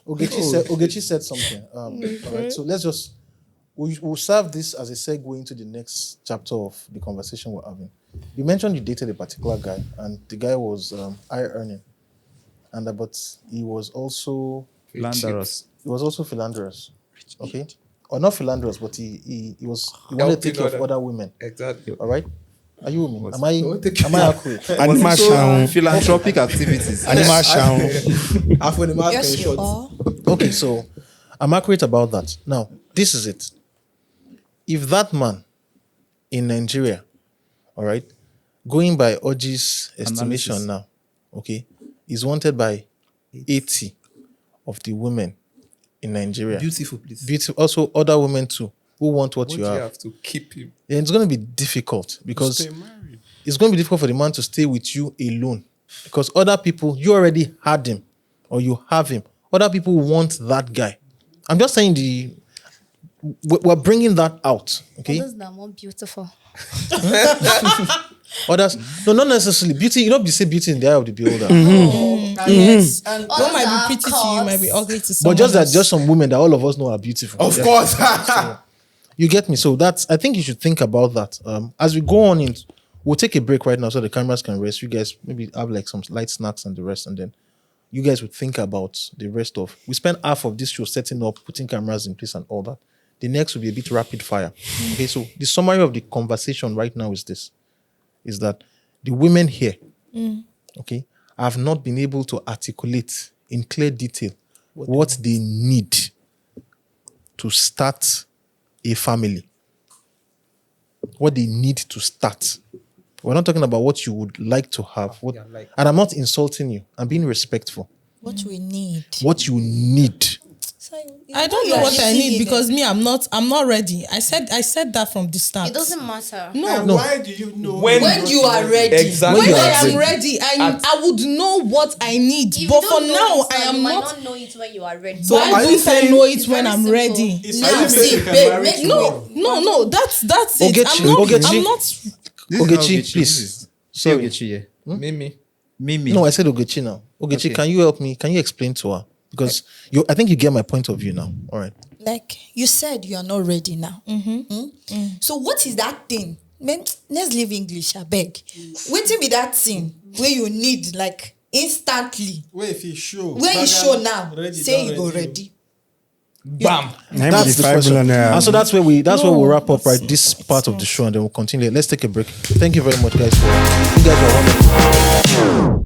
Ogechi said something. All right, so let's just we'll serve this as a segue into the next chapter of the conversation we're having. You mentioned you dated a particular guy, and the guy was high earning, and but he was also philanderous. Okay, or not philanderous, but he wanted to take care of other women. Exactly. All right. Are you with me? Am I accurate? Animal sound. Philanthropic activities. Animal sound. Yes, you are. Okay, so I'm accurate about that. Now, this is it. If that man in Nigeria, all right, going by Oji's estimation Analysis. now, okay, is wanted by 80 of the women in Nigeria. Beautiful, please. Beautiful. Also, other women too who want what What you do you have. have to keep him? Then it's going to be difficult because Stay married. it's going to be difficult for the man to stay with you alone because other people, you already had him or you have him. Other people want that guy. I'm just saying we're bringing that out, okay? Others that are more beautiful. Others, no, not necessarily beauty. You know, you say beauty in the eye of the beholder, Yes. And what Others might are be pretty to you might be ugly to someone but just that, else. just some women that all of us know are beautiful. Of Yeah. course. You get me? So I think you should think about that. As we go on we'll take a break right now so the cameras can rest. You guys maybe have like some light snacks and the rest, and then you guys would think about the rest of. We spent half of this show setting up, putting cameras in place and all that. The next will be a bit rapid fire. Okay, so the summary of the conversation right now is this: is that the women here, okay, have not been able to articulate in clear detail what they need to start a family. What they need to start. We're not talking about what you would like to have. And I'm not insulting you. I'm being respectful. What we need. What you need. I don't know what I need because me, I'm not ready. I said that from the start. It doesn't matter. And why do you know When you are ready. Exactly. When When you I are am ready, I would know what I need. If But you for don't know now, it I now, am you might not. not know it when you are ready. So are why you don't I saying know it it's when very I'm simple. ready? It's Now, only see, you can babe, marry make tomorrow. No, that's it. Ogechi, Ogechi. I'm not. This is Ogechi, Ogechi. please. This is Sorry. Ogechi here. Mimi. Mimi. No, I said Ogechi now. Ogechi, Okay. can you help me? Can you explain to her? Because I think you get my point of view now. All right. Like you said, you are not ready now. So what is that thing? Man, let's leave English, I beg. Waiting with that thing where you need like instantly. Where if you show. Where you show now, Ready, say not you go ready. ready. Bam. That's the question. And so that's where we'll wrap up that's this not- part of it's the not. show, and then we'll continue. Let's take a break. Thank you very much, guys. You guys are wonderful.